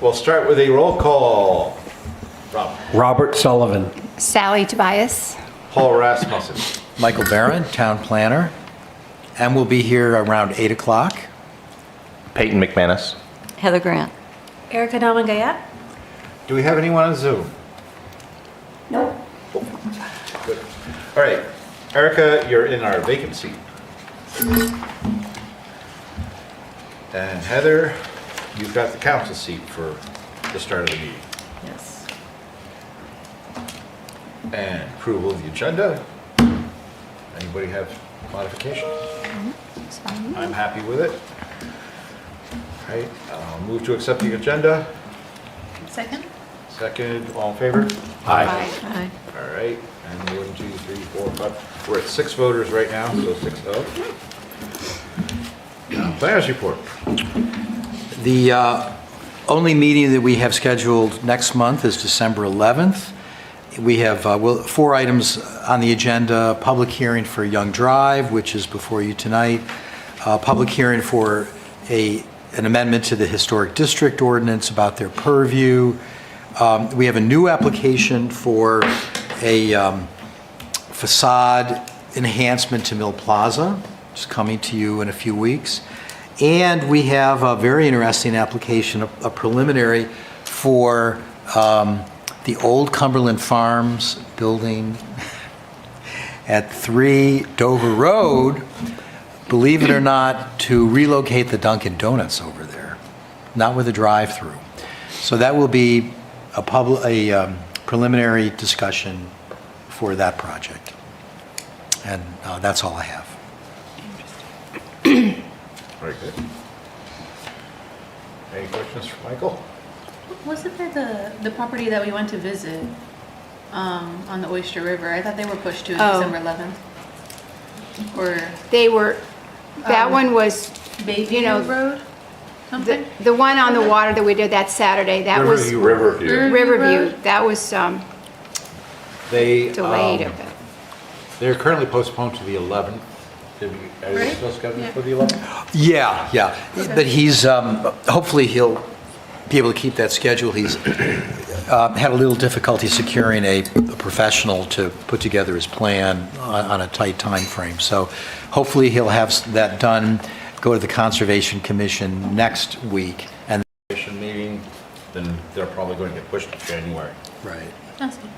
We'll start with a roll call. Rob. Robert Sullivan. Sally Tobias. Paul Rasmussen. Michael Barron, Town Planner, and we'll be here around 8 o'clock. Peyton McManus. Heather Grant. Erica Dalman-Gayat. Do we have anyone on Zoom? Nope. Good. All right, Erica, you're in our vacant seat. And Heather, you've got the council seat for the start of the meeting. Yes. And approval of the agenda. Anybody have modifications? I'm happy with it. All right, I'll move to accept the agenda. Second. Second, all in favor? Aye. All right, and 1, 2, 3, 4, 5. We're at 6 voters right now, so 6-0. Planners report. The only meeting that we have scheduled next month is December 11th. We have 4 items on the agenda: public hearing for Young Drive, which is before you tonight, public hearing for an amendment to the Historic District Ordinance about their purview. We have a new application for a facade enhancement to Mill Plaza, which is coming to you in a few weeks. And we have a very interesting application, a preliminary for the old Cumberland Farms building at 3 Dover Road, believe it or not, to relocate the Dunkin' Donuts over there, not with a drive-through. So that will be a preliminary discussion for that project. And that's all I have. Very good. Any questions for Michael? Wasn't there the property that we went to visit on the Oyster River? I thought they were pushed to December 11th. Or They were, that one was, Baby you know, Road? Something? the one on the water that we did that Saturday, that was Riverview. Riverview. That was They, delayed a bit. they're currently postponed to the 11th. Are you Right? still scheduled Yeah. for the 11th? Yeah. But he's, hopefully he'll be able to keep that schedule. He's had a little difficulty securing a professional to put together his plan on a tight time frame. So hopefully he'll have that done, go to the Conservation Commission next week. And Commission meeting, then they're probably going to get pushed to January. right. That's good.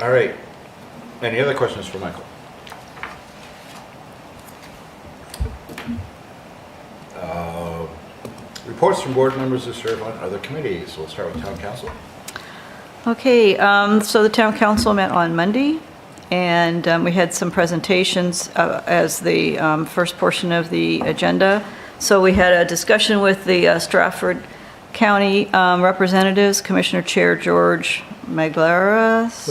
All right. Any other questions for Michael? Reports from board members who serve on other committees. We'll start with town council. Okay, so the town council met on Monday, and we had some presentations as the first portion of the agenda. So we had a discussion with the Stratford County representatives, Commissioner Chair George Maglaras.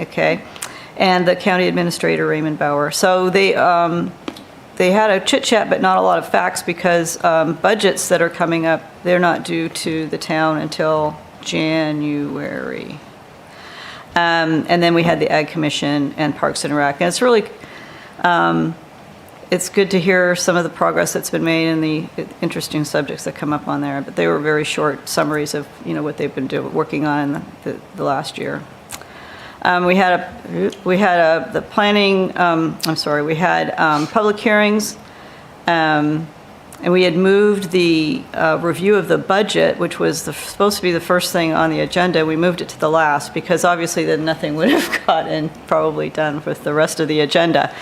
Okay, and the county administrator Raymond Bauer. So they had a chit chat, but not a lot of facts, because budgets that are coming up, they're not due to the town until January. And then we had the Ag Commission and Parks and Rec. And it's really, it's good to hear some of the progress that's been made and the interesting subjects that come up on there. But they were very short summaries of, what they've been working on in the last year. We had the planning, we had public hearings, and we had moved the review of the budget, which was supposed to be the first thing on the agenda. We moved it to the last, because obviously then nothing would have gotten probably done with the rest of the agenda.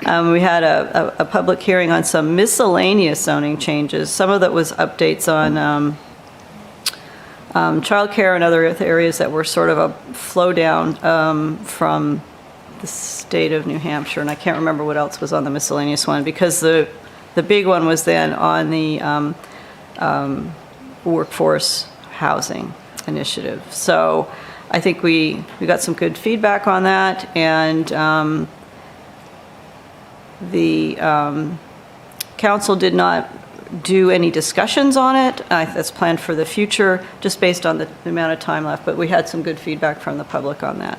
We had a public hearing on some miscellaneous zoning changes. Some of that was updates on childcare and other areas that were sort of a flow down from the state of New Hampshire, and I can't remember what else was on the miscellaneous one, because the big one was then on the workforce housing initiative. So I think we got some good feedback on that, and the council did not do any discussions on it. That's planned for the future, just based on the amount of time left, but we had some good feedback from the public on that.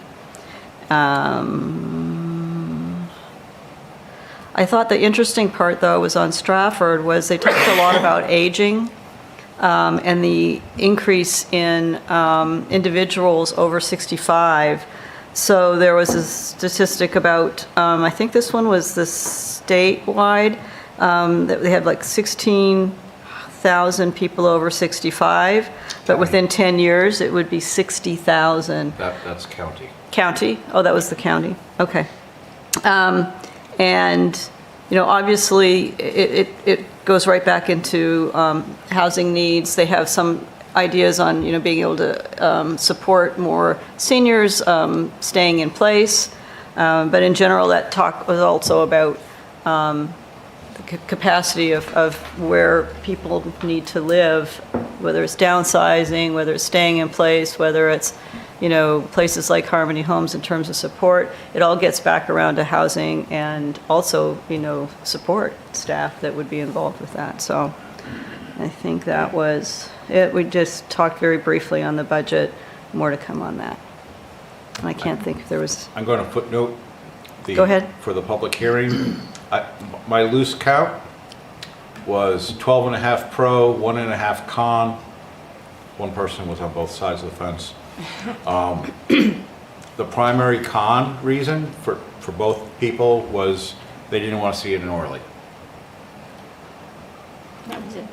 I thought the interesting part, though, was on Stratford, was they talked a lot about aging and the increase in individuals over 65. So there was a statistic about, I think this one was the statewide, that they had like 16,000 people over 65, but within 10 years, it would be 60,000. That's county. County? Oh, that was the county. Okay. And, you know, obviously, it goes right back into housing needs. They have some ideas on, you know, being able to support more seniors staying in place. But in general, that talk was also about the capacity of where people need to live, whether it's downsizing, whether it's staying in place, whether it's, you know, places like Harmony Homes in terms of support. It all gets back around to housing and also, you know, support staff that would be involved with that. So I think that was it. We just talked very briefly on the budget. More to come on that. And I can't think if there was. I'm going to footnote Go ahead. for the public hearing. My loose count was 12.5 pro, 1.5 con. One person was on both sides of the fence. The primary con reason for both people was they didn't want to see it in Orly. That was it.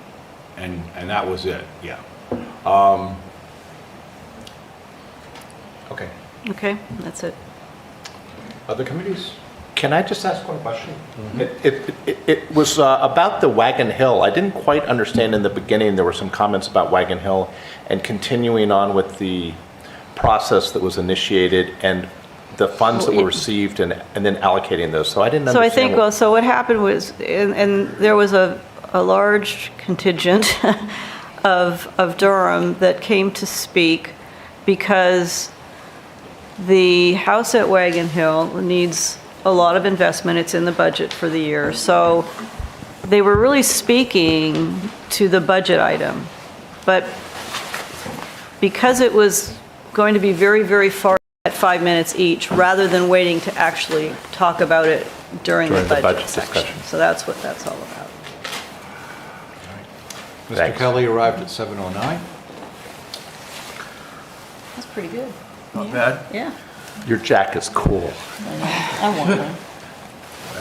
And that was it, yeah. Okay. Okay, that's it. Other committees? Can I just ask one question? It was about the Wagon Hill. I didn't quite understand in the beginning, there were some comments about Wagon Hill and continuing on with the process that was initiated and the funds that were received and then allocating those. So I didn't So understand. I think, well, so what happened was, and there was a large contingent of Durham that came to speak because the house at Wagon Hill needs a lot of investment. It's in the budget for the year. So they were really speaking to the budget item. But because it was going to be very, very far at 5 minutes each, rather than waiting to actually talk about it during the budget section. discussion. So that's what that's all about. Mr. Thanks. Kelly arrived at 7:09. That's pretty good. Not bad. Yeah. Your jack is cool. I want one.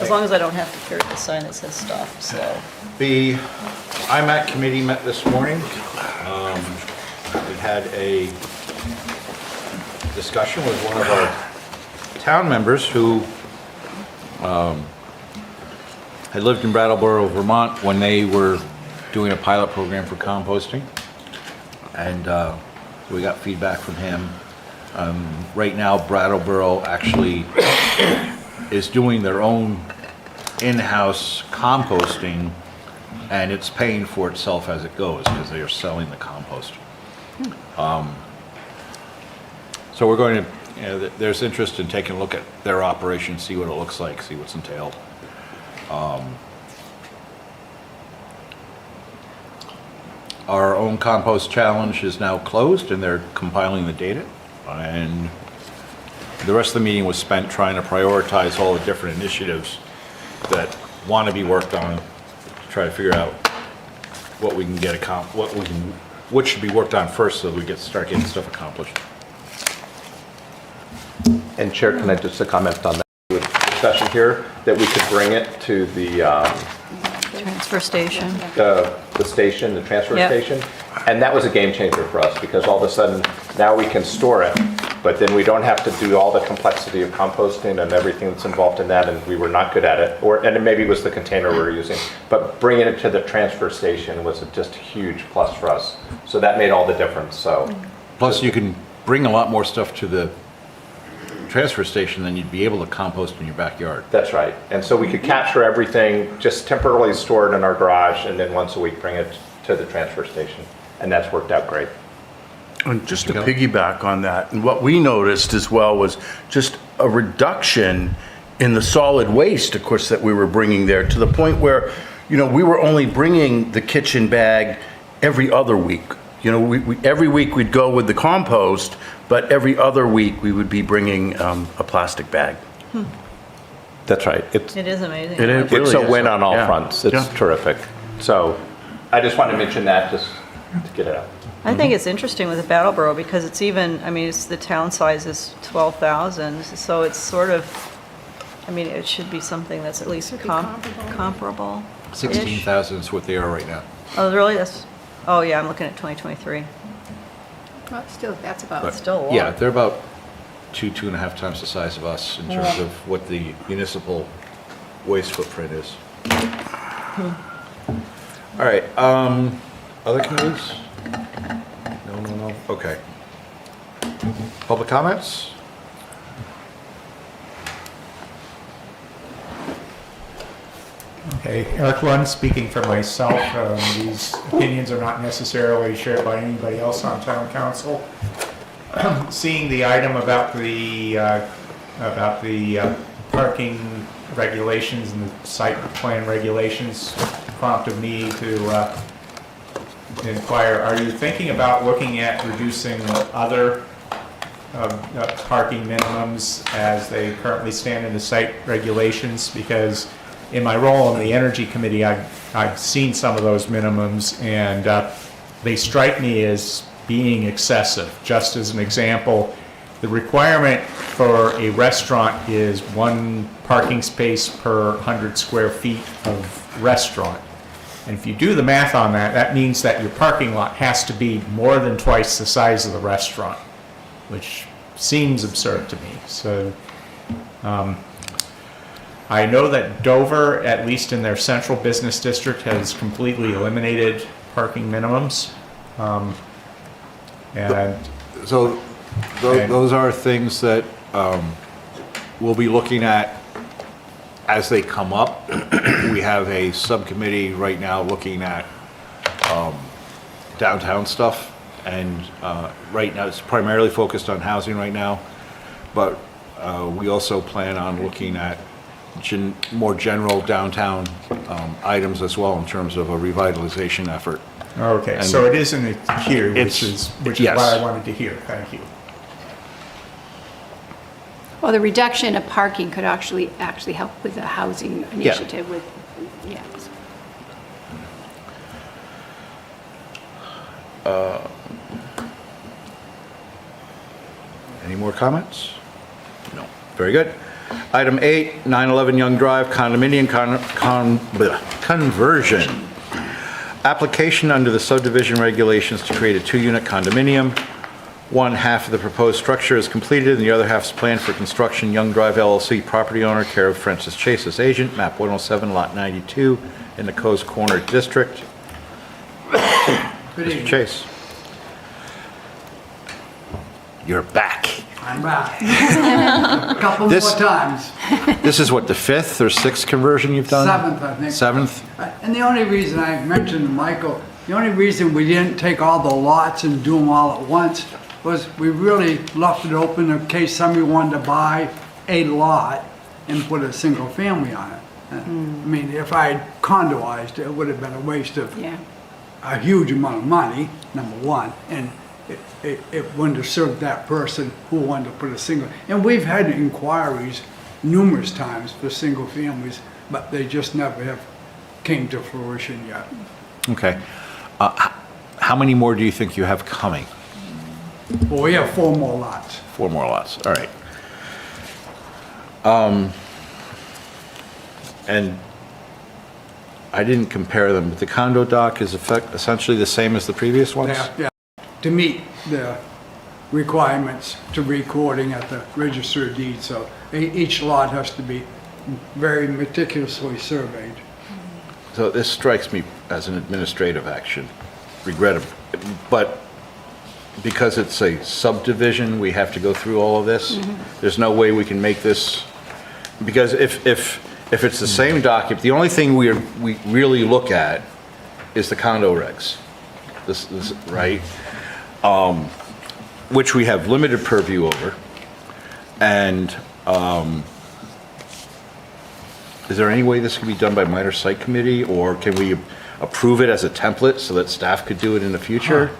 As long as I don't have to carry the sign that says stop, so. The IMAC committee met this morning. We had a discussion with one of our town members who had lived in Brattleboro, Vermont when they were doing a pilot program for composting. And we got feedback from him. Right now, Brattleboro actually is doing their own in-house composting, and it's paying for itself as it goes because they are selling the compost. So we're going to, you know, there's interest in taking a look at their operation, see what it looks like, see what's entailed. Our own compost challenge is now closed, and they're compiling the data. And the rest of the meeting was spent trying to prioritize all the different initiatives that want to be worked on, to try to figure out what we can get what should be worked on first so that we start getting stuff accomplished. And Chair, can I just comment on that with discussion here, that we could bring it to the Transfer station. the station, the transfer Yep. station. And that was a game changer for us because all of a sudden now we can store it, but then we don't have to do all the complexity of composting and everything that's involved in that, and we were not good at it. And it maybe was the container we were using, but bringing it to the transfer station was just a huge plus for us. So that made all the difference, so. Plus, you can bring a lot more stuff to the transfer station than you'd be able to compost in your backyard. That's right. And so we could capture everything, just temporarily store it in our garage, and then once a week bring it to the transfer station. And that's worked out great. And just to piggyback on that, and what we noticed as well was just a reduction in the solid waste, of course, that we were bringing there, to the point where, you know, we were only bringing the kitchen bag every other week. You know, we every week we'd go with the compost, but every other week we would be bringing a plastic bag. That's right. It is amazing. It is. It's really a is. win on all Yeah. fronts. It's Yeah. terrific. So I just wanted to mention that just to get it out. I think it's interesting with the Brattleboro because it's even, I mean, it's, the town size is 12,000, so it's sort of, I mean, it should be something that's at least comparable. 16,000 is what they are right now. Oh, really? That's, oh yeah, I'm looking at 2023. Well, still, that's about. But, still a lot. Yeah, they're about 2.5 times the size of us in terms of what the municipal waste footprint is. All right, other committees? No, okay. Public comments? Okay, Eric Lund speaking for myself. These opinions are not necessarily shared by anybody else on town council. Seeing the item about the parking regulations and the site plan regulations prompted me to inquire, are you thinking about looking at reducing other parking minimums as they currently stand in the site regulations? Because in my role on the Energy Committee, I've seen some of those minimums, and they strike me as being excessive. Just as an example, the requirement for a restaurant is 1 parking space per 100 square feet of restaurant. And if you do the math on that, that means that your parking lot has to be more than twice the size of the restaurant, which seems absurd to me. So, I know that Dover, at least in their central business district, has completely eliminated parking minimums. And So those are things that we'll be looking at as they come up. We have a subcommittee right now looking at downtown stuff, and right now it's primarily focused on housing right now, but we also plan on looking at more general downtown items as well in terms of a revitalization effort. okay, And so it isn't here, which is yes. what I wanted to hear. Thank you. Well, the reduction of parking could actually help with the housing initiative with, yeah. Any more comments? No. Very good. Item 8, 911 Young Drive condominium conversion. Application under the subdivision regulations to create a 2-unit condominium. One half of the proposed structure is completed and the other half is planned for construction. Young Drive LLC, property owner, care of Francis Chase's agent, map 107, lot 92, in the Coast Corner District. Mr. Chase. You're back. I'm back. A couple more This- times. This is what, the 5th or 6th conversion you've done? 7th, I think. 7th? And the only reason I mentioned to Michael, the only reason we didn't take all the lots and do them all at once was we really left it open in case somebody wanted to buy a lot and put a single family on it. I mean, if I had condoized, it would have been a waste of Yeah. a huge amount of money, number one, and it wouldn't have served that person who wanted to put a single. And we've had inquiries numerous times for single families, but they just never have came to fruition yet. Okay. How many more do you think you have coming? Well, we have 4 more lots. 4 more lots, all right. And I didn't compare them, but the condo doc is essentially the same as the previous ones? Yeah, to meet the requirements to recording at the Register of Deeds, so each lot has to be very meticulously surveyed. So this strikes me as an administrative action, regrettable, but because it's a subdivision, we have to go through all of this. There's no way we can make this, because if it's the same document, the only thing we really look at is the condo regs, this right? Which we have limited purview over, and is there any way this can be done by minor site committee, or can we approve it as a template so that staff could do it in the future?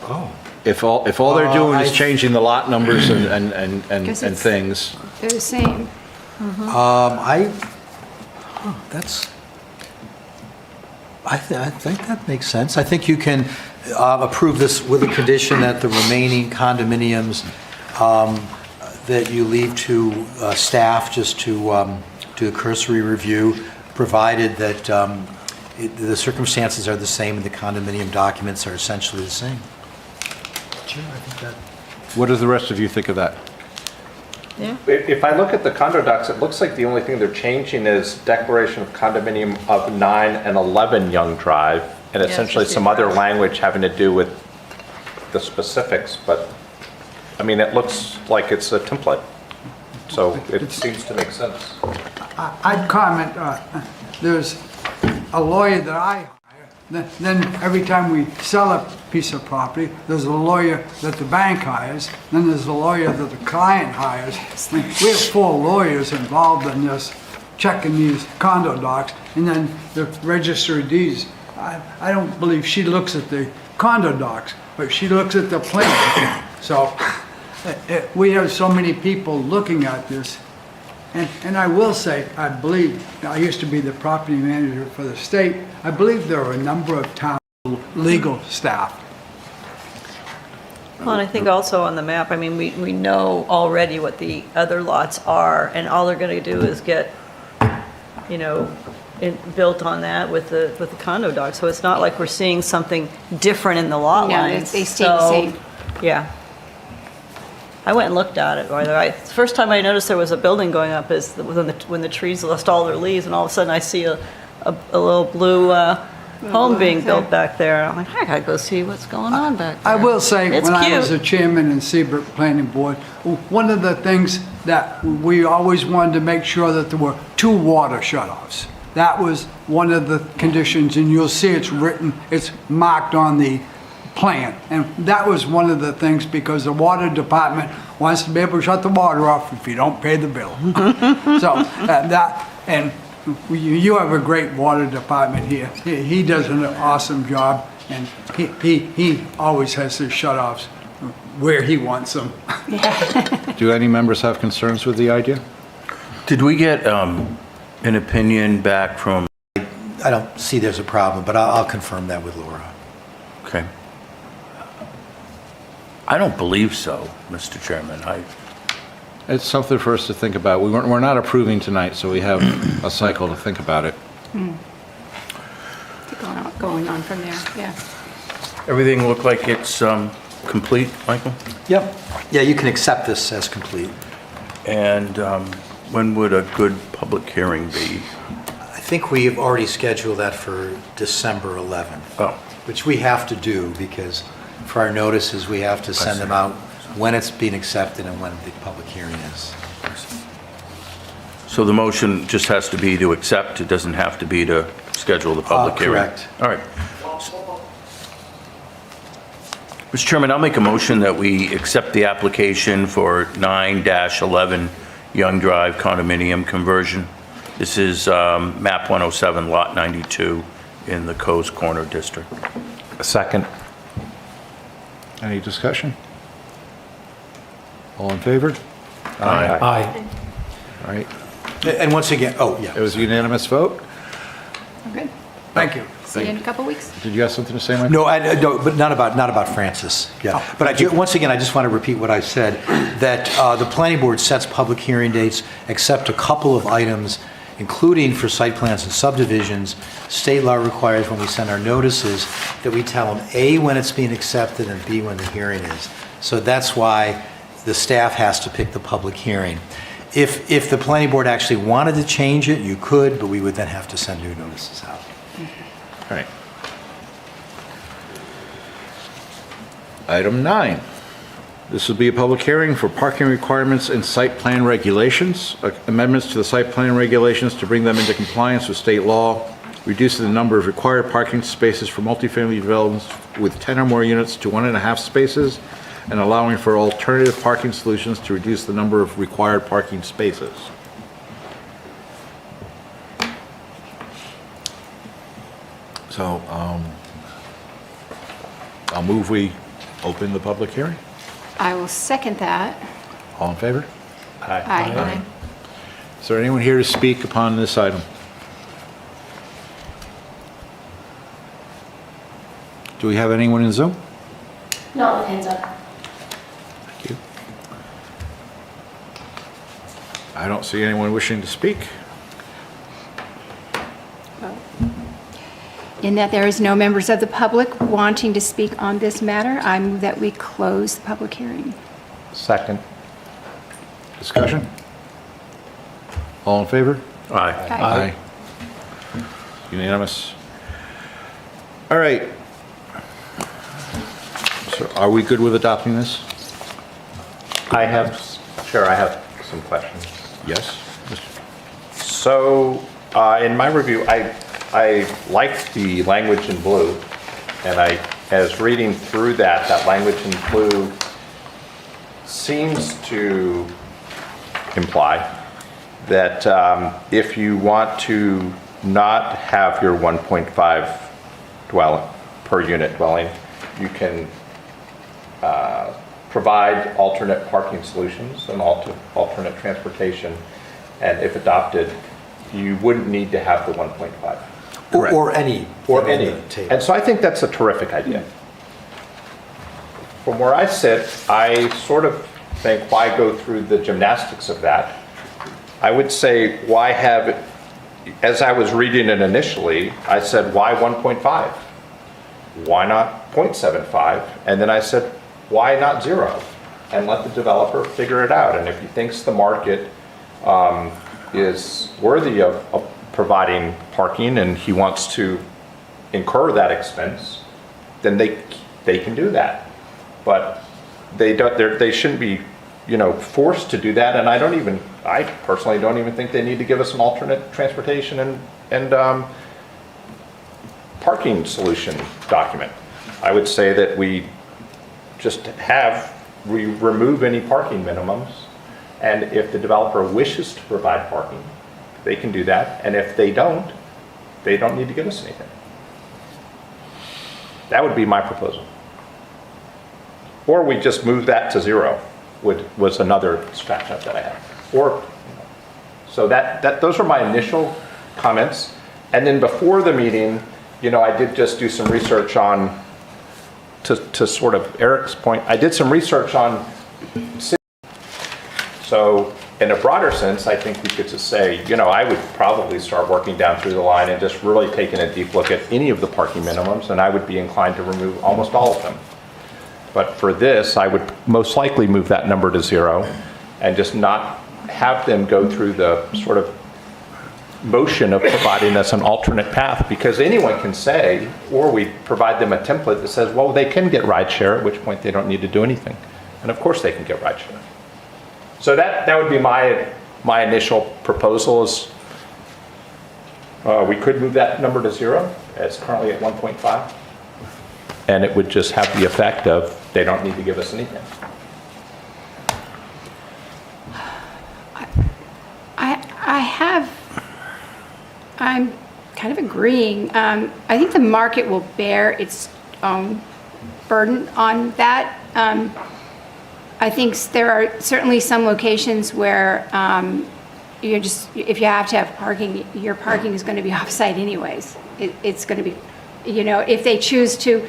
Oh. If all they're doing is I- changing the lot numbers and Because it's- things, They're the same. I think that makes sense. I think you can approve this with a condition that the remaining condominiums, that you leave to staff just to do a cursory review, provided that the circumstances are the same and the condominium documents are essentially the same. Sure, I think that... What does the rest of you think of that? Yeah. If I look at the condo docs, it looks like the only thing they're changing is declaration of condominium of 9 and 11 Young Drive, and Yeah, essentially it's some the other garage. language having to do with the specifics, but, I mean, it looks like it's a template. So it seems to make sense. I'd comment, there's a lawyer that I hire, then every time we sell a piece of property, there's a lawyer that the bank hires, then there's a lawyer that the client hires. I mean, we have 4 lawyers involved in this, checking these condo docs, and then the registry of deeds. I don't believe she looks at the condo docs, but she looks at the plan. So we have so many people looking at this. And I will say, I believe, I used to be the property manager for the state, I believe there are a number of town legal staff. Well, and I think also on the map, I mean, we know already what the other lots are, and all they're gonna do is get, you know, built on that with the condo doc. So it's not like we're seeing something different in the lot No, lines. they stay the So, same. Yeah. I went and looked at it, the first time I noticed there was a building going up is when the trees lost all their leaves, and all of a sudden I see a little blue home being built back there. I'm like, I gotta go see what's going on back there. I will say, It's when I was cute. a chairman in Seabrook Planning Board, one of the things that we always wanted to make sure that there were 2 water shutoffs. That was one of the conditions, and you'll see it's written, it's marked on the plan. And that was one of the things, because the water department wants to be able to shut the water off if you don't pay the bill. So and you have a great water department here. He does an awesome job, and he always has his shut-offs where he wants them. Do any members have concerns with the idea? Did we get an opinion back from, I don't see there's a problem, but I'll confirm that with Laura. okay. I don't believe so, Mr. Chairman. It's something for us to think about. We're not approving tonight, so we have a cycle to think about it. Going on from there, yeah. Everything look like it's complete, Michael? Yep. Yeah, you can accept this as complete. And when would a good public hearing be? I think we have already scheduled that for December 11th. Oh. Which we have to do, because for our notices, we have to send them out when it's being accepted and when the public hearing is. So the motion just has to be to accept, it doesn't have to be to schedule the public hearing? Correct. All right. Mr. Chairman, I'll make a motion that we accept the application for 9-11 Young Drive condominium conversion. This is map 107, lot 92 in the Coe's Corner district. A second. Any discussion? All in favor? Aye. All right. And once again, oh, It yeah. was a unanimous vote. Okay. Thank you. See you in a couple weeks. Did you have something to say, Mike? No, no, but not about Francis. Yeah. But once again, I just want to repeat what I said, that the planning board sets public hearing dates, except a couple of items, including for site plans and subdivisions. State law requires when we send our notices that we tell them, A, when it's being accepted, and B, when the hearing is. So that's why the staff has to pick the public hearing. If the planning board actually wanted to change it, you could, but we would then have to send new notices out. All right. Item 9. This will be a public hearing for parking requirements and site plan regulations, amendments to the site plan regulations to bring them into compliance with state law, reducing the number of required parking spaces for multifamily developments with 10 or more units to 1.5 spaces, and allowing for alternative parking solutions to reduce the number of required parking spaces. So, I'll move we open the public hearing. I will second that. All in favor? Aye. Is there anyone here to speak upon this item? Do we have anyone in Zoom? Not with hands up. Thank you. I don't see anyone wishing to speak. In that there is no members of the public wanting to speak on this matter, I move that we close the public hearing. Second. Discussion? All in favor? Aye. Aye. Unanimous. All right. So are we good with adopting this? I have some questions. Yes? So, in my review, I liked the language in blue, and as reading through that language in blue seems to imply that if you want to not have your 1.5 per unit dwelling, you can provide alternate parking solutions and alternate transportation, and if adopted, you wouldn't need to have the 1.5. Correct. Or any. Or any. And so I think that's a terrific idea. From where I sit, I sort of think, why go through the gymnastics of that? I would say, why have it, as I was reading it initially, I said, why 1.5? Why not 0.75? And then I said, why not 0? And let the developer figure it out. And if he thinks the market is worthy of providing parking and he wants to incur that expense, then they can do that. But they shouldn't be, forced to do that. And I personally don't even think they need to give us an alternate transportation and parking solution document. I would say that we remove any parking minimums, and if the developer wishes to provide parking, they can do that, and if they don't need to give us anything. That would be my proposal. Or we just move that to 0, was another scratch-up that I had. So those were my initial comments, and then before the meeting, I did just do some research on, to sort of Eric's point, I did some research on cities. So in a broader sense, I think we could just say, I would probably start working down through the line and just really taking a deep look at any of the parking minimums, and I would be inclined to remove almost all of them. But for this, I would most likely move that number to 0 and just not have them go through the sort of motion of providing us an alternate path, because anyone can say, or we provide them a template that says, well, they can get rideshare, at which point they don't need to do anything. And of course they can get rideshare. So that would be my initial proposal is we could move that number to 0. It's currently at 1.5. And it would just have the effect of they don't need to give us anything. I'm kind of agreeing. I think the market will bear its own burden on that. I think there are certainly some locations where if you have to have parking, your parking is going to be off-site anyways. It's going to be, if they choose to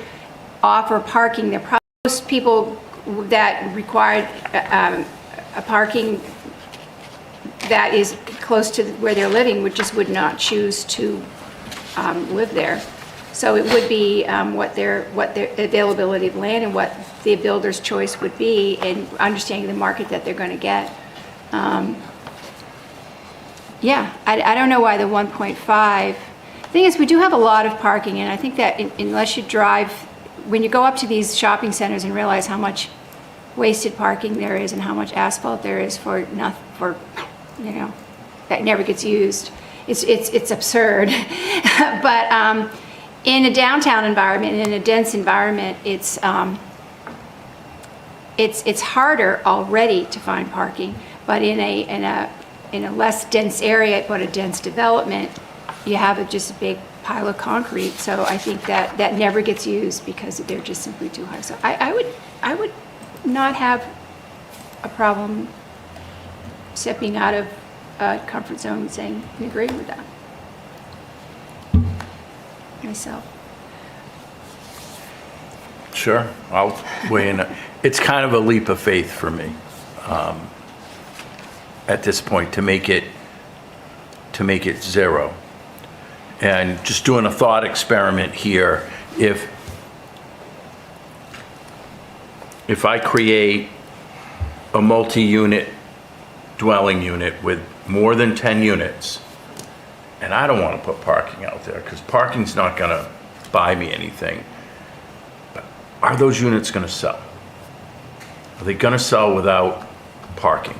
offer parking, there are probably most people that require a parking that is close to where they're living would not choose to live there. So it would be what their availability of land and what the builder's choice would be, and understanding the market that they're going to get. Yeah, I don't know why the 1.5. Thing is, we do have a lot of parking, and I think that unless you drive, when you go up to these shopping centers and realize how much wasted parking there is and how much asphalt there is for that never gets used, it's absurd. But in a downtown environment, in a dense environment, it's harder already to find parking. But in a less dense area, but a dense development, you have just a big pile of concrete. So I think that never gets used because they're just simply too high. So I would not have a problem stepping out of comfort zone saying, I agree with that. Myself. Sure, I'll weigh in. It's kind of a leap of faith for me at this point to make it zero. And just doing a thought experiment here, if I create a multi-unit dwelling unit with more than 10 units, and I don't want to put parking out there because parking's not going to buy me anything, but are those units going to sell? Are they going to sell without parking?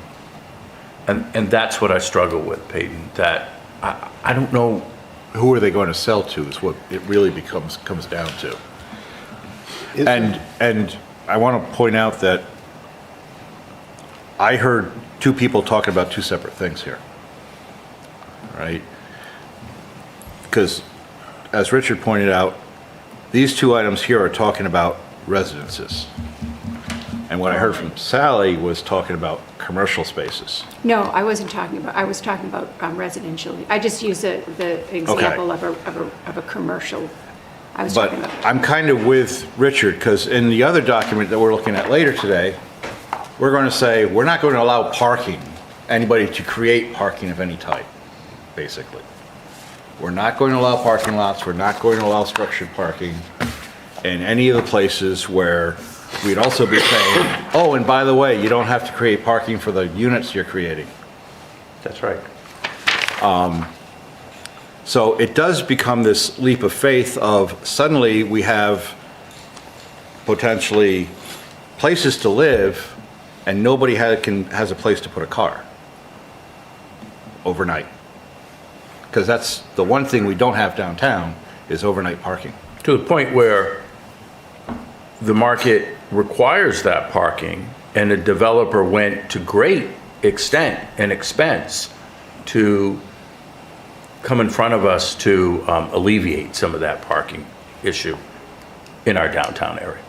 And that's what I struggle with, Peyton, that I don't know. Who are they going to sell to is what it really comes down to. And I want to point out that I heard two people talking about two separate things here, right? Because as Richard pointed out, these two items here are talking about residences. And what I heard from Sally was talking about commercial spaces. No, I wasn't talking about, I was talking about residential. I just used the example of a commercial. I was But talking about. I'm kind of with Richard, because in the other document that we're looking at later today, we're going to say, we're not going to allow parking, anybody to create parking of any type, basically. We're not going to allow parking lots, we're not going to allow structured parking in any of the places where we'd also be saying, oh, and by the way, you don't have to create parking for the units you're creating. That's right. So it does become this leap of faith of suddenly we have potentially places to live and nobody has a place to put a car overnight. Because that's the one thing we don't have downtown is overnight parking. To the point where the market requires that parking and the developer went to great extent and expense to come in front of us to alleviate some of that parking issue in our downtown area.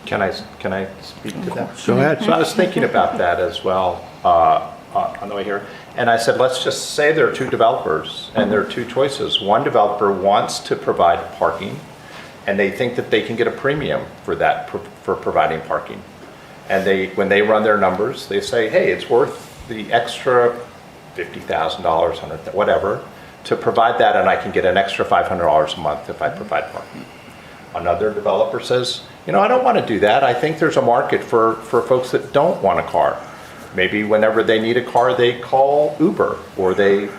Can I speak to that? Go ahead. So I was thinking about that as well on the way here. And I said, let's just say there are two developers and there are two choices. One developer wants to provide parking and they think that they can get a premium for that, for providing parking. And when they run their numbers, they say, hey, it's worth the extra $50,000, $100,000, whatever, to provide that, and I can get an extra $500 a month if I provide parking. Another developer says, you know, I don't want to do that. I think there's a market for folks that don't want a car. Maybe whenever they need a car, they call Uber, or they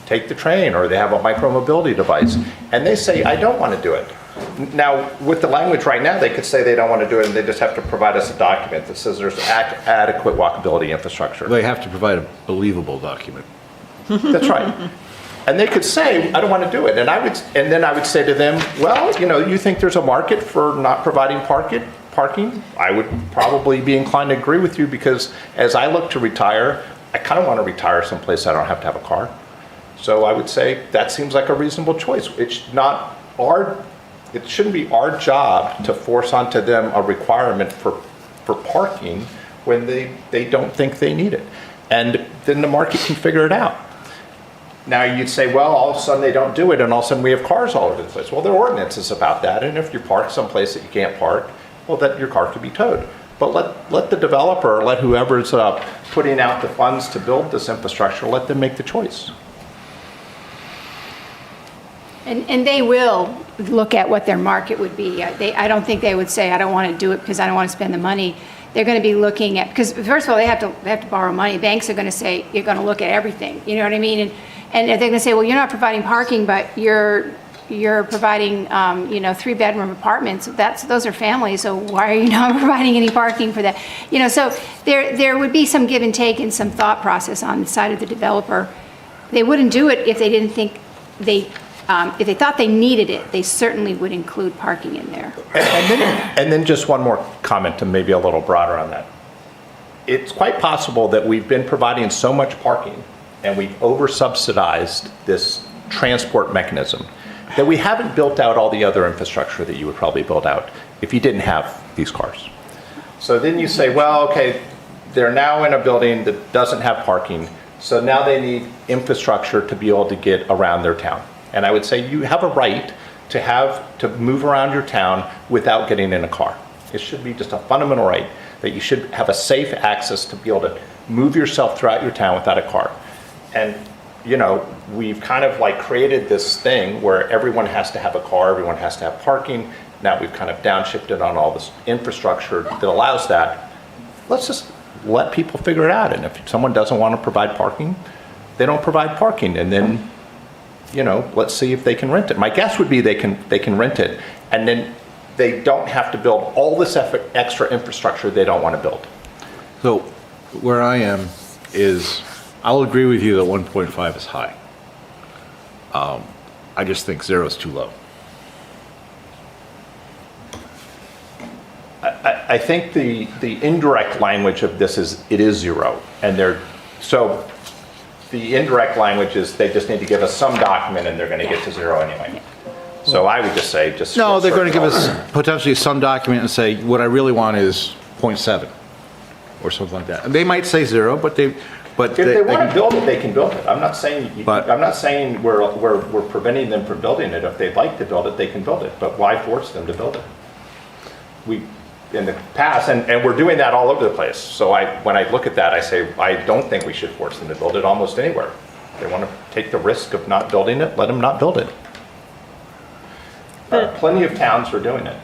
take the train, or they have a micromobility device, and they say, I don't want to do it. Now, with the language right now, they could say they don't want to do it, and they just have to provide us a document that says there's adequate walkability infrastructure. They have to provide a believable document. That's right. And they could say, I don't want to do it. And then I would say to them, well, you know, you think there's a market for not providing parking? I would probably be inclined to agree with you, because as I look to retire, I kind of want to retire someplace I don't have to have a car. So I would say that seems like a reasonable choice. It shouldn't be our job to force onto them a requirement for parking when they don't think they need it. And then the market can figure it out. Now you'd say, well, all of a sudden they don't do it, and all of a sudden we have cars all over the place. Well, there are ordinances about that, and if you park someplace that you can't park, well, then your car could be towed. But let the developer, let whoever's putting out the funds to build this infrastructure, let them make the choice. And they will look at what their market would be. I don't think they would say, I don't want to do it because I don't want to spend the money. They're going to be looking at, because first of all, they have to borrow money. Banks are going to say, you're going to look at everything. You know what I mean? And they're going to say, well, you're not providing parking, but you're providing, 3-bedroom apartments. Those are families. So why are you not providing any parking for that? You know, so there would be some give and take and some thought process on the side of the developer. They wouldn't do it if they didn't think if they thought they needed it, they certainly would include parking in there. And then just one more comment, and maybe a little broader on that. It's quite possible that we've been providing so much parking and we've over-subsidized this transport mechanism that we haven't built out all the other infrastructure that you would probably build out if you didn't have these cars. So then you say, well, okay, they're now in a building that doesn't have parking. So now they need infrastructure to be able to get around their town. And I would say you have a right to move around your town without getting in a car. It should be just a fundamental right that you should have a safe access to be able to move yourself throughout your town without a car. And, you know, we've kind of like created this thing where everyone has to have a car, everyone has to have parking. Now we've kind of downshifted on all this infrastructure that allows that. Let's just let people figure it out. And if someone doesn't want to provide parking, they don't provide parking. And then, you know, let's see if they can rent it. My guess would be they can rent it. And then they don't have to build all this extra infrastructure they don't want to build. So where I am is, I'll agree with you that 1.5 is high. I just think 0 is too low. I think the indirect language of this is, it is 0. And so the indirect language is they just need to give us some document and they're going to get to 0 anyway. So I would just say, just. No, they're going to give us potentially some document and say, what I really want is 0.7 or something like that. And they might say 0, but If they want to build it, they can build it. I'm not saying, But- I'm not saying we're preventing them from building it. If they'd like to build it, they can build it. But why force them to build it? In the past, and we're doing that all over the place. So when I look at that, I say, I don't think we should force them to build it almost anywhere. If they want to take the risk of not building it, let them not build it. Plenty of towns are doing it.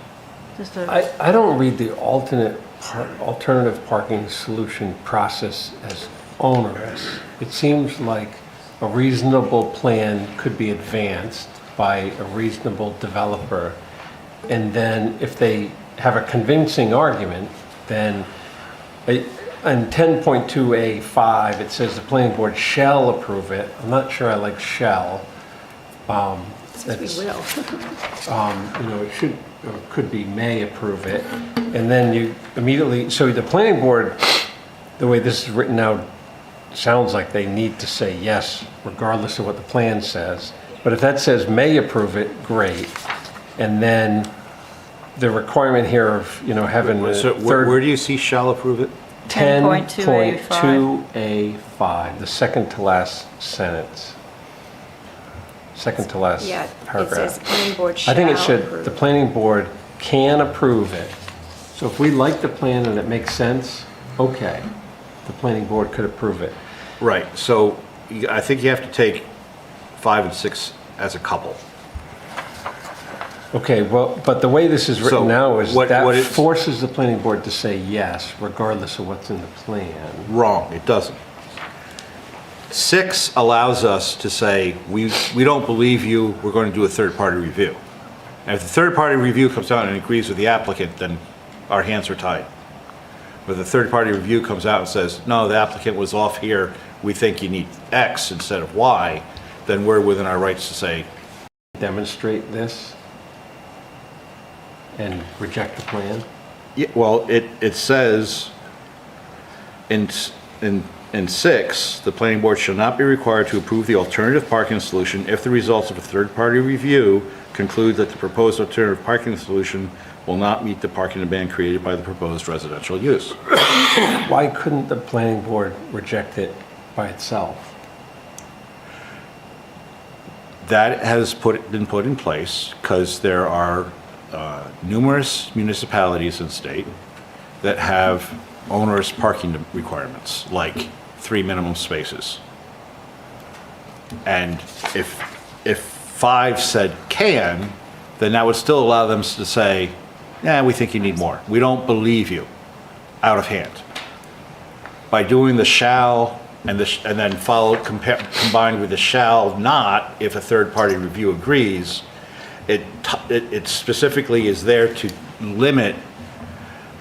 Just a, I don't read the alternative parking solution process as onerous. It seems like a reasonable plan could be advanced by a reasonable developer. And then if they have a convincing argument, then in 10.2A5, it says the planning board shall approve it. I'm not sure I like shall. That's, We will. you know, it should, or could be may approve it. And then you immediately, so the planning board, the way this is written out, sounds like they need to say yes, regardless of what the plan says. But if that says may approve it, great. And then the requirement here of, you know, having a So third. where do you see shall approve it? 10.2A5, the second to last sentence. Second to last Yeah, it paragraph. says planning board I think it shall should, approve. the planning board can approve it. So if we like the plan and it makes sense, okay, the planning board could approve it. Right, so I think you have to take 5 and 6 as a couple. Okay, well, but the way this is So written now is what that it- forces the planning board to say yes, regardless of what's in the plan. Wrong, it doesn't. 6 allows us to say, we don't believe you, we're going to do a third-party review. And if the third-party review comes out and agrees with the applicant, then our hands are tied. But the third-party review comes out and says, no, the applicant was off here, we think you need X instead of Y, then we're within our rights to say, Demonstrate this and reject the plan. yeah, well, it says in 6, the planning board shall not be required to approve the alternative parking solution if the results of a third-party review conclude that the proposed alternative parking solution will not meet the parking demand created by the proposed residential use. Why couldn't the planning board reject it by itself? That has been put in place because there are numerous municipalities in the state that have onerous parking requirements, like 3 minimum spaces. And if 5 said can, then that would still allow them to say, yeah, we think you need more. We don't believe you, out of hand. By doing the shall and then combined with the shall not, if a third-party review agrees, it specifically is there to limit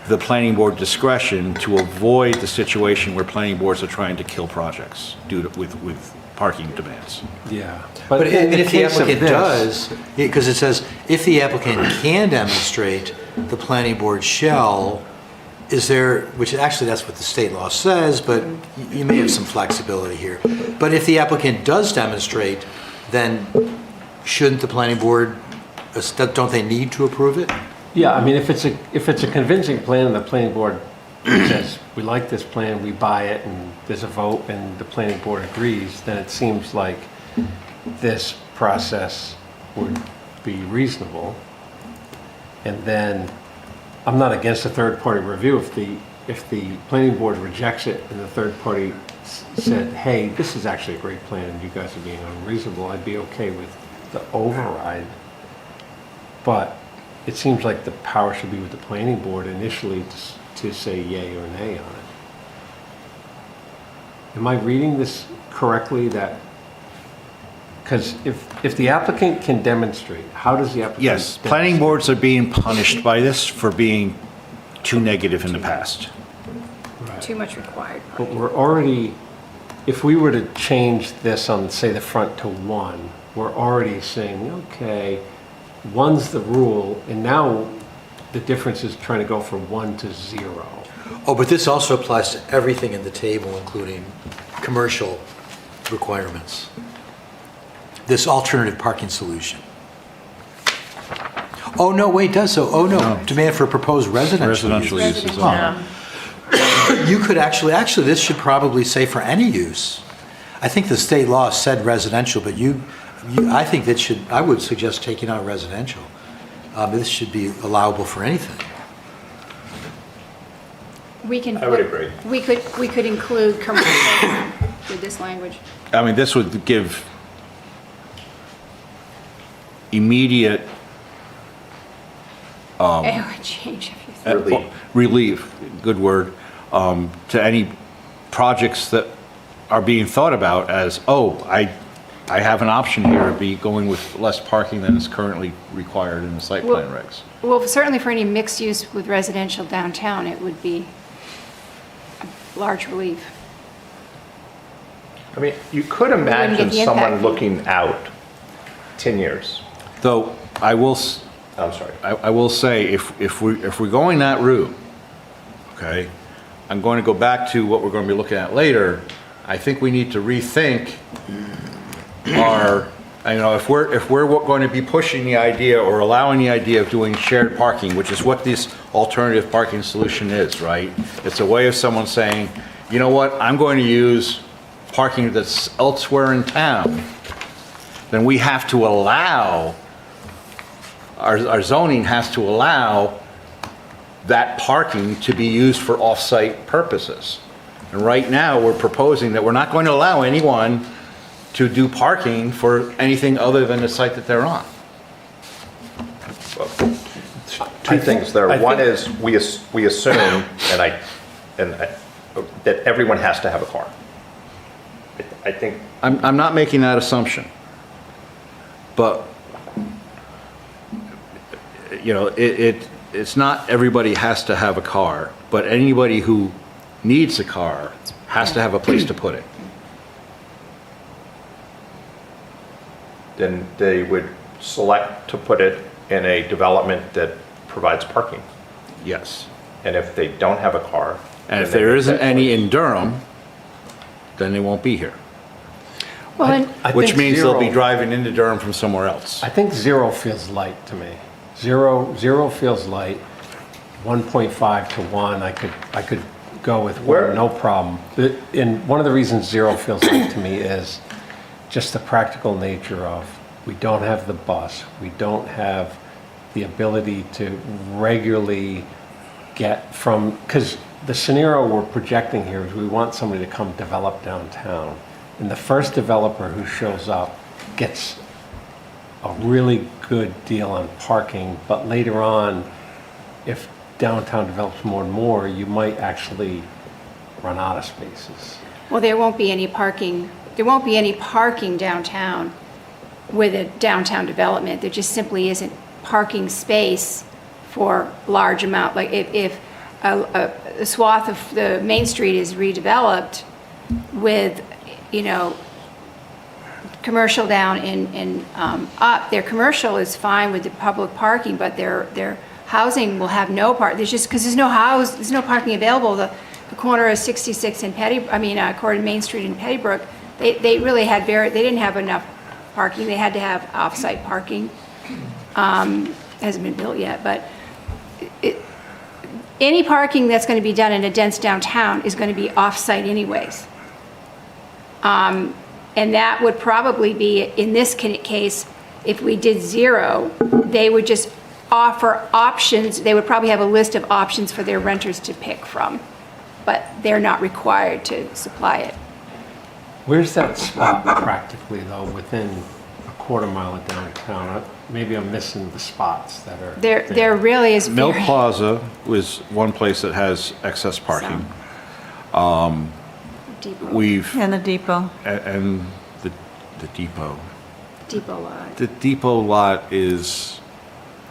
the planning board discretion to avoid the situation where planning boards are trying to kill projects with parking demands. Yeah. But in if the case of applicant this- does, because it says, if the applicant can demonstrate, the planning board shall, is there, which actually that's what the state law says, but you may have some flexibility here. But if the applicant does demonstrate, then shouldn't the planning board, don't they need to approve it? Yeah, I mean, if it's a convincing plan and the planning board says, we like this plan, we buy it, and there's a vote, and the planning board agrees, then it seems like this process would be reasonable. And then, I'm not against a third-party review. If the planning board rejects it and the third party said, hey, this is actually a great plan and you guys are being unreasonable, I'd be okay with the override. But it seems like the power should be with the planning board initially to say yay or nay on it. Am I reading this correctly, that, because if the applicant can demonstrate, how does the applicant? Yes, planning boards are being punished by this for being too negative in the past. Too much required. But we're already, if we were to change this on, say, the front to 1, we're already saying, okay, 1's the rule, and now the difference is trying to go from 1 to 0. Oh, but this also applies to everything in the table, including commercial requirements. This alternative parking solution. Oh, no, wait, it does so. Oh, no, demand for proposed residential use. Residential uses only. You could actually, this should probably say for any use. I think the state law said residential, but I think that should, I would suggest taking out residential. This should be allowable for anything. I would agree. We could include commercial with this language. I mean, this would give immediate It would change everything. relief, good word, to any projects that are being thought about as, oh, I have an option here to be going with less parking than is currently required in the site plan regs. Well, certainly for any mixed use with residential downtown, it would be a large relief. I mean, you could imagine someone looking out 10 years. Though, I will, I'm sorry. I will say, if we're going that route, okay, I'm going to go back to what we're going to be looking at later. I think we need to rethink our, if we're going to be pushing the idea or allowing the idea of doing shared parking, which is what this alternative parking solution is, right? It's a way of someone saying, you know what, I'm going to use parking that's elsewhere in town. Then we have to allow, our zoning has to allow that parking to be used for off-site purposes. And right now, we're proposing that we're not going to allow anyone to do parking for anything other than the site that they're on. Two things there. One is we assume, that everyone has to have a car. I think. I'm not making that assumption. But, it's not everybody has to have a car, but anybody who needs a car has to have a place to put it. Then they would select to put it in a development that provides parking. Yes. And if they don't have a car. And if there isn't any in Durham, then they won't be here. Well, Which think means they'll be 0 driving into Durham from somewhere else. I think 0 feels light to me. 0 feels light. 1.5 to 1, I could go with 1, no problem. And one of the reasons 0 feels light to me is just the practical nature of, we don't have the bus, we don't have the ability to regularly get from, because the scenario we're projecting here is we want somebody to come develop downtown. And the first developer who shows up gets a really good deal on parking, but later on, if downtown develops more and more, you might actually run out of spaces. well, there won't be any parking downtown with a downtown development. There just simply isn't parking space for large amount. Like if a swath of the Main Street is redeveloped with, commercial down and up, their commercial is fine with the public parking, but their housing will have no there's just, because there's no parking available. The corner of 66 and according to Main Street and Pettibrook, they really had they didn't have enough parking. They had to have off-site parking. Hasn't been built yet, but any parking that's going to be done in a dense downtown is going to be off-site anyways. And that would probably be, in this case, if we did 0, they would just offer options. They would probably have a list of options for their renters to pick from, but they're not required to supply it. Where's that spot practically, though, within a quarter mile of downtown? Maybe I'm missing the spots that are There really is Mill very... Plaza was one place that has excess parking. Depot. We've, And the depot. and the depot. Depot lot. The depot lot is,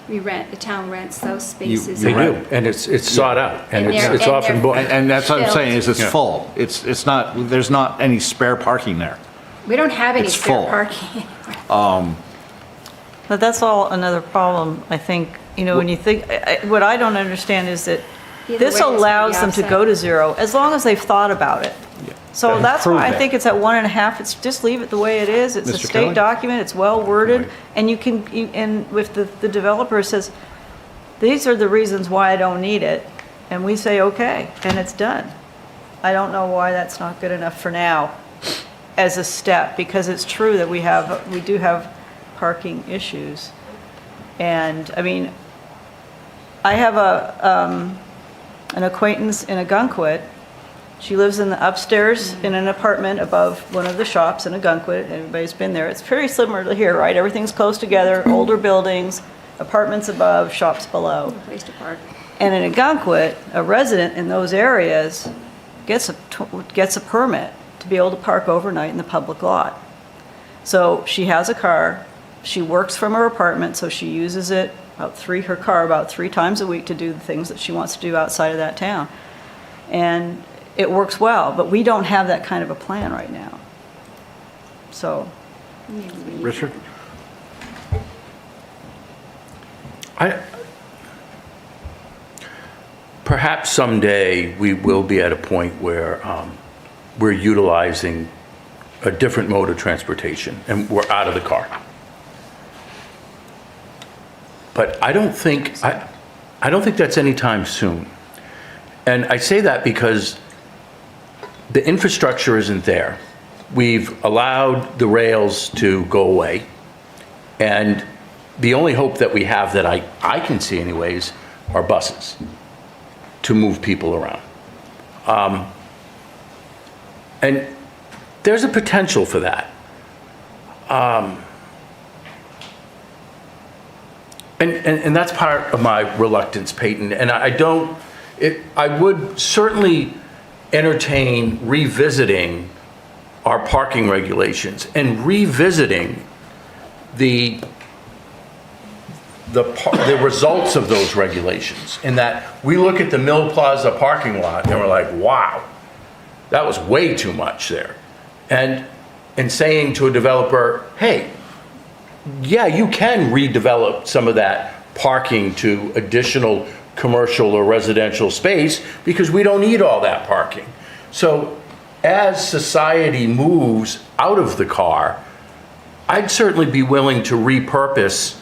The town rents those You- spaces. They Right. do, and it's sought out, and And it's they're- it's and often they're- booked. and that's what I'm saying, is it's Yeah. full. It's not, there's not any spare parking there. We don't have any It's spare full. parking. But that's all another problem, I think, when you think, what I don't understand is that Either this way, it's gonna be allows them to go offsite. to 0, as long as they've thought about it. So To that's why I improve it. think it's at 1.5, it's, just leave it the way it is, it's a Mr. state Kelly? document, it's well worded, Right. and and if the developer says, these are the reasons why I don't need it, and we say, okay, and it's done. I don't know why that's not good enough for now as a step, because it's true that we do have parking issues. And, I mean, I have an acquaintance in Agunquit. She lives in the upstairs in an apartment above one of the shops in Agunquit. Everybody's been there. It's pretty similar to here, right? Everything's close together, older buildings, apartments above, shops below. Place to park. And in Agunquit, a resident in those areas gets a permit to be able to park overnight in the public lot. So she has a car, she works from her apartment, so she uses it her car about 3 times a week to do the things that she wants to do outside of that town. And it works well, but we don't have that kind of a plan right now. So, Richard? Perhaps someday we will be at a point where we're utilizing a different mode of transportation and we're out of the car. But I don't think that's anytime soon. And I say that because the infrastructure isn't there. We've allowed the rails to go away. And the only hope that we have, that I can see anyways, are buses to move people around. And there's a potential for that. And that's part of my reluctance, Peyton. And I would certainly entertain revisiting our parking regulations and revisiting the results of those regulations, in that we look at the Mill Plaza parking lot and we're like, wow, that was way too much there. And saying to a developer, hey, yeah, you can redevelop some of that parking to additional commercial or residential space because we don't need all that parking. So as society moves out of the car, I'd certainly be willing to repurpose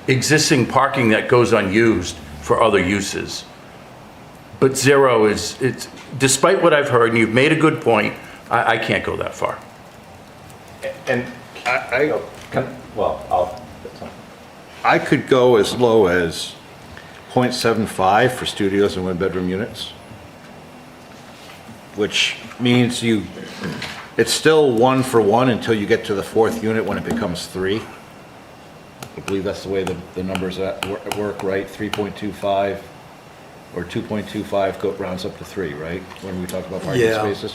existing parking that goes unused for other uses. But 0 it's despite what I've heard, and you've made a good point, I can't go that far. And I could go as low as 0.75 for studios and 1-bedroom units, which means it's still 1 for 1 until you get to the 4th unit when it becomes 3. I believe that's the way the numbers work, right? 3.25 or 2.25 rounds up to 3, right? When we talk about parking Yeah. spaces.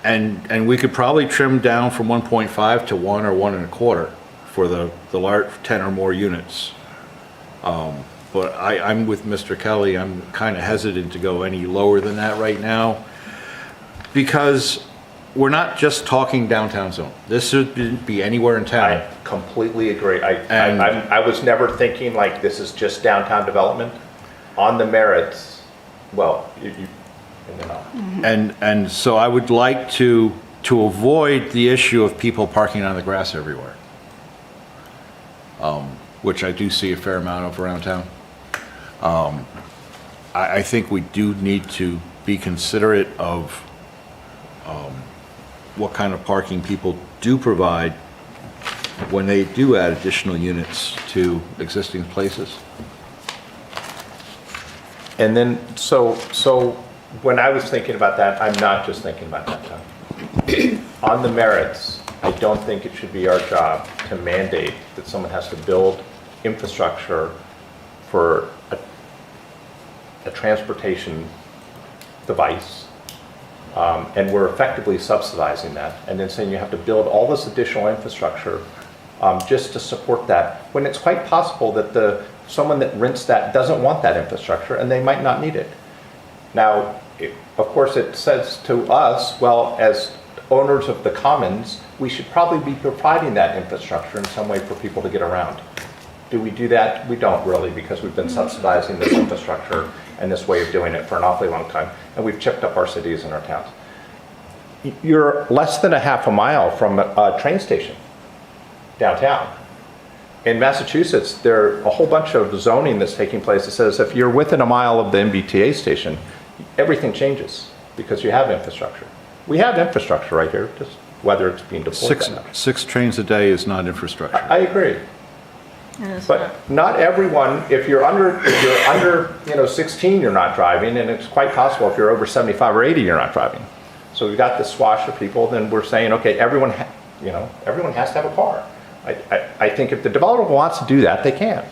And we could probably trim down from 1.5 to 1 or 1 1/4 for the large 10 or more units. But I'm with Mr. Kelly. I'm kind of hesitant to go any lower than that right now, because we're not just talking downtown zone. This should be anywhere in town. I completely agree. And- I was never thinking like this is just downtown development. On the merits, well, you know. And so I would like to avoid the issue of people parking on the grass everywhere. which I do see a fair amount of around town. I think we do need to be considerate of what kind of parking people do provide when they do add additional units to existing places. And then, so when I was thinking about that, I'm not just thinking about that, Tom. On the merits, I don't think it should be our job to mandate that someone has to build infrastructure for a transportation device, and we're effectively subsidizing that, and then saying you have to build all this additional infrastructure just to support that, when it's quite possible that someone that rents that doesn't want that infrastructure, and they might not need it. Now, of course, it says to us, well, as owners of the commons, we should probably be providing that infrastructure in some way for people to get around. Do we do that? We don't really, because we've been subsidizing this infrastructure and this way of doing it for an awfully long time, and we've chipped up our cities and our towns. You're less than a half a mile from a train station downtown. In Massachusetts, there are a whole bunch of zoning that's taking place that says if you're within a mile of the MBTA station, everything changes because you have infrastructure. We have infrastructure right here, just whether it's being deployed or not. Six trains a day is not infrastructure. I agree. And it's But not everyone, if you're under 16, you're not driving, and it's quite possible if you're over 75 or 80, you're not driving. So we've got this swash of people, then we're saying, okay, everyone has to have a car. I think if the developer wants to do that, they can,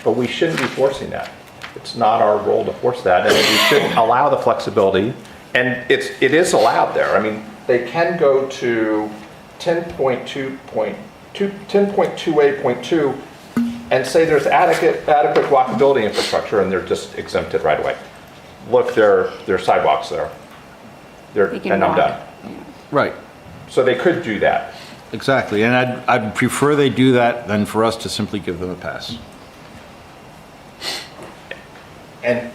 but we shouldn't be forcing that. It's not our role to force that, and we should allow the flexibility, and it is allowed there. I mean, they can go to 10.28.2 and say there's adequate walkability infrastructure, and they're just exempted right away. Look, there are sidewalks there. They can And I'm walk done. it. Yeah. Right, So they could do that. exactly. And I'd prefer they do that than for us to simply give them a pass. And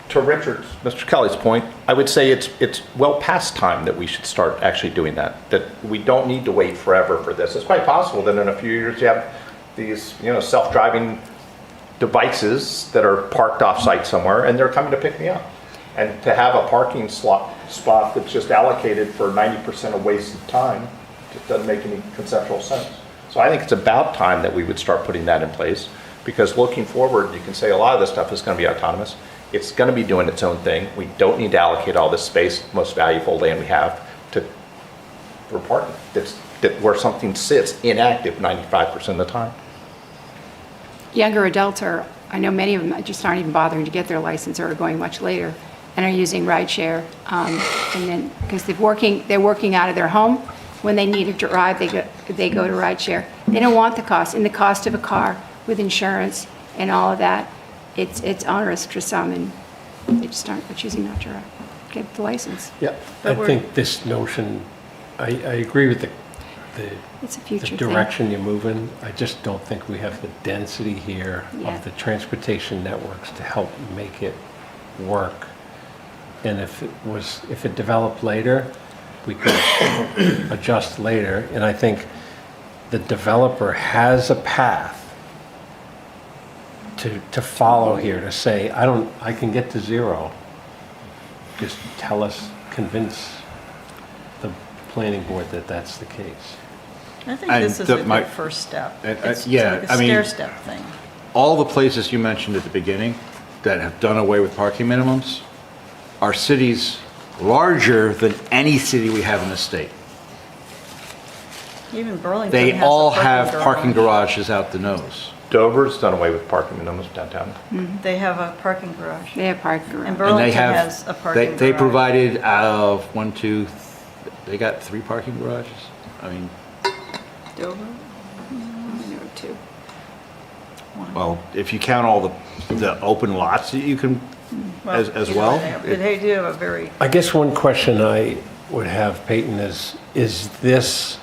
to Mr. Kelly's point, I would say it's well past time that we should start actually doing that we don't need to wait forever for this. It's quite possible that in a few years you have these, self-driving devices that are parked off-site somewhere, and they're coming to pick me up. And to have a parking spot that's just allocated for 90% of wasted time just doesn't make any conceptual sense. So I think it's about time that we would start putting that in place, because looking forward, you can say a lot of this stuff is going to be autonomous. It's going to be doing its own thing. We don't need to allocate all this space, most valuable land we have, for parking. Where something sits inactive 95% of the time. Younger adults I know many of them just aren't even bothering to get their license or are going much later and are using rideshare. And then, because they're working out of their home, when they need a drive, they go to rideshare. They don't want the cost, and the cost of a car with insurance and all of that, it's onerous for some, and they just aren't choosing not to get the license. Yeah, I think this notion, I agree with It's a future the thing. direction you're moving. I just don't think we have the density here Yeah. of the transportation networks to help make it work. And if it developed later, we could adjust later. And I think the developer has a path to follow here, to say, I can get to zero. Just convince the planning board that that's the case. I think And this is the- a my- good first step. and, It's yeah, like a I mean- stair-step thing. All the places you mentioned at the beginning that have done away with parking minimums are cities larger than any city we have in the state. Even Burlington They has a all have parking garage. garages out the nose. Dover's done away with parking minimums downtown. They have a parking garage. They have parking garage. And And they Burlington have, has a parking garage. they provided out of they got 3 parking garages. I mean, Dover? No, two. well, if you count all the open lots that you can, as either well. way, They do have a very, I guess one question I would have, Peyton, is this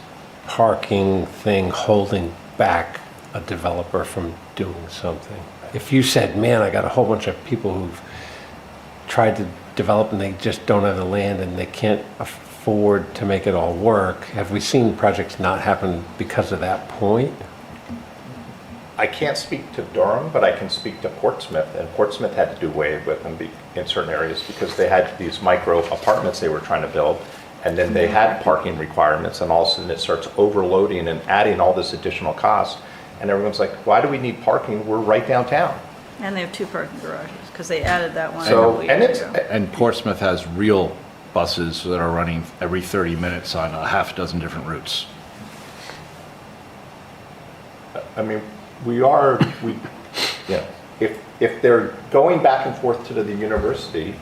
parking thing holding back a developer from doing something? If you said, man, I got a whole bunch of people who've tried to develop and they just don't have the land and they can't afford to make it all work, have we seen projects not happen because of that point? I can't speak to Durham, but I can speak to Portsmouth, and Portsmouth had to do away with them in certain areas because they had these micro apartments they were trying to build, and then they had parking requirements, and all of a sudden it starts overloading and adding all this additional cost, and everyone's like, why do we need parking? We're right downtown. And they have 2 parking garages, because they added that one a So, couple and years it's, ago. And Portsmouth has real buses that are running every 30 minutes on a half dozen different routes. I mean, we, you know, if they're going back and forth to the university,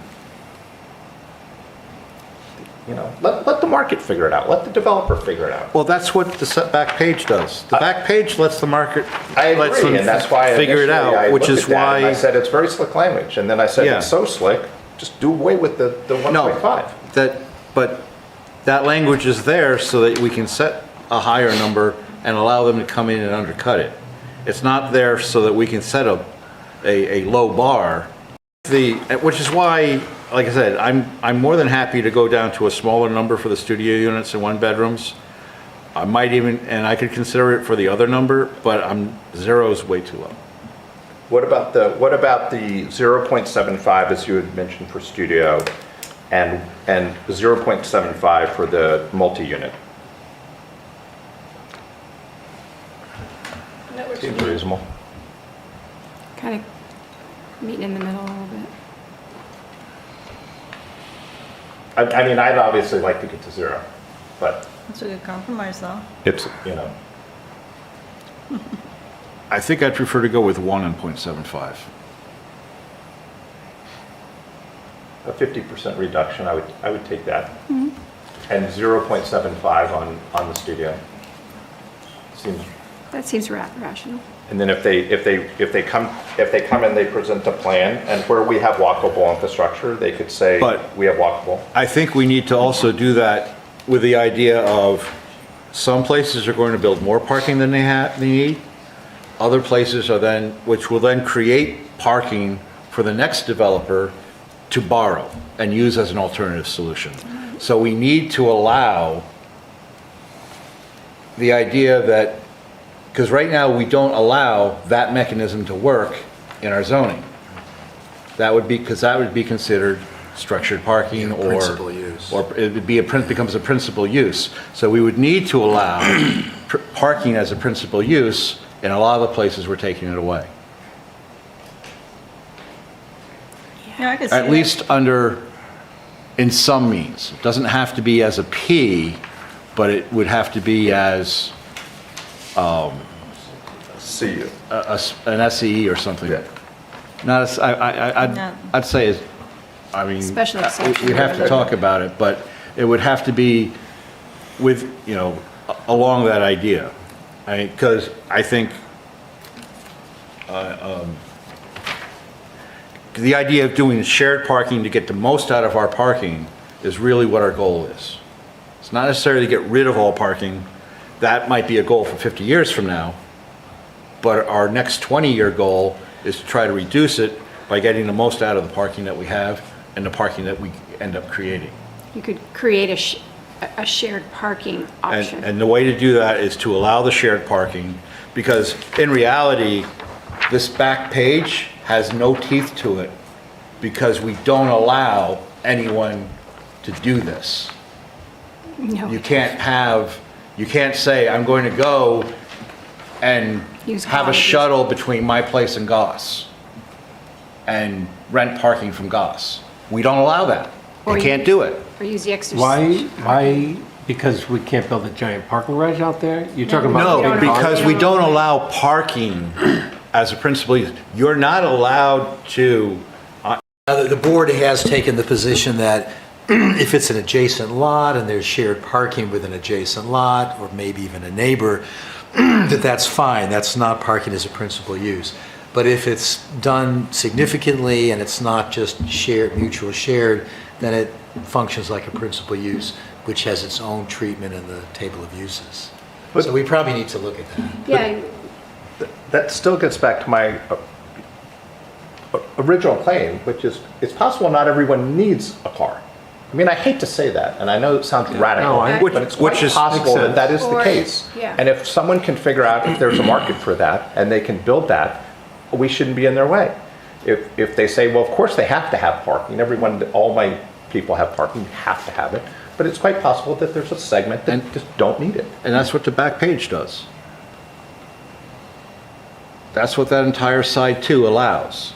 you know, let the market figure it out. Let the developer figure it out. Well, that's what the back page does. The back page lets the market, I lets agree, them and that's why figure it initially I out, which looked is at that and I why, said it's very slick language, and then I said Yeah. it's so slick, just do away with the 1.5. but that language is there so that we can set a higher number and allow them to come in and undercut it. It's not there so that we can set a low bar. Which is why, like I said, I'm more than happy to go down to a smaller number for the studio units and 1-bedrooms. I might even, and I could consider it for the other number, but 0 is way too low. What about the 0.75 as you had mentioned for studio, and 0.75 for the multi-unit? Seems reasonable. Kind of meeting in the middle a little bit. I mean, I'd obviously like to get to 0, but That's a good compromise, though. it's, you know, I think I'd prefer to go with 1 and 0.75. a 50% reduction, I would take that. And 0.75 on the studio. Seems. That seems rational. And then if they come and they present a plan, and where we have walkable infrastructure, they could say, But- we have walkable. I think we need to also do that with the idea of some places are going to build more parking than they need. Other places are then, which will then create parking for the next developer to borrow and use as an alternative solution. So we need to allow the idea that, because right now we don't allow that mechanism to work in our zoning. That would be, because that would be considered structured parking or. Principal use. Or it would be becomes a principal use. So we would need to allow parking as a principal use in a lot of the places we're taking it away. Yeah, I could see At that. least in some means. It doesn't have to be as a P, but it would have to be as See you. an SE or something. Yeah. Not as, No. I'd say, I mean, Special exception. we have to talk about it, but it would have to be with, along that idea. Because I think the idea of doing shared parking to get the most out of our parking is really what our goal is. It's not necessarily to get rid of all parking. That might be a goal for 50 years from now. But our next 20-year goal is to try to reduce it by getting the most out of the parking that we have and the parking that we end up creating. You could create a shared parking option. And the way to do that is to allow the shared parking, because in reality, this back page has no teeth to it because we don't allow anyone to do this. No. You can't say, I'm going to go and Use have a colleges. shuttle between my place and Goss and rent parking from Goss. We don't allow that. Or You you- can't do it. Or use the extra. Why, because we can't build a giant parking garage out there? You're talking about. No, don't big allow- because we don't allow parking as a principal use. You're not allowed to, The board has taken the position that if it's an adjacent lot and there's shared parking with an adjacent lot, or maybe even a neighbor, that's fine. That's not parking as a principal use. But if it's done significantly and it's not just shared, mutual shared, then it functions like a principal use, which has its own treatment in the table of uses. So we probably need to look at that. Yeah, That still gets back to my original claim, which is, it's possible not everyone needs a car. I mean, I hate to say that, and I know it sounds radical, Which- but it's quite which is- possible that that is the Or- case. yeah. And if someone can figure out if there's a market for that and they can build that, we shouldn't be in their way. If they say, well, of course they have to have parking, everyone, all my people have parking, have to have it, but it's quite possible that there's a segment that just don't need it. And that's what the back page does. That's what that entire side 2 allows.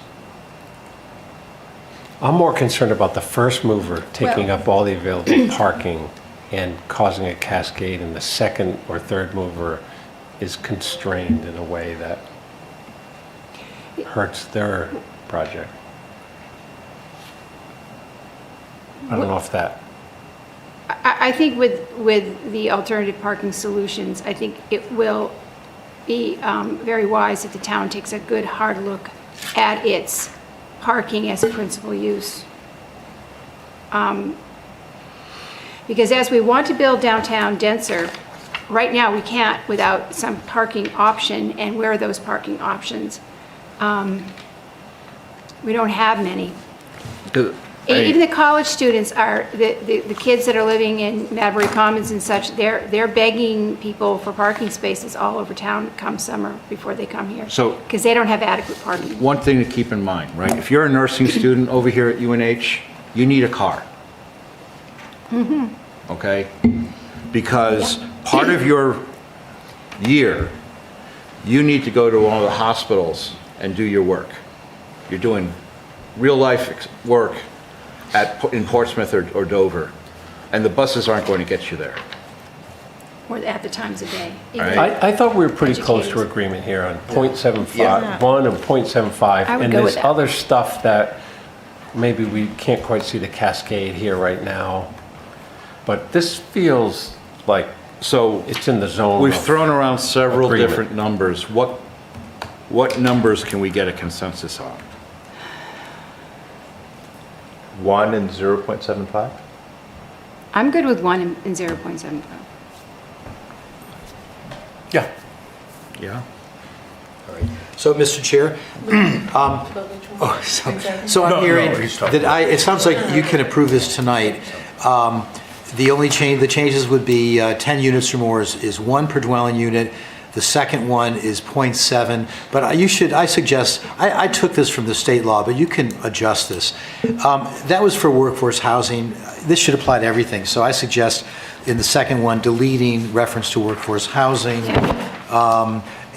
I'm more concerned about the first mover taking up all the available parking and causing a cascade, and the second or third mover is constrained in a way that hurts their project. I don't know if that, I think with the alternative parking solutions, I think it will be very wise if the town takes a good hard look at its parking as a principal use. Because as we want to build downtown denser, right now we can't without some parking option, and where are those parking options? We don't have many. Even the college students are, the kids that are living in Madbury Commons and such, they're begging people for parking spaces all over town come summer before they come here. So- Because they don't have adequate parking. One thing to keep in mind, right? If you're a nursing student over here at UNH, you need a car. Okay? Because part of your year, you need to go to one of the hospitals and do your work. You're doing real life work in Portsmouth or Dover, and the buses aren't going to get you there. Or at the times of day. Right. I thought we were pretty close to Educated. agreement here on .75, Yeah. 1 and .75. I would And go there's with that. other stuff that maybe we can't quite see the cascade here right now. But this feels like So it's in the zone. we've of- thrown around several agreement. different numbers. What numbers can we get a consensus on? 1 and 0.75? I'm good with 1 and 0.75. Yeah. Yeah? So, Mr. Chair, so I'm hearing he's talking. that it sounds like you can approve this tonight. The changes would be 10 units or more is 1 per dwelling unit. The second one is .7, but I suggest, I took this from the state law, but you can adjust this. That was for workforce housing. This should apply to everything. So I suggest in the second one, deleting reference to workforce housing,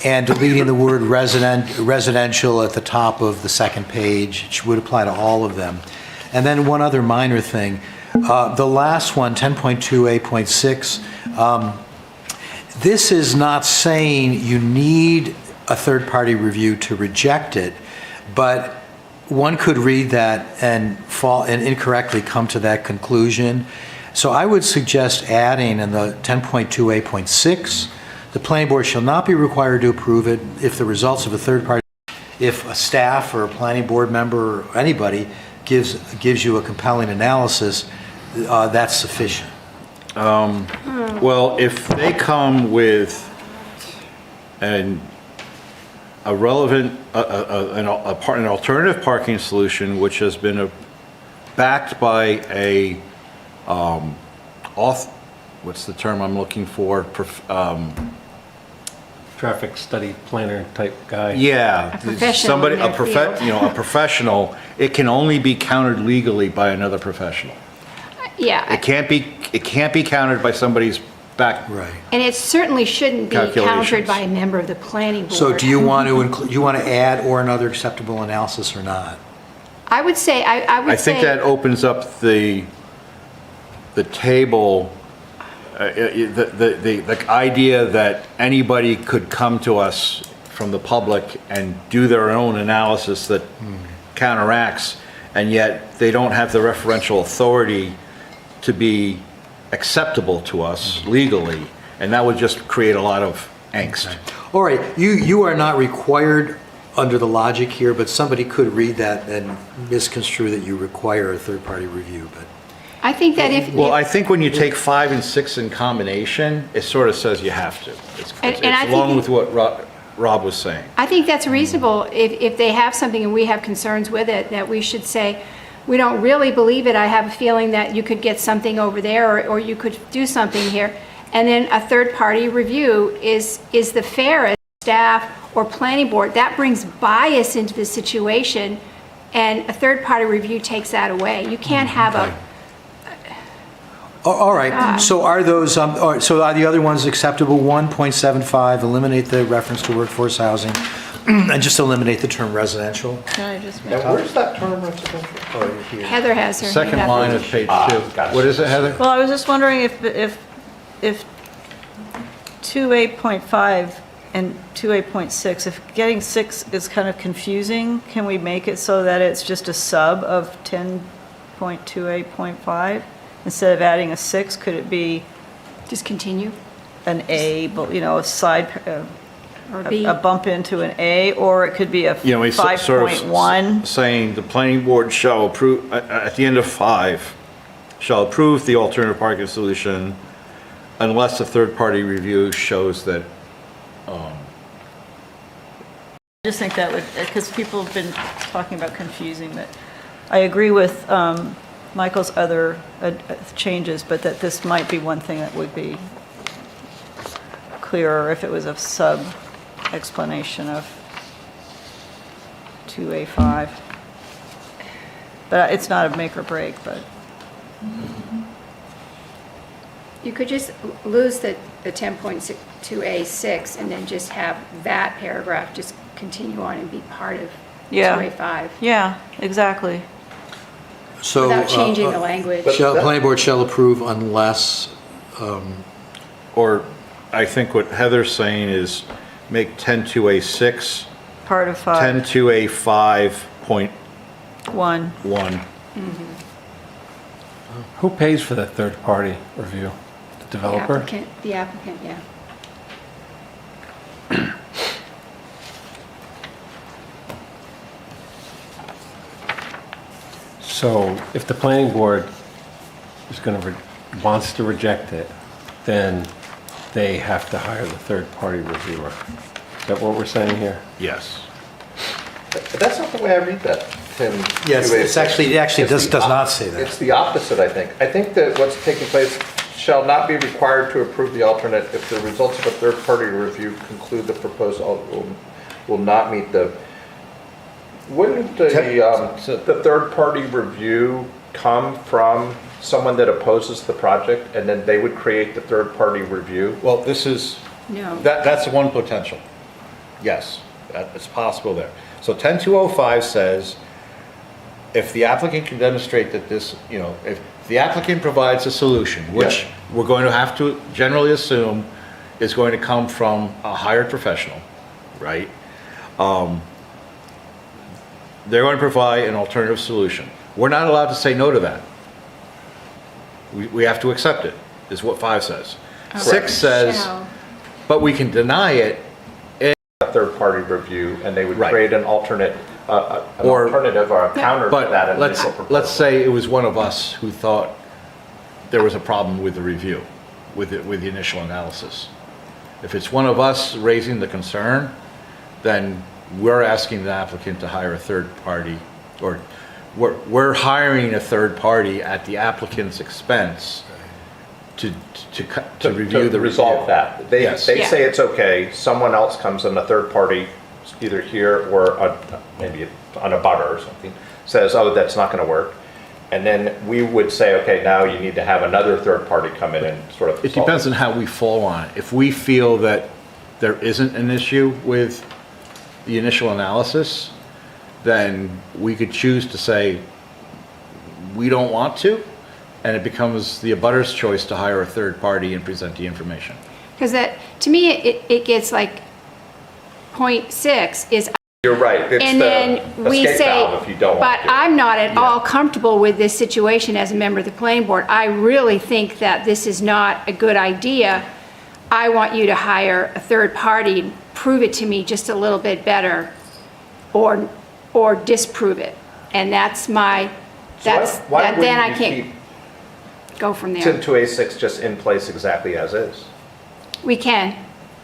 and deleting the word residential at the top of the second page. It would apply to all of them. And then one other minor thing. The last one, 10.2A.6, this is not saying you need a third-party review to reject it, but one could read that and incorrectly come to that conclusion. So I would suggest adding in the 10.2A.6, the planning board shall not be required to approve it if the results of a third-party, if a staff or a planning board member or anybody gives you a compelling analysis, that's sufficient. Well, if they come with an alternative parking solution, which has been backed by a, what's the term I'm looking for? Traffic study planner type guy. Yeah. A professional Somebody, in their field. a professional, it can only be countered legally by another professional. Yeah, It can't be countered by somebody's back. Right. and it certainly shouldn't be countered Calculations. by a member of the planning board. So do you want to add or another acceptable analysis or not? I would say, I would I say. think that opens up the table, the idea that anybody could come to us from the public and do their own analysis that counteracts, and yet they don't have the referential authority to be acceptable to us legally, and that would just create a lot of angst. All right, you are not required under the logic here, but somebody could read that and misconstrue that you require a third-party review, but. I think that if. Well, I think when you take 5 and 6 in combination, it sort of says you have to. It's And I think along it- with what Rob was saying. I think that's reasonable if they have something and we have concerns with it, that we should say, we don't really believe it. I have a feeling that you could get something over there, or you could do something here. And then a third-party review is the fairest staff or planning board. That brings bias into the situation, and a third-party review takes that away. You can't have Okay. All right, so are those, all right, so are the other ones acceptable? 1.75, eliminate the reference to workforce housing, and just eliminate the term residential? Can I just And where's that term residential? Heather has her hand Second up. line of page 2. gotcha. What is it, Heather? Well, I was just wondering if 2A.5 and 2A.6, if getting 6 is kind of confusing, can we make it so that it's just a sub of 10.2A.5? Instead of adding a 6, could it be Just continue, an A, but, you know, a side, or B. a bump into an A, or it could be a You know, we sort of 5.1? saying the planning board shall approve, at the end of 5, shall approve the alternative parking solution unless a third-party review shows that, I just think that would, because people have been talking about confusing, that I agree with Michael's other changes, but that this might be one thing that would be clearer if it was a sub-explanation of 2A5. But it's not a make or break, but, You could just lose the 10.2A6 and then just have that paragraph just continue on and be part of Yeah. 2A5 yeah, exactly. So, without changing the language. planning board shall approve unless, or I think what Heather's saying is make 10.2A6, Part of 5, 10.2A5.1. 1. Who pays for the third-party review? The developer? The applicant, yeah. So if the planning board is going to, wants to reject it, then they have to hire the third-party reviewer. Is that what we're saying here? Yes. But that's not the way I read that, 10. yes, it actually does not say that. It's the opposite, I think. I think that what's taking place shall not be required to approve the alternate if the results of a third-party review conclude the proposed will not meet the, wouldn't the third-party review come from someone that opposes the project, and then they would create the third-party review? Well, this is, No. that's one potential. Yes, it's possible there. So 10205 says, if the applicant can demonstrate that this, you know, if the applicant provides a solution, which we're going to have to generally assume is going to come from a hired professional, right? They're going to provide an alternative solution. We're not allowed to say no to that. We have to accept it, is what 5 says. 6 says, Shall. but we can deny it. A third-party review, and they would Right. create an alternate, an Or- alternative or a counter to But that let's, initial proposal. let's say it was one of us who thought there was a problem with the review, with the initial analysis. If it's one of us raising the concern, then we're asking the applicant to hire a third party, or we're hiring a third party at the applicant's expense to review the resolve review. that. They Yes. they Yeah. say it's okay, someone else comes in, a third party, either here or maybe on a butter or something, says, oh, that's not gonna work. And then we would say, okay, now you need to have another third party come in and sort of. It depends on how we fall on it. If we feel that there isn't an issue with the initial analysis, then we could choose to say, we don't want to, and it becomes the abutter's choice to hire a third party and present the information. Because that, to me, it gets like 0.6 is, You're right, it's and then the we escape say, valve if you don't want but to. I'm not at all comfortable with this situation as a member of the planning board. I really think that this is not a good idea. I want you to hire a third party, prove it to me just a little bit better, or disprove it. And that's my, Why then I wouldn't you can't go from keep there. 10.2A6 just in place exactly as is? We can.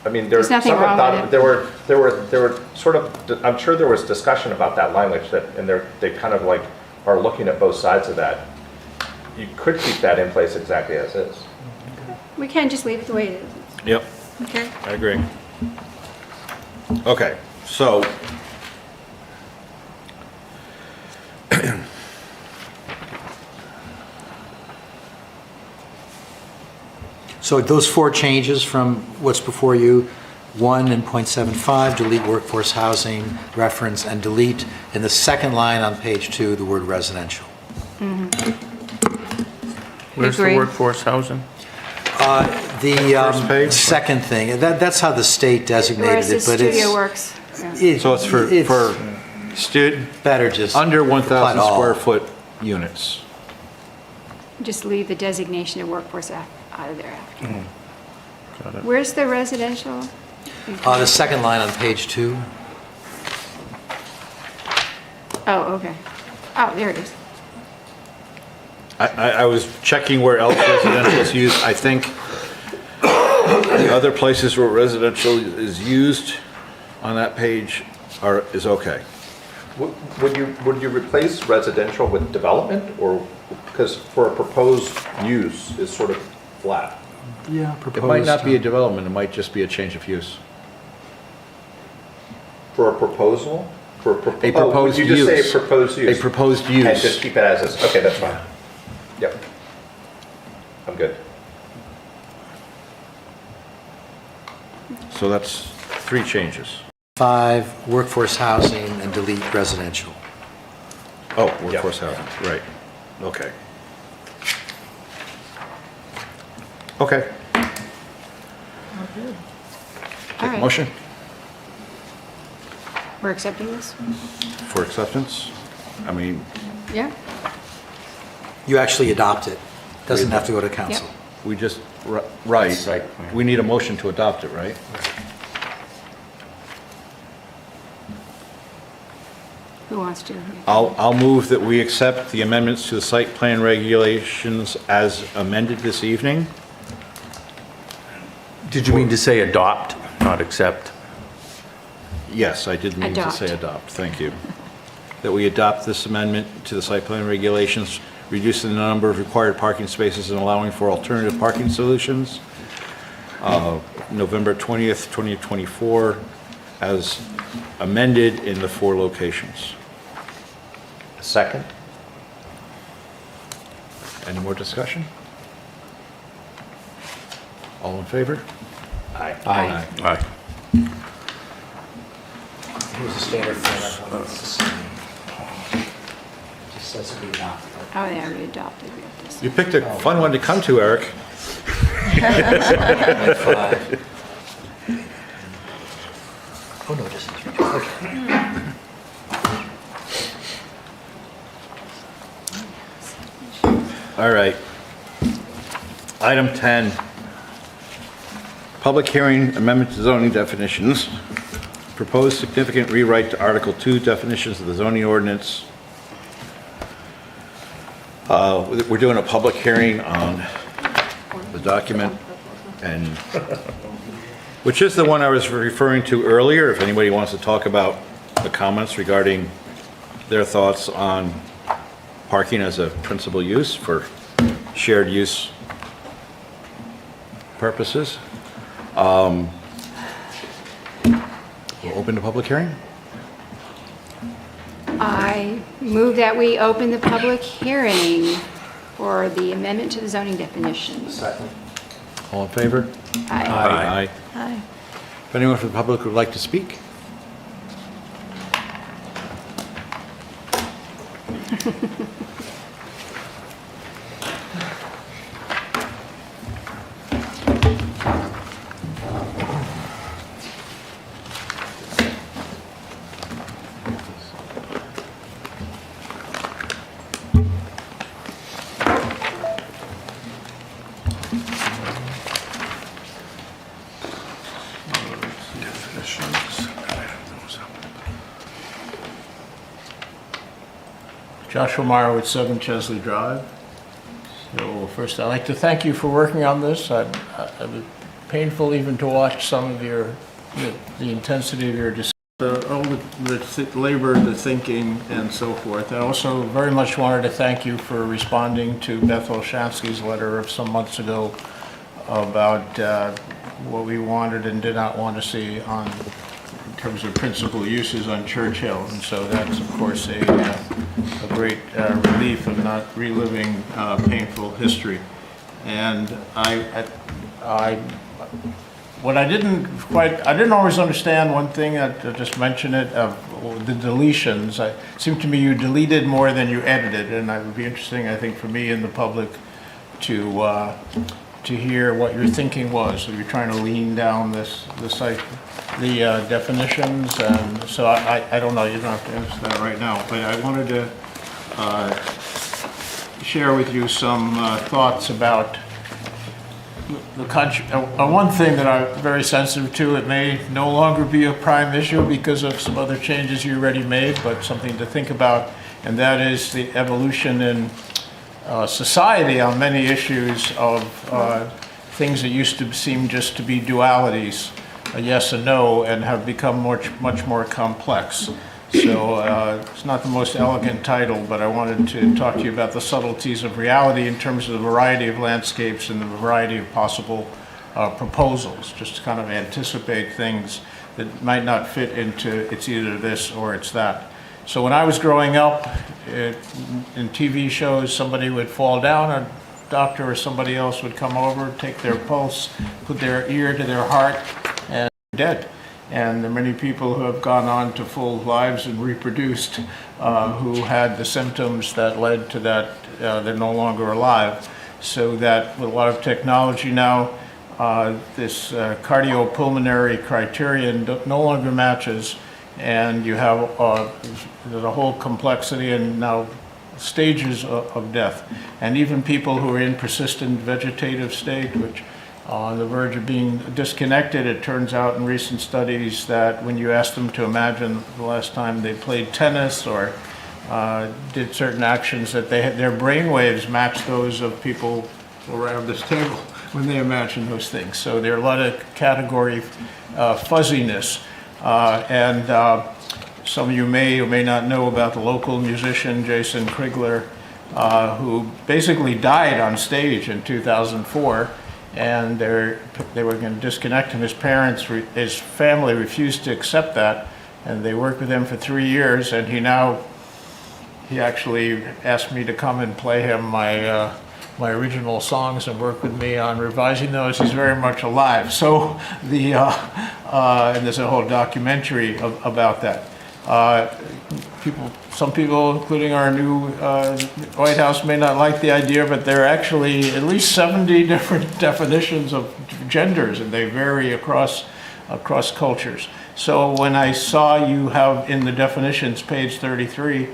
I mean, There's nothing someone wrong thought, with it. there were sort of, I'm sure there was discussion about that language that, and they kind of like are looking at both sides of that, you could keep that in place exactly as is. We can just leave it the way it is. Yep, Okay. I agree. Okay, so So those four changes from what's before you, 1 and .75, delete workforce housing reference, and delete in the second line on page 2, the word residential. Where's the Agree. workforce housing? The First page? second thing, that's how the state designated Whereas the it, but it's... studio works. Yeah. so it's for better just... under apply 1,000 to all. square foot units. Just leave the designation of workforce out of there after. Got it. Where's the residential? The second line on page 2. Oh, okay. Oh, there it is. I was checking where else residential is used. I think the other places where residential is used on that page is okay. Would you replace residential with development, or, because for a proposed use is sort of flat? Yeah, It might not be a development, it might just be a change of use. For a proposal? For a A proposed you just say use. a proposed use? A proposed And just use. keep it as is, okay, that's fine. Yep. I'm good. So that's 3 changes. 5, workforce housing, and delete residential. Oh, workforce housing, right. Okay. Okay. All right. Motion We're accepting this? for acceptance? I mean, Yeah? You actually adopt it. Doesn't have to go to council. we just, right. Site plan. We need a motion to adopt it, right? Who wants to? I'll move that we accept the amendments to the site plan regulations as amended this evening. Did you mean to say adopt, not accept? Yes, I did mean to say adopt, thank you. That we adopt this amendment to the site plan regulations, reducing the number of required parking spaces and allowing for alternative parking solutions. November 20th, 2024, as amended in the 4 locations. Second? Any more discussion? All in favor? Aye. Aye. Aye. Here's the standard format. It's the same. Just says to be adopted. Oh, yeah, we adopted. We have this. You picked a fun one to come to, Eric. 5. Oh, no, just 3. Okay. All right. Item 10, public hearing amendment to zoning definitions. Proposed significant rewrite to Article 2 definitions of the zoning ordinance. We're doing a public hearing on the document, and, which is the one I was referring to earlier, if anybody wants to talk about the comments regarding their thoughts on parking as a principal use for shared use purposes. We'll open the public hearing. I move that we open the public hearing for the amendment to the zoning definitions. All in favor? Aye. Aye. Hi. If anyone from the public would like to speak? Joshua Meyer with 7 Chesley Drive. So first, I'd like to thank you for working on this. It was painful even to watch some of the intensity of your discussion. all the labor, the thinking, and so forth. I also very much wanted to thank you for responding to Beth Olshansky's letter of some months ago about what we wanted and did not want to see on, in terms of principal uses on Church Hill. And so that's, of course, a great relief of not reliving painful history. And what I didn't always understand one thing, I just mentioned it, of the deletions. It seemed to me you deleted more than you edited, and it would be interesting, I think, for me and the public to hear what your thinking was. So you're trying to lean down the definitions, and so I don't know, you don't have to answer that right now, but I wanted to share with you some thoughts about one thing that I'm very sensitive to. It may no longer be a prime issue because of some other changes you already made, but something to think about, and that is the evolution in society on many issues of things that used to seem just to be dualities, a yes and no, and have become much more complex. So it's not the most elegant title, but I wanted to talk to you about the subtleties of reality in terms of the variety of landscapes and the variety of possible proposals, just to kind of anticipate things that might not fit into it's either this or it's that. So when I was growing up, in TV shows, somebody would fall down, a doctor or somebody else would come over, take their pulse, put their ear to their heart, and dead. And there are many people who have gone on to full lives and reproduced who had the symptoms that led to that they're no longer alive. So that with a lot of technology now, this cardiopulmonary criterion no longer matches, and you have the whole complexity and now stages of death. And even people who are in persistent vegetative state, which on the verge of being disconnected, it turns out in recent studies that when you ask them to imagine the last time they played tennis or did certain actions, that their brain waves match those of people around this table when they imagine those things. So there are a lot of category fuzziness. Some of you may or may not know about the local musician Jason Krigler, who basically died on stage in 2004. And they were going to disconnect him. His family refused to accept that, and they worked with him for 3 years. And he actually asked me to come and play him my original songs and work with me on revising those. He's very much alive. So and there's a whole documentary about that. Some people, including our new White House, may not like the idea, but there are actually at least 70 different definitions of genders, and they vary across cultures. So when I saw you have in the definitions, page 33,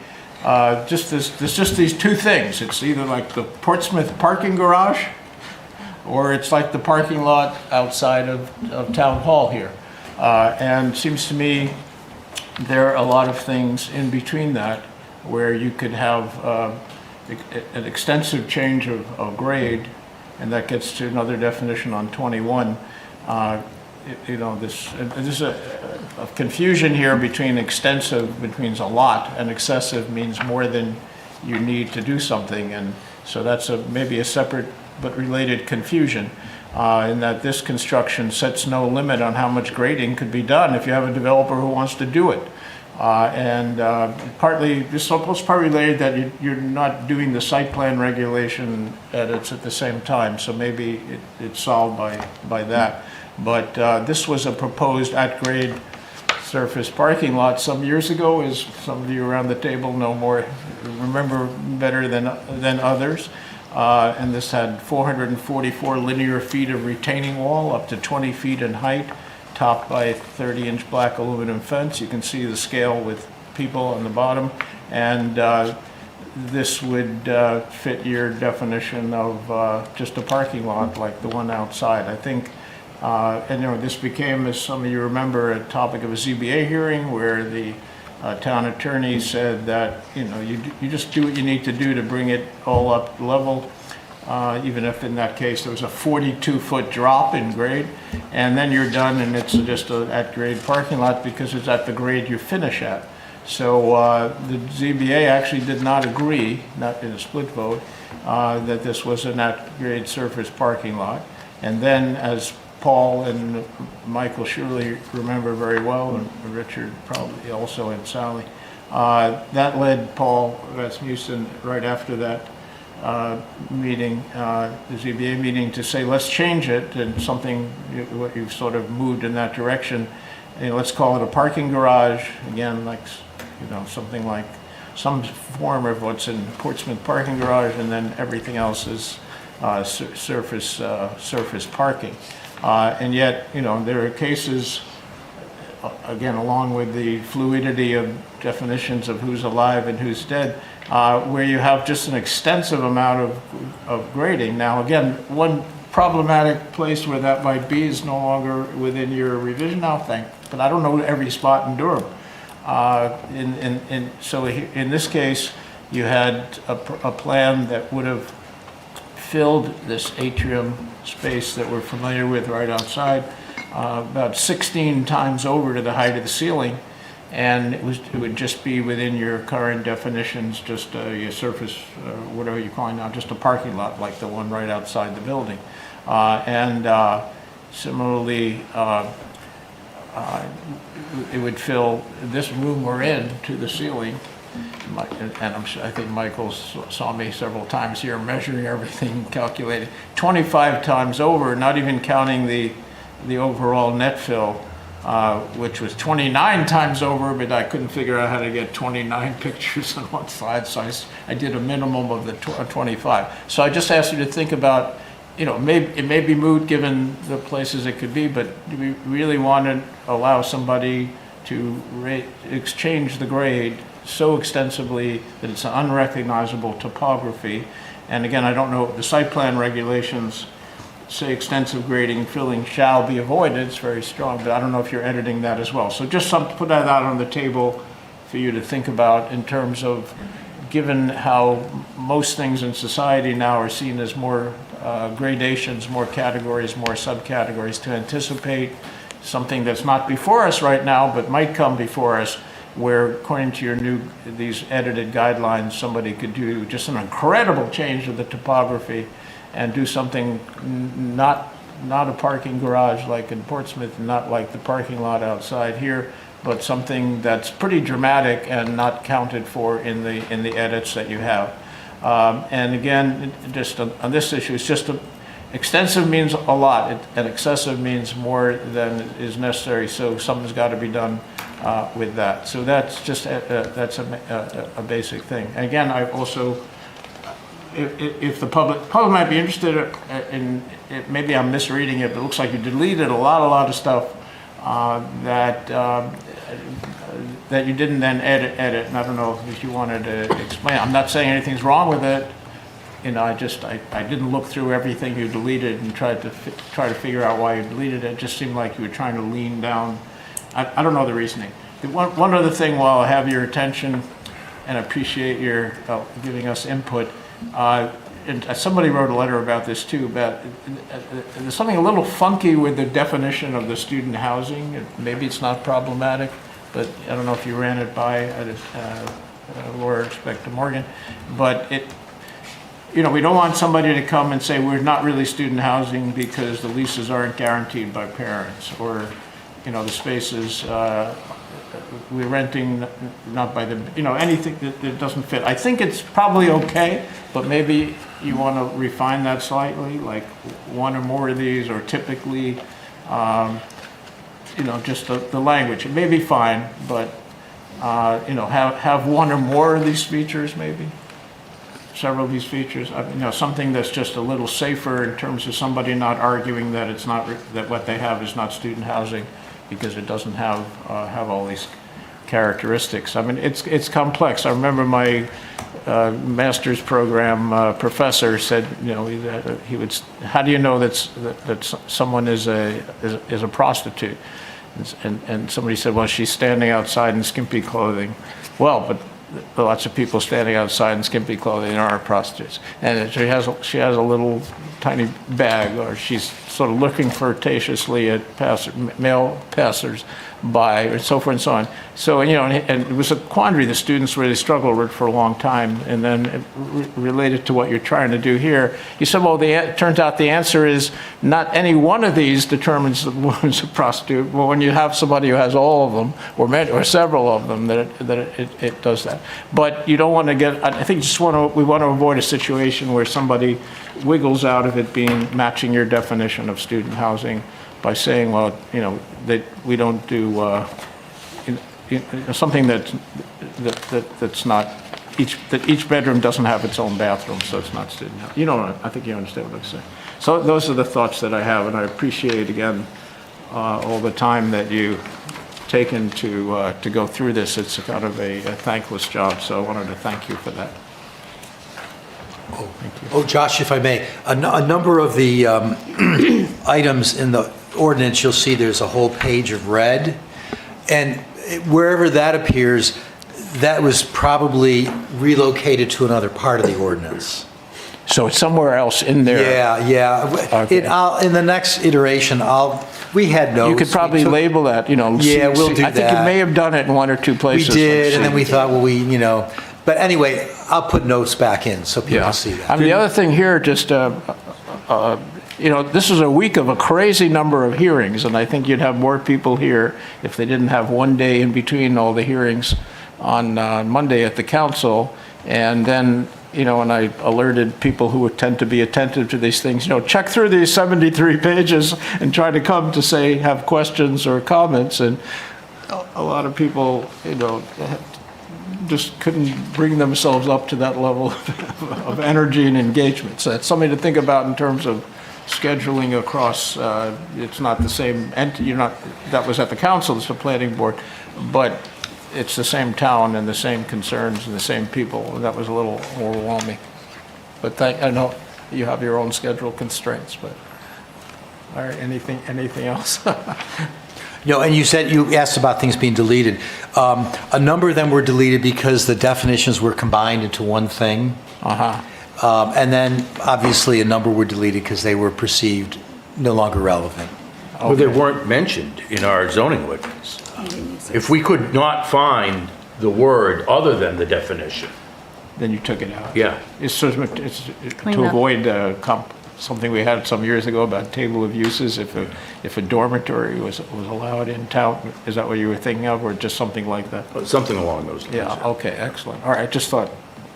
there's just these two things. It's either like the Portsmouth parking garage, or it's like the parking lot outside of Town Hall here. And it seems to me there are a lot of things in between that where you could have an extensive change of grade, and that gets to another definition on 21. There's a confusion here between extensive means a lot, and excessive means more than you need to do something, and so that's maybe a separate but related confusion. In that this construction sets no limit on how much grading could be done if you have a developer who wants to do it. Partly, this is partly related that you're not doing the site plan regulation edits at the same time, so maybe it's solved by that. But this was a proposed at-grade surface parking lot some years ago, as some of you around the table remember better than others. And this had 444 linear feet of retaining wall, up to 20 feet in height, topped by a 30-inch black aluminum fence. You can see the scale with people on the bottom. And this would fit your definition of just a parking lot like the one outside. I think, this became, as some of you remember, a topic of a ZBA hearing where the town attorney said that, you just do what you need to do to bring it all up level. even if in that case there was a 42-foot drop in grade, and then you're done and it's just a at-grade parking lot because it's at the grade you finish at. So the ZBA actually did not agree, not in a split vote, that this was an at-grade surface parking lot. And then, as Paul and Michael surely remember very well, and Richard probably also, and Sally, that led Paul Rasmussen right after that meeting, the ZBA meeting, to say, let's change it, and something, what you've sort of moved in that direction. Let's call it a parking garage, again, like, something like some form of what's in Portsmouth parking garage, and then everything else is surface parking. And yet, there are cases, again, along with the fluidity of definitions of who's alive and who's dead, where you have just an extensive amount of grading. Now, again, one problematic place where that might be is no longer within your revision now, but I don't know every spot in Durham. So in this case, you had a plan that would have filled this atrium space that we're familiar with right outside, about 16 times over to the height of the ceiling, and it would just be within your current definitions, just your surface, whatever you call it now, just a parking lot like the one right outside the building. Similarly, it would fill this room we're in to the ceiling. And I think Michael saw me several times here measuring everything, calculating 25 times over, not even counting the overall net fill, which was 29 times over, but I couldn't figure out how to get 29 pictures on one side, so I did a minimum of the 25. So I just asked you to think about, it may be moot given the places it could be, but do we really want to allow somebody to exchange the grade so extensively that it's an unrecognizable topography? And again, I don't know, the site plan regulations say extensive grading and filling shall be avoided. It's very strong, but I don't know if you're editing that as well. So just put that out on the table for you to think about in terms of, given how most things in society now are seen as more gradations, more categories, more subcategories, to anticipate something that's not before us right now, but might come before us, where according to these edited guidelines, somebody could do just an incredible change of the topography and do something not a parking garage like in Portsmouth, not like the parking lot outside here, but something that's pretty dramatic and not counted for in the edits that you have. And again, just on this issue, it's just extensive means a lot, and excessive means more than is necessary. So something's got to be done with that. So that's just that's a basic thing. And again, I also, if the public might be interested in, maybe I'm misreading it, but it looks like you deleted a lot of stuff that you didn't then edit, and I don't know if you wanted to explain. I'm not saying anything's wrong with it. I didn't look through everything you deleted and try to figure out why you deleted it. It just seemed like you were trying to lean down. I don't know the reasoning. One other thing, while I have your attention and appreciate your giving us input, and somebody wrote a letter about this too, about there's something a little funky with the definition of the student housing. Maybe it's not problematic, but I don't know if you ran it by Laura Spector Morgan, but we don't want somebody to come and say we're not really student housing because the leases aren't guaranteed by parents, or the spaces we're renting not by the, anything that doesn't fit. I think it's probably okay, but maybe you want to refine that slightly, like one or more of these, or typically, just the language. It may be fine, but have one or more of these features, maybe several of these features. Something that's just a little safer in terms of somebody not arguing that it's not, that what they have is not student housing because it doesn't have all these characteristics. I mean, it's complex. I remember my master's program professor said, he would, how do you know that someone is a prostitute? And somebody said, well, she's standing outside in skimpy clothing. Well, but lots of people standing outside in skimpy clothing are prostitutes. And she has a little tiny bag, or she's sort of looking flirtatiously at male passers-by, and so forth and so on. So, and it was a quandary the students really struggled with for a long time. And then related to what you're trying to do here, you said, well, it turns out the answer is not any one of these determines the woman's a prostitute. Well, when you have somebody who has all of them, or several of them, it does that. But you don't want to get, I think we want to avoid a situation where somebody wiggles out of it being matching your definition of student housing by saying, well, that we don't do something that's not, that each bedroom doesn't have its own bathroom, so it's not student housing. I think you understand what I'm saying. So those are the thoughts that I have, and I appreciate, again, all the time that you've taken to go through this. It's kind of a thankless job, so I wanted to thank you for that. Oh, Josh, if I may, a number of the items in the ordinance, you'll see there's a whole page of red. And wherever that appears, that was probably relocated to another part of the ordinance. So it's somewhere else in there. Yeah. Okay. In the next iteration, we had notes. You could probably label that, Yeah, we'll do that. I think you may have done it in one or two places. We did, and then we thought, well, but anyway, I'll put notes back in so people can see that. I mean, the other thing here, just, this is a week of a crazy number of hearings, and I think you'd have more people here if they didn't have one day in between all the hearings on Monday at the council. And then, and I alerted people who tend to be attentive to these things, check through these 73 pages and try to come to say, have questions or comments. And a lot of people, just couldn't bring themselves up to that level of energy and engagement. So it's something to think about in terms of scheduling across. It's not the same entity. That was at the council, it's the planning board, but it's the same town and the same concerns and the same people. And that was a little overwhelming. But I know you have your own schedule constraints. But all right, anything else? And you asked about things being deleted. A number of them were deleted because the definitions were combined into one thing. And then, obviously, a number were deleted because they were perceived no longer relevant. Okay. Well, they weren't mentioned in our zoning ordinance. If we could not find the word other than the definition. Then you took it out. Yeah. It's to avoid something we had some years ago about table of uses, if a dormitory was allowed in town. Is that what you were thinking of, or just something like that? Something along those lines. Yeah, okay, excellent. All right, I just thought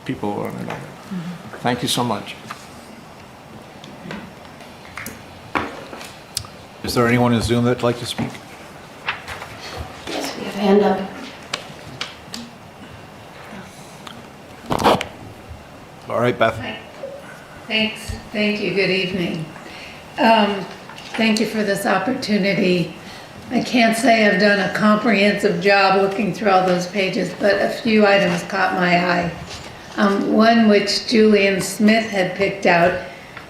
people wanted to know that. Thank you so much. Is there anyone in Zoom that'd like to speak? Yes, we have a hand up. All right, Beth. Thanks. Thank you. Good evening. Thank you for this opportunity. I can't say I've done a comprehensive job looking through all those pages, but a few items caught my eye. One which Julian Smith had picked out.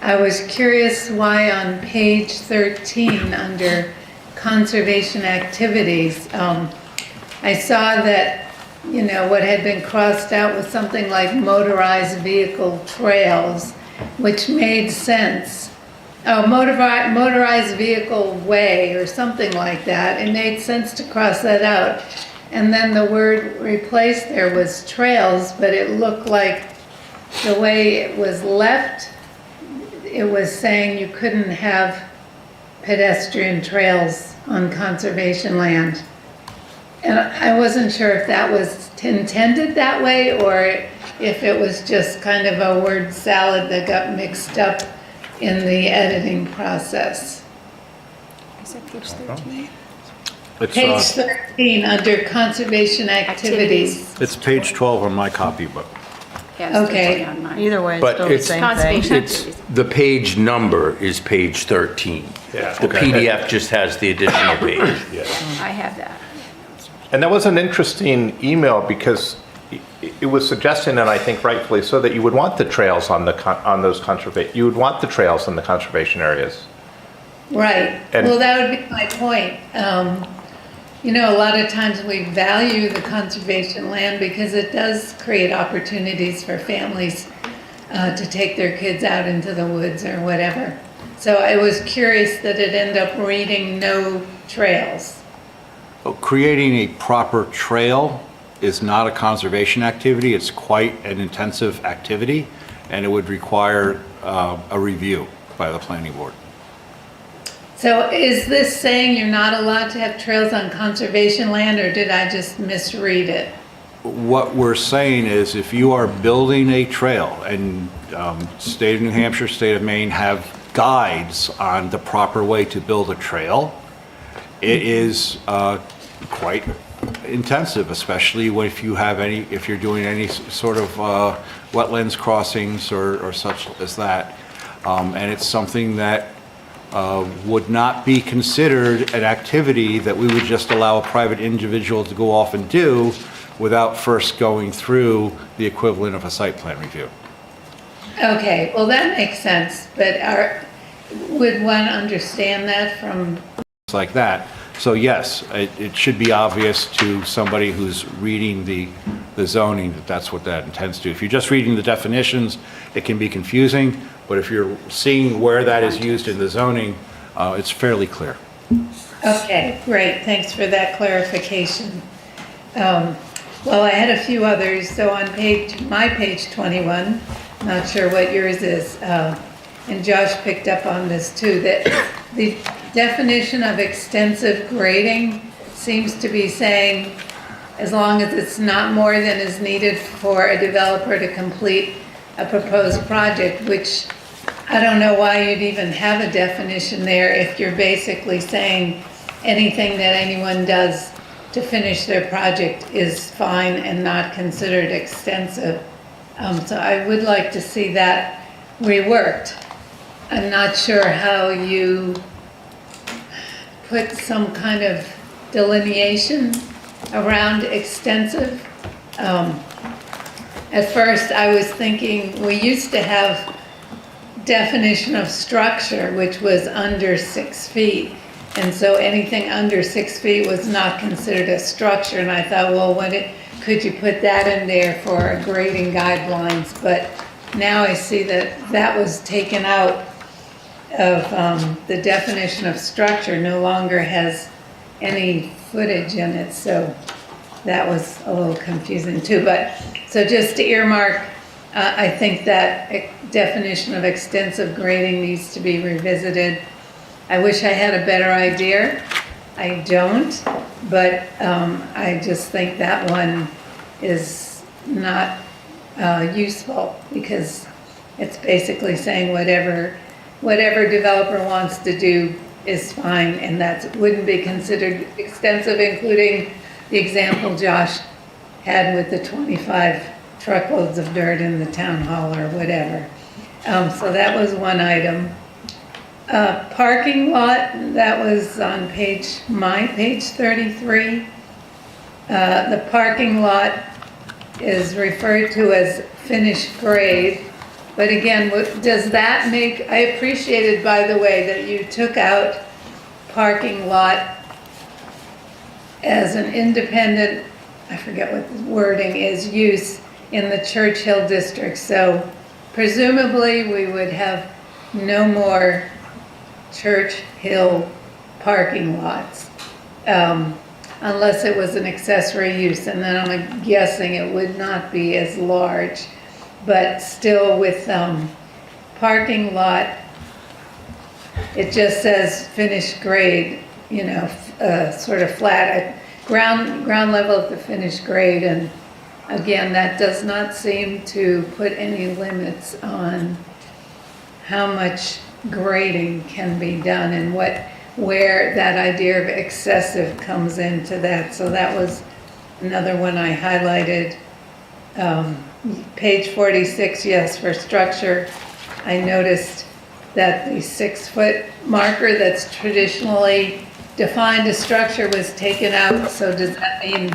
I was curious why on page 13 under conservation activities, I saw that what had been crossed out was something like motorized vehicle trails, which made sense. Oh, motorized vehicle way or something like that. It made sense to cross that out. And then the word replaced there was trails, but it looked like the way it was left, it was saying you couldn't have pedestrian trails on conservation land. And I wasn't sure if that was intended that way or if it was just kind of a word salad that got mixed up in the editing process. Is that page 13? Page 13 under conservation activities. It's page 12 on my copy, but. Okay. Either way, it's But still the it's- same Conservation thing. activities. The page number is page 13. Yeah, The okay. PDF just has the additional page. I have that. And that was an interesting email because it was suggesting, and I think rightfully so, that you would want the trails on those conservation, you would want the trails in the conservation areas. Right. And- Well, that would be my point. you know, a lot of times we value the conservation land because it does create opportunities for families to take their kids out into the woods or whatever. So I was curious that it ended up reading no trails. Creating a proper trail is not a conservation activity. It's quite an intensive activity, and it would require a review by the planning board. So is this saying you're not allowed to have trails on conservation land, or did I just misread it? What we're saying is if you are building a trail, and state of New Hampshire, state of Maine have guides on the proper way to build a trail, it is quite intensive, especially if you're doing any sort of wetlands crossings or such as that. And it's something that would not be considered an activity that we would just allow a private individual to go off and do without first going through the equivalent of a site plan review. Okay, well, that makes sense, but would one understand that from? It's like that. So yes, it should be obvious to somebody who's reading the zoning that that's what that intends to. If you're just reading the definitions, it can be confusing, but if you're seeing where that is used in the zoning, it's fairly clear. Okay, great, thanks for that clarification. Well, I had a few others, so on my page 21, not sure what yours is, and Josh picked up on this too, that the definition of extensive grading seems to be saying as long as it's not more than is needed for a developer to complete a proposed project, which I don't know why you'd even have a definition there if you're basically saying anything that anyone does to finish their project is fine and not considered extensive. So I would like to see that reworked. I'm not sure how you put some kind of delineation around extensive. At first I was thinking we used to have definition of structure, which was under 6 feet. And so anything under 6 feet was not considered a structure. And I thought, well, could you put that in there for grading guidelines? But now I see that that was taken out of the definition of structure, no longer has any footage in it. So that was a little confusing too. But so just to earmark, I think that definition of extensive grading needs to be revisited. I wish I had a better idea. I don't, but I just think that one is not useful because it's basically saying whatever developer wants to do is fine, and that wouldn't be considered extensive, including the example Josh had with the 25 truckloads of dirt in the town hall or whatever. So that was one item. Parking lot, that was on my page 33. The parking lot is referred to as finished grade. But again, does that make, I appreciated, by the way, that you took out parking lot as an independent, I forget what the wording is, use in the Church Hill district. So presumably we would have no more Church Hill parking lots, unless it was an accessory use, and then I'm guessing it would not be as large. But still with parking lot, it just says finished grade, you know, sort of flat, ground level at the finished grade. And again, that does not seem to put any limits on how much grading can be done and where that idea of excessive comes into that. So that was another one I highlighted. Page 46, yes, for structure, I noticed that the 6-foot marker that's traditionally defined a structure was taken out. So does that mean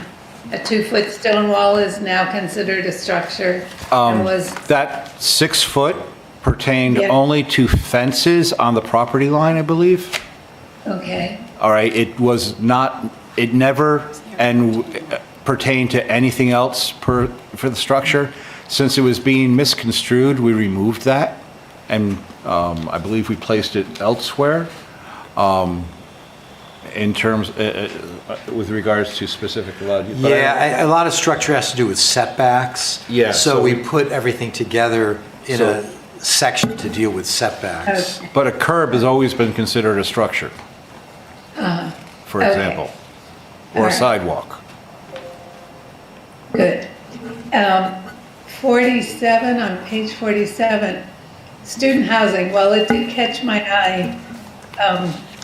a 2-foot stone wall is now considered a structure? That 6 foot pertained Yeah. only to fences on the property line, I believe. Okay. All right, it was not It never pertained to anything else for the structure. Since it was being misconstrued, we removed that, and I believe we placed it elsewhere in terms, with regards to specific allowed use. But Yeah, a lot of structure has to do with setbacks. Yeah, So so we we- put everything together in So- a section to deal with setbacks. But a curb has always been considered a structure, for okay. example, or a Alright. sidewalk. Good. 47, on page 47, student housing. Well, it did catch my eye,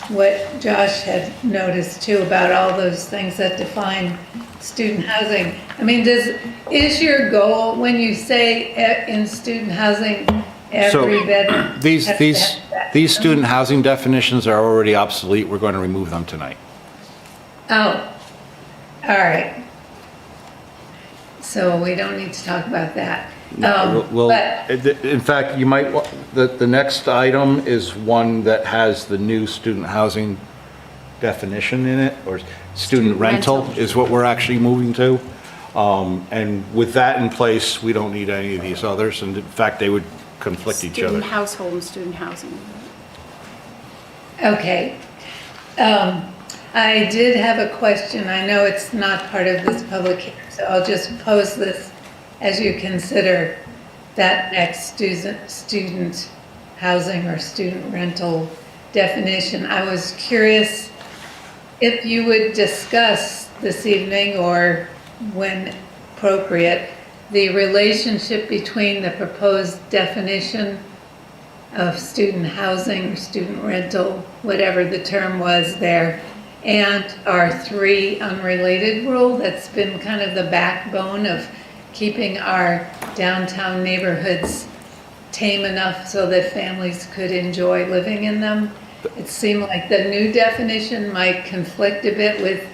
what Josh had noticed too about all those things that define student housing. I mean, is your goal, when you say in student housing, every bedroom? These, has to these, have that? these student housing definitions are already obsolete. We're going to remove them tonight. Oh, all right. So we don't need to talk about that. Well, But, in fact, you might, the next item is one that has the new student housing definition in it, or student rental is what we're actually moving to. And with that in place, we don't need any of these others, and in fact, they would conflict each other. Student household and student housing. okay. I did have a question. I know it's not part of this public hearing, so I'll just pose this as you consider that next student housing or student rental definition. I was curious if you would discuss this evening, or when appropriate, the relationship between the proposed definition of student housing or student rental, whatever the term was there, and our 3 unrelated rule that's been kind of the backbone of keeping our downtown neighborhoods tame enough so that families could enjoy living in them. It seemed like the new definition might conflict a bit with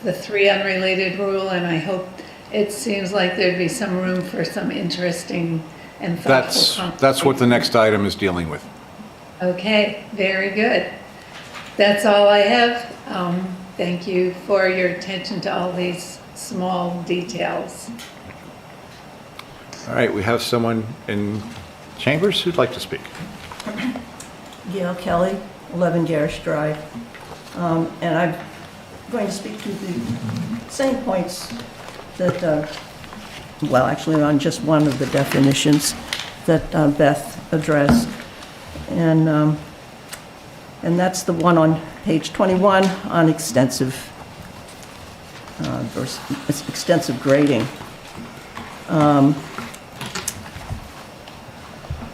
the 3 unrelated rule, and I hope, it seems like there'd be some room for some interesting and thoughtful That's what the next item is dealing with. Okay, very good. That's all I have. Thank you for your attention to all these small details. All right, we have someone in chambers who'd like to speak. Gail Kelly, 11 Garish Drive. And I'm going to speak to the same points that, well, actually on just one of the definitions that Beth addressed. And that's the one on page 21 on extensive grading.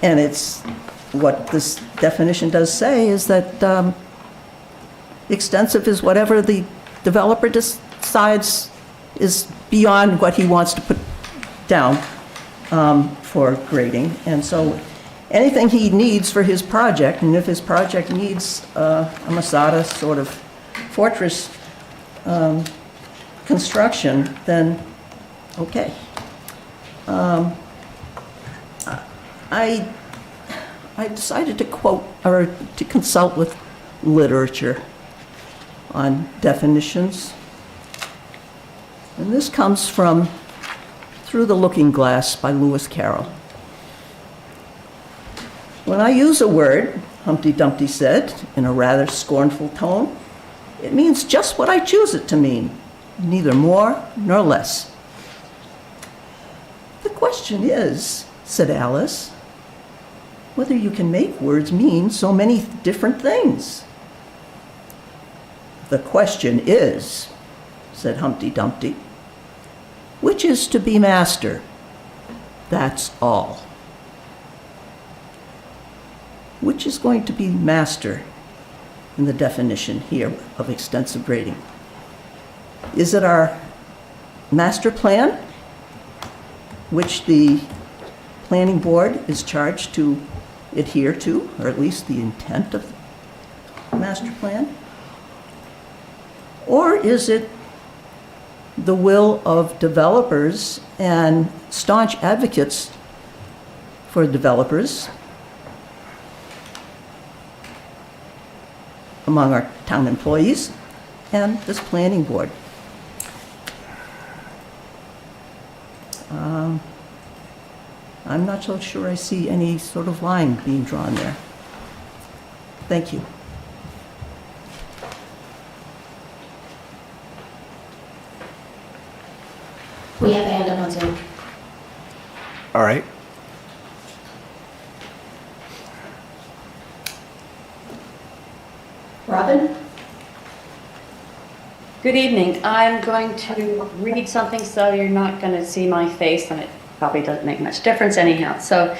And it's, what this definition does say is that extensive is whatever the developer decides is beyond what he wants to put down for grading. And so anything he needs for his project, and if his project needs a Masada sort of fortress construction, then okay. I decided to quote, or to consult with literature on definitions. And this comes from Through the Looking Glass by Lewis Carroll. When I use a word, Humpty Dumpty said, in a rather scornful tone, it means just what I choose it to mean, neither more nor less. The question is, said Alice, whether you can make words mean so many different things. The question is, said Humpty Dumpty, which is to be master? That's all. Which is going to be master in the definition here of extensive grading? Is it our master plan, which the planning board is charged to adhere to, or at least the intent of the master plan? Or is it the will of developers and staunch advocates for developers among our town employees and this planning board. I'm not so sure I see any sort of line being drawn there. Thank you. We have a hand up on Zoom. All right. Robin? Good evening. I'm going to read something so you're not going to see my face, and it probably doesn't make much difference anyhow. So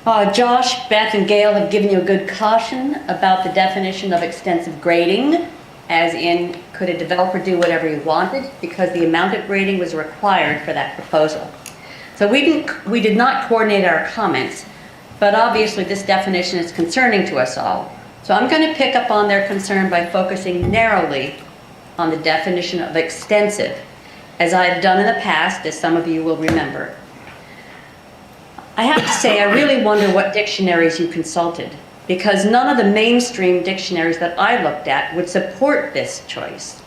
Josh, Beth, and Gail have given you a good caution about the definition of extensive grading, as in, could a developer do whatever he wanted because the amount of grading was required for that proposal. So we did not coordinate our comments, but obviously this definition is concerning to us all. So I'm going to pick up on their concern by focusing narrowly on the definition of extensive, as I have done in the past, as some of you will remember. I have to say, I really wonder what dictionaries you consulted, because none of the mainstream dictionaries that I looked at would support this choice.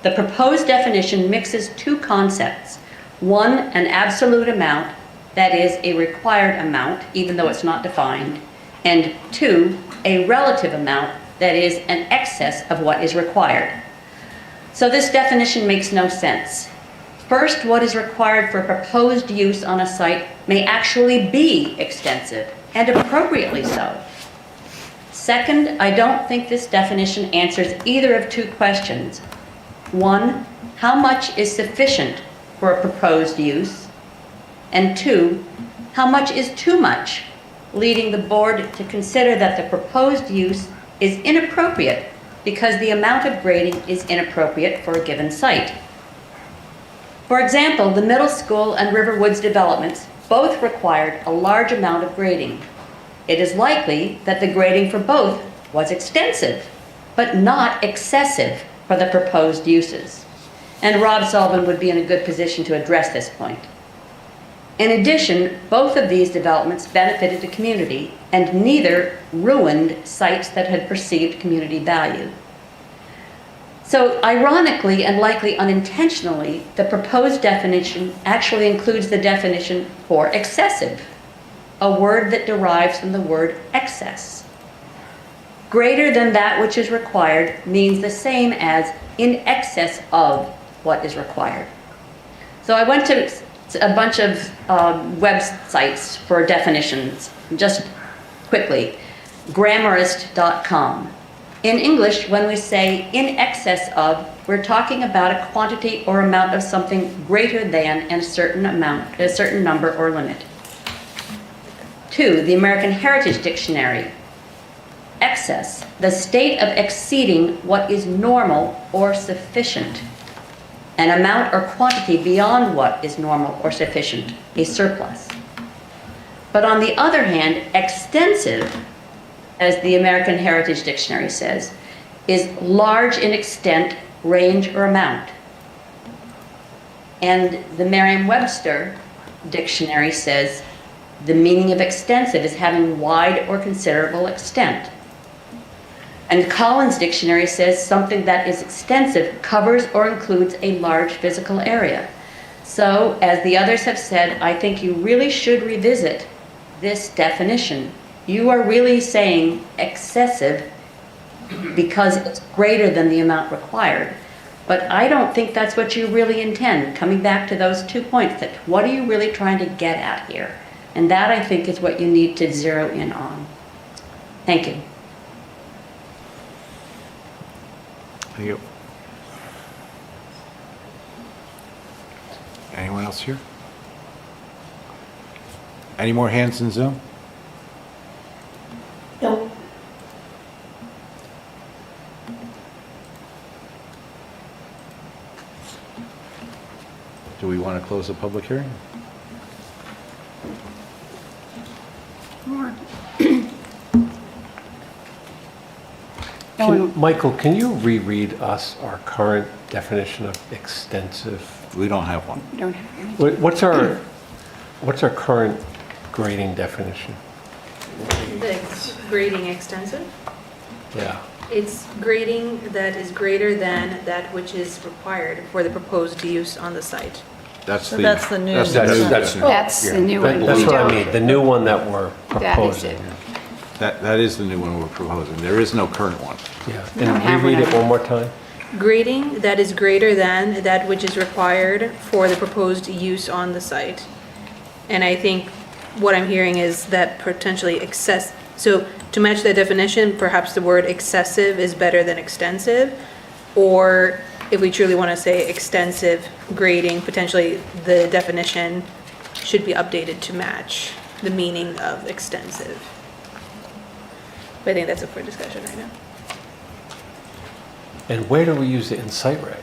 The proposed definition mixes two concepts. One, an absolute amount, that is, a required amount, even though it's not defined, and two, a relative amount, that is, an excess of what is required. So this definition makes no sense. First, what is required for proposed use on a site may actually be extensive, and appropriately so. Second, I don't think this definition answers either of two questions. One, how much is sufficient for a proposed use? And two, how much is too much, leading the board to consider that the proposed use is inappropriate because the amount of grading is inappropriate for a given site. For example, the middle school and Riverwoods developments both required a large amount of grading. It is likely that the grading for both was extensive, but not excessive for the proposed uses. And Rob Sullivan would be in a good position to address this point. In addition, both of these developments benefited the community, and neither ruined sites that had perceived community value. So ironically and likely unintentionally, the proposed definition actually includes the definition for excessive, a word that derives from the word excess. Greater than that which is required means the same as in excess of what is required. So I went to a bunch of websites for definitions, just quickly. Grammarist.com. In English, when we say in excess of, we're talking about a quantity or amount of something greater than a certain amount, a certain number or limit. 2, the American Heritage Dictionary. Excess, the state of exceeding what is normal or sufficient. An amount or quantity beyond what is normal or sufficient, a surplus. But on the other hand, extensive, as the American Heritage Dictionary says, is large in extent, range, or amount. And the Merriam-Webster Dictionary says the meaning of extensive is having wide or considerable extent. And Collins Dictionary says something that is extensive covers or includes a large physical area. So, as the others have said, I think you really should revisit this definition. You are really saying excessive because it's greater than the amount required. But I don't think that's what you really intend. Coming back to those 2 points, that what are you really trying to get at here? And that, I think, is what you need to zero in on. Thank you. Thank you. Anyone else here? Any more hands in Zoom? No. Do we want to close the public hearing? Michael, can you reread us our current definition of extensive? We don't have one. We don't have any. What's our current grading definition? The grading extensive? Yeah. It's grading that is greater than that which is required for the proposed use on the site. That's So the. that's the new. That's the new. That's the new one. That's what I mean, the new one that we're That is proposing. it. That is the new one we're proposing. There is no current one. Yeah, don't have and reread one it on- one more time. Grading that is greater than that which is required for the proposed use on the site. And I think what I'm hearing is that potentially so to match that definition, perhaps the word excessive is better than extensive. Or if we truly want to say extensive grading, potentially the definition should be updated to match the meaning of extensive. But I think that's up for discussion right now. And where do we use it in site regs?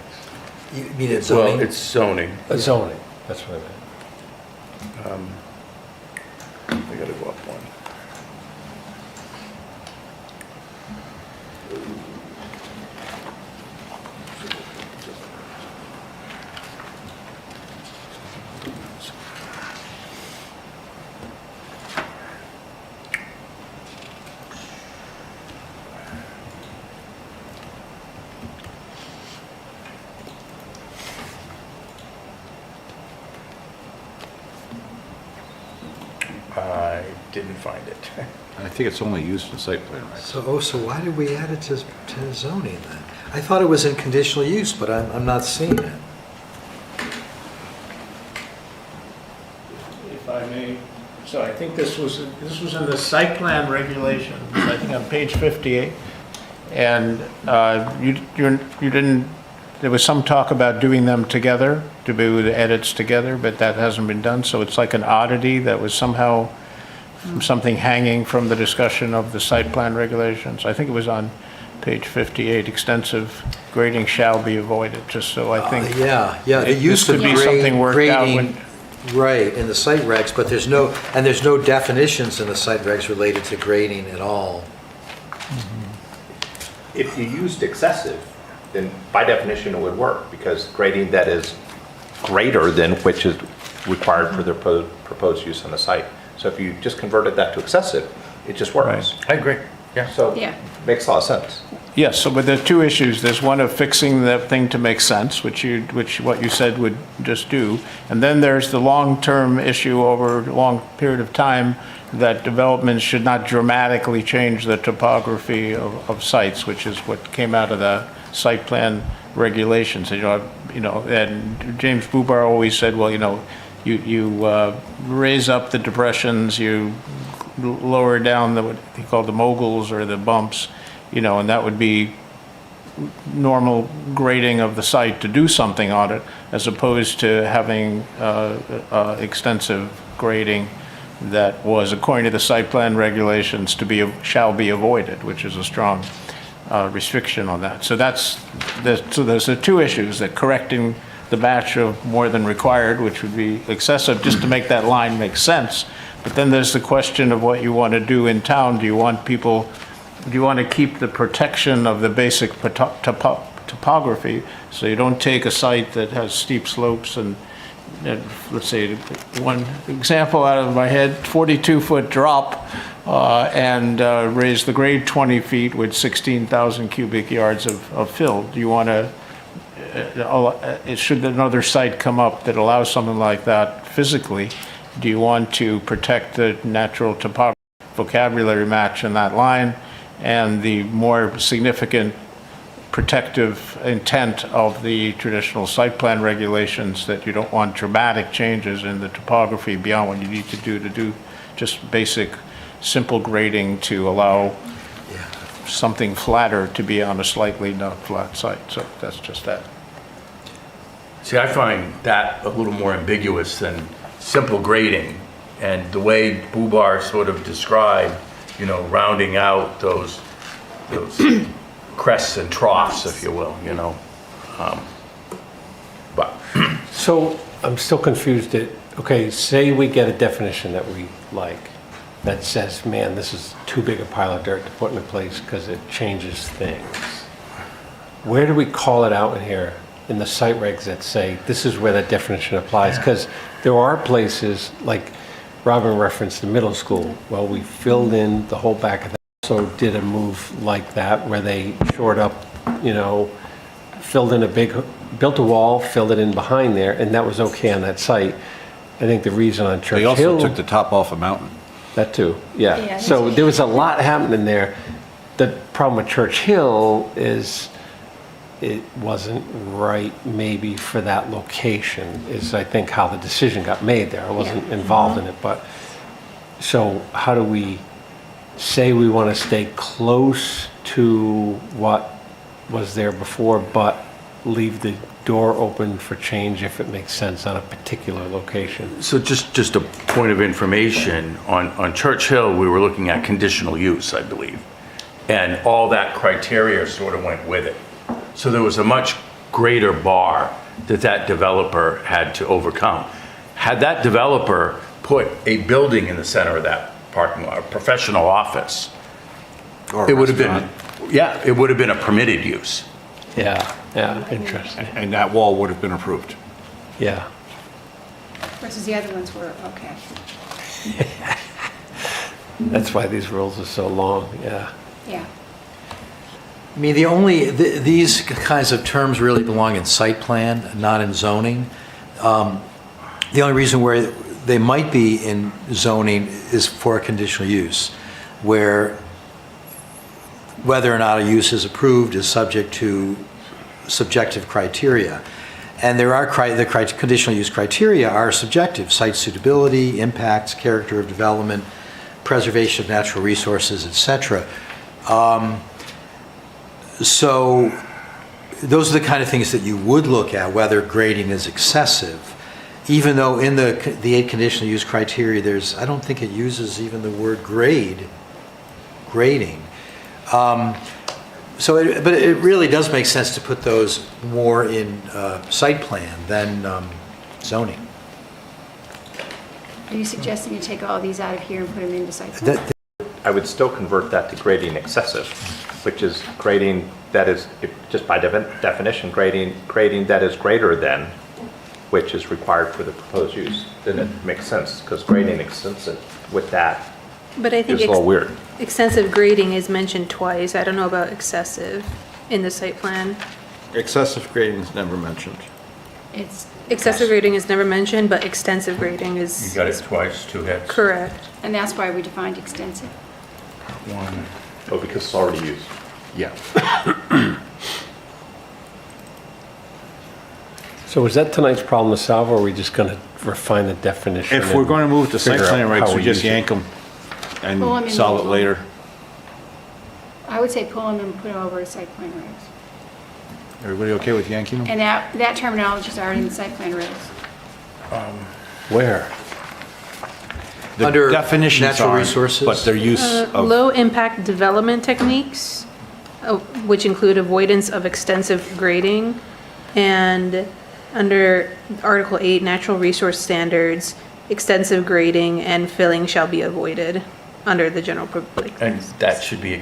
You mean it's Well, zoning? it's zoning. Zoning, that's what I meant. I gotta go up one. I didn't find it. I think it's only used in site plan, right? So why did we add it to zoning then? I thought it was in conditional use, but I'm not seeing it. If I may, so I think this was in the site plan regulations, I think on page 58. And you didn't, there was some talk about doing them together, to do the edits together, but that hasn't been done. So it's like an oddity that was somehow something hanging from the discussion of the site plan regulations. I think it was on page 58, extensive grading shall be avoided, just so I think. Yeah, the This use could of be something worked out when. grading, right, in the site regs, but there's no definitions in the site regs related to grading at all. If you used excessive, then by definition it would work, because grading that is greater than which is required for the proposed use on the site. So if you just converted that to excessive, it just works. I agree, yeah. So, Yeah. makes a lot of sense. Yes, so but there are two issues. There's one of fixing the thing to make sense, which what you said would just do. And then there's the long-term issue over a long period of time that developments should not dramatically change the topography of sites, which is what came out of the site plan regulations. And James Bubar always said, well, you raise up the depressions, you lower down what he called the moguls or the bumps, and that would be normal grading of the site to do something on it, as opposed to having extensive grading that was, according to the site plan regulations, shall be avoided, which is a strong restriction on that. So there's the two issues: that correcting the batch of more than required, which would be excessive, just to make that line make sense. But then there's the question of what you want to do in town. Do you want to keep the protection of the basic topography, so you don't take a site that has steep slopes and let's say, one example out of my head, 42-foot drop, and raise the grade 20 feet with 16,000 cubic yards of fill. Do you want to, should another site come up that allows something like that physically, do you want to protect the natural vocabulary match in that line and the more significant protective intent of the traditional site plan regulations, that you don't want dramatic changes in the topography beyond what you need to do just basic simple grading to allow something flatter to be on a slightly not flat site. So that's just that. See, I find that a little more ambiguous than simple grading, and the way Bubar sort of described, rounding out those crests and troughs, if you will, but. So I'm still confused okay, say we get a definition that we like, that says, man, this is too big a pile of dirt to put in place because it changes things. Where do we call it out in here, in the site regs, that say this is where that definition applies? Because there are places, like Robin referenced the middle school, well, we filled in the whole back of the also did a move like that where they shored up, filled in built a wall, filled it in behind there, and that was okay on that site. I think the reason on Church They also Hill. took the top off a mountain. That too, Yeah, yeah. that's So what- there was a lot happening there. The problem with Church Hill is it wasn't right maybe for that location, is I think how the decision got made there. I wasn't involved in it, but, so how do we say we want to stay close to what was there before, but leave the door open for change if it makes sense on a particular location? So just a point of information, on Church Hill, we were looking at conditional use, I believe. And all that criteria sort of went with it. So there was a much greater bar that developer had to overcome. Had that developer put a building in the center of that parking lot, a professional office, Or it would have been, restaurant. it would have been a permitted use. Yeah, interesting. And that wall would have been approved. Yeah. Versus the other ones were okay. That's why these rules are so long, yeah. Yeah. I mean, these kinds of terms really belong in site plan, not in zoning. The only reason where they might be in zoning is for a conditional use, where whether or not a use is approved is subject to subjective criteria. And there are, conditional use criteria are subjective: site suitability, impacts, character of development, preservation of natural resources, etc. So those are the kind of things that you would look at, whether grading is excessive. Even though in the 8 conditional use criteria, I don't think it uses even the word grading. But it really does make sense to put those more in site plan than zoning. Are you suggesting you take all these out of here and put them into site plan? I would still convert that to grading excessive, which is grading that is, just by definition, grading that is greater than, which is required for the proposed use. Then it makes sense, because grading extensive with that But I think is a little weird. extensive grading is mentioned twice. I don't know about excessive in the site plan. Excessive grading is never mentioned. It's Excessive grading is never mentioned, but extensive grading is. You got it twice, 2 hits. Correct. And that's why we defined extensive. One. Oh, because it's already used. Yeah. So is that tonight's problem to solve, or are we just going to refine the definition? If we're going to move to site figure plan out regs, how we just use it? yank them and Pull 'em in solve it multiple. later. I would say pull them and put them over to site plan regs. Everybody okay with yanking them? And that terminology is already in the site plan regs. Where? The Under definitions natural aren't, resources? but their use of, Low-impact development techniques, which include avoidance of extensive grading, and under Article 8, natural resource standards, extensive grading and filling shall be avoided under the general public. And that should be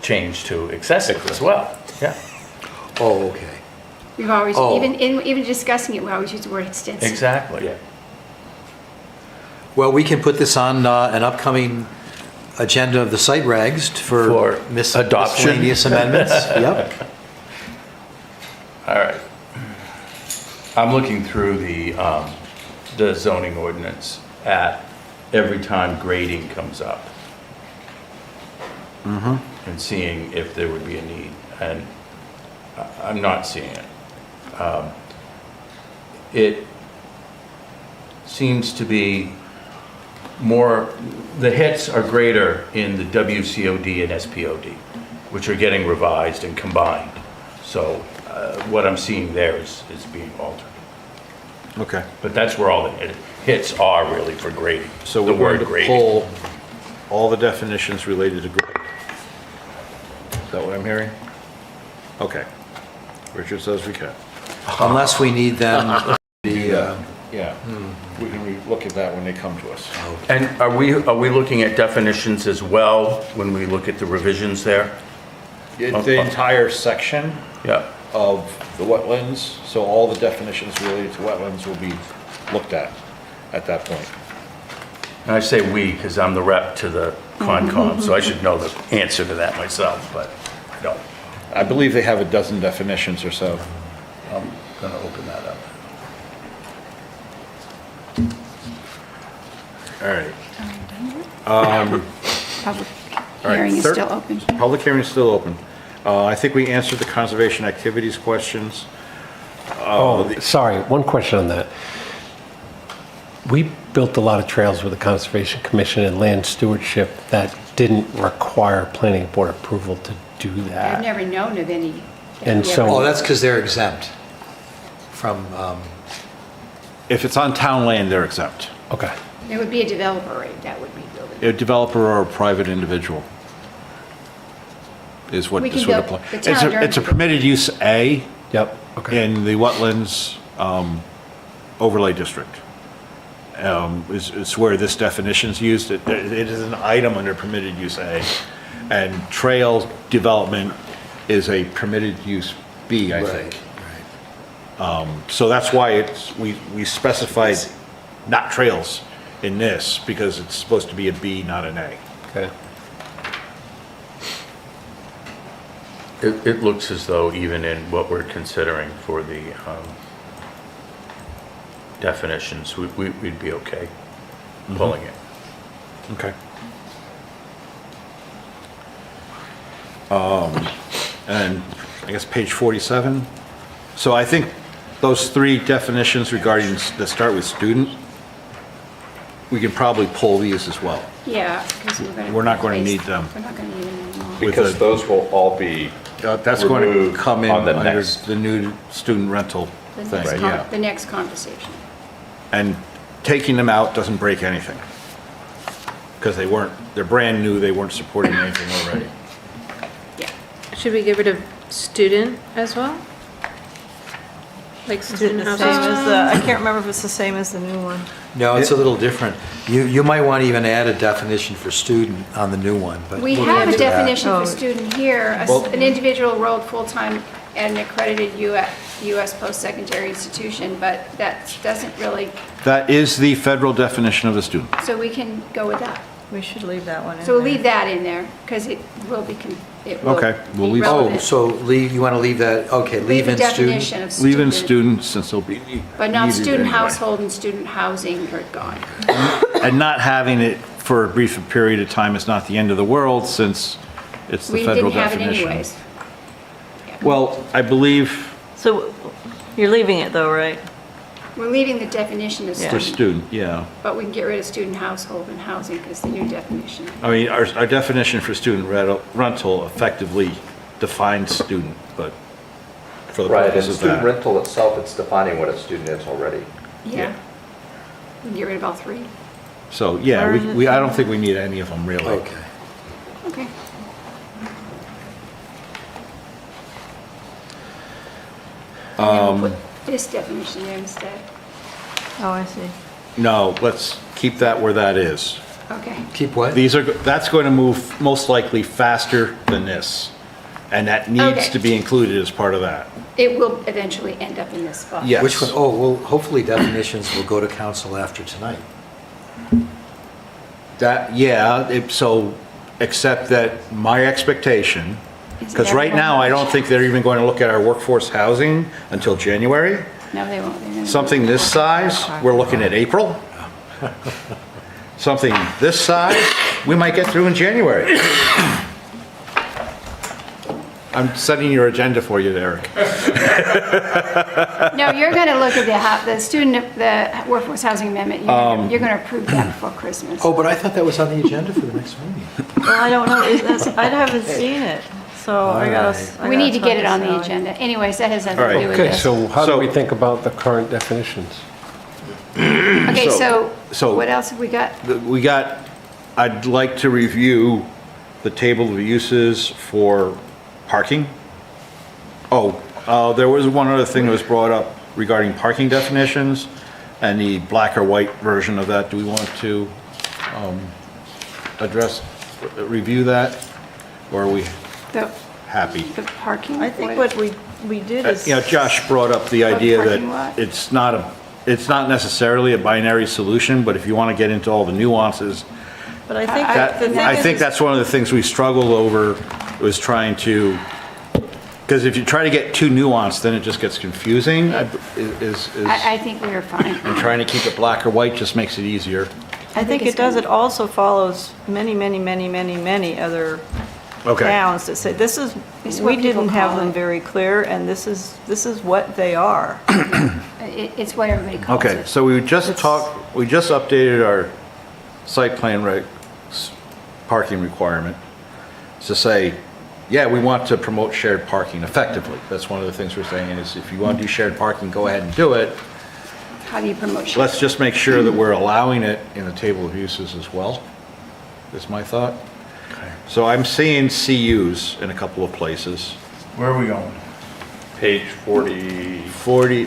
changed to excessive as well. Yeah. Oh, okay. We've always, Oh. even discussing it, we always use the word extensive. Exactly. Yeah. Well, we can put this on an upcoming agenda of the site regs for For adoption. miscellaneous amendments. Yep. All right. I'm looking through the zoning ordinance at every time grading comes up. And seeing if there would be a need, and I'm not seeing it. It seems to be more, the hits are greater in the WCOD and SPOD, which are getting revised and combined. So what I'm seeing there is being altered. okay. But that's where all the hits are really for grading. So the we're word going to grading. pull all the definitions related to grade. Is that what I'm hearing? Okay. Richard says we can. Unless we need them, the, Yeah, we can look at that when they come to us. And are we looking at definitions as well when we look at the revisions there? The entire section Yeah. of the wetlands, so all the definitions related to wetlands will be looked at that point. And I say "we" because I'm the rep to the Concom, so I should know the answer to that myself, but I don't. I believe they have a dozen definitions or so. I'm going to open that up. All right. Public All right, hearing is third- still open. Public hearing is still open. I think we answered the conservation activities questions. Oh, sorry, one question on that. We built a lot of trails with the Conservation Commission and land stewardship that didn't require planning board approval to do I've that. never known of any. that And we so- ever- Oh, that's because they're exempt from, If it's on town land, they're exempt. Okay. There would be a developer, right, that would be building. A developer or a private individual is what We this can would build- apply. the It's town a, it's a during- permitted use A Yep, okay. in the wetlands overlay district. Is where this definition's used. It is an item under permitted use A. And trail development is a permitted use B, I think. So that's why we specified not trails in this, because it's supposed to be a B, not an A. Okay. It looks as though even in what we're considering for the definitions, we'd be okay pulling it. Okay. And I guess page 47. So I think those three definitions regarding, that start with student, we can probably pull these as well. Yeah, because We're not going to need them. We're not going to need them anymore. With Because the- those will all be That's going to removed come in on the under next. the new student rental The thing, next yeah. the next conversation. And taking them out doesn't break anything. Because they're brand new, they weren't supporting anything already. Yeah. Should we get rid of student as well? Like Is it student the same houses? as the, I can't remember if it's the same as the new one. no, it's a little different. You might want to even add a definition for student on the new one, but. We we'll have get a to that. definition Oh. for student here, an individual enrolled full-time at an accredited U.S. post-secondary institution, but that doesn't really, That is the federal definition of a student. so we can go with that. We should leave that one in So we'll there. leave that in there, because it will be, it will Okay, we'll be leave- Oh, relevant. so leave, you want to leave that, okay, leave the in student? definition of Leave in student, student, since they'll be. but not needed student anyway. household and student housing are gone. And not having it for a brief period of time is not the end of the world, since it's the We federal didn't have it definition. anyways. Well, I believe So you're leaving it though, right? We're leaving the definition of Yeah. for student, student, yeah. but we can get rid of student household and housing, because the new definition. I mean, our definition for student rental effectively defines student, but for the Right, and purpose of student that. rental itself, it's defining what a student is already. Yeah. We can get rid of all three. So, yeah, Where is it I don't think we need any of them, really. Okay. Okay. And then we'll put this definition there instead. Oh, I see. No, let's keep that where that is. Okay. Keep what? That's going to move most likely faster than this, and that needs Okay. to be included as part of that. It will eventually end up in this spot. Yes. Which one? Oh, well, hopefully definitions will go to council after tonight. So, except that my expectation, Is because that right now, I don't think they're even going to look at our workforce housing until January. No, they won't. They're gonna- Something this size, we're looking at April. Something this size, we might get through in January. I'm setting your agenda for you, Eric. No, you're going to look at the workforce housing amendment. You're going to approve that before Christmas. Oh, but I thought that was on the agenda for the next meeting. Well, I don't know, I haven't seen it, so I gotta. Alright. We need to gotta get it talk on the Sally. agenda. Anyways, that has nothing All to right. do with Okay, this. so how do So- we think about the current definitions? Okay, so what else have we got? I'd like to review the table of uses for parking. There was one other thing that was brought up regarding parking definitions and the black or white version of that. Do we want to review that? Or are we The happy? parking? I think what we did is. Josh brought up the idea parking lot? that it's not necessarily a binary solution, but if you want to get into all the nuances, But I think that, the thing I is- think that's one of the things we struggled over, was trying to, because if you try to get too nuanced, then it just gets confusing, I think we are fine. and trying to keep it black or white just makes it easier. I think it does, it also follows many other Okay. towns that say, this is, It's we what people didn't have call them it. very clear, and this is what they are. It's what everybody calls it. Okay, so we just updated our site plan parking requirement to say, yeah, we want to promote shared parking effectively. That's one of the things we're saying is if you want to do shared parking, go ahead and do it. How do you promote shared? Let's just make sure that we're allowing it in the table of uses as well, is my thought. So I'm seeing CUs in a couple of places. Where are we going? Page 51?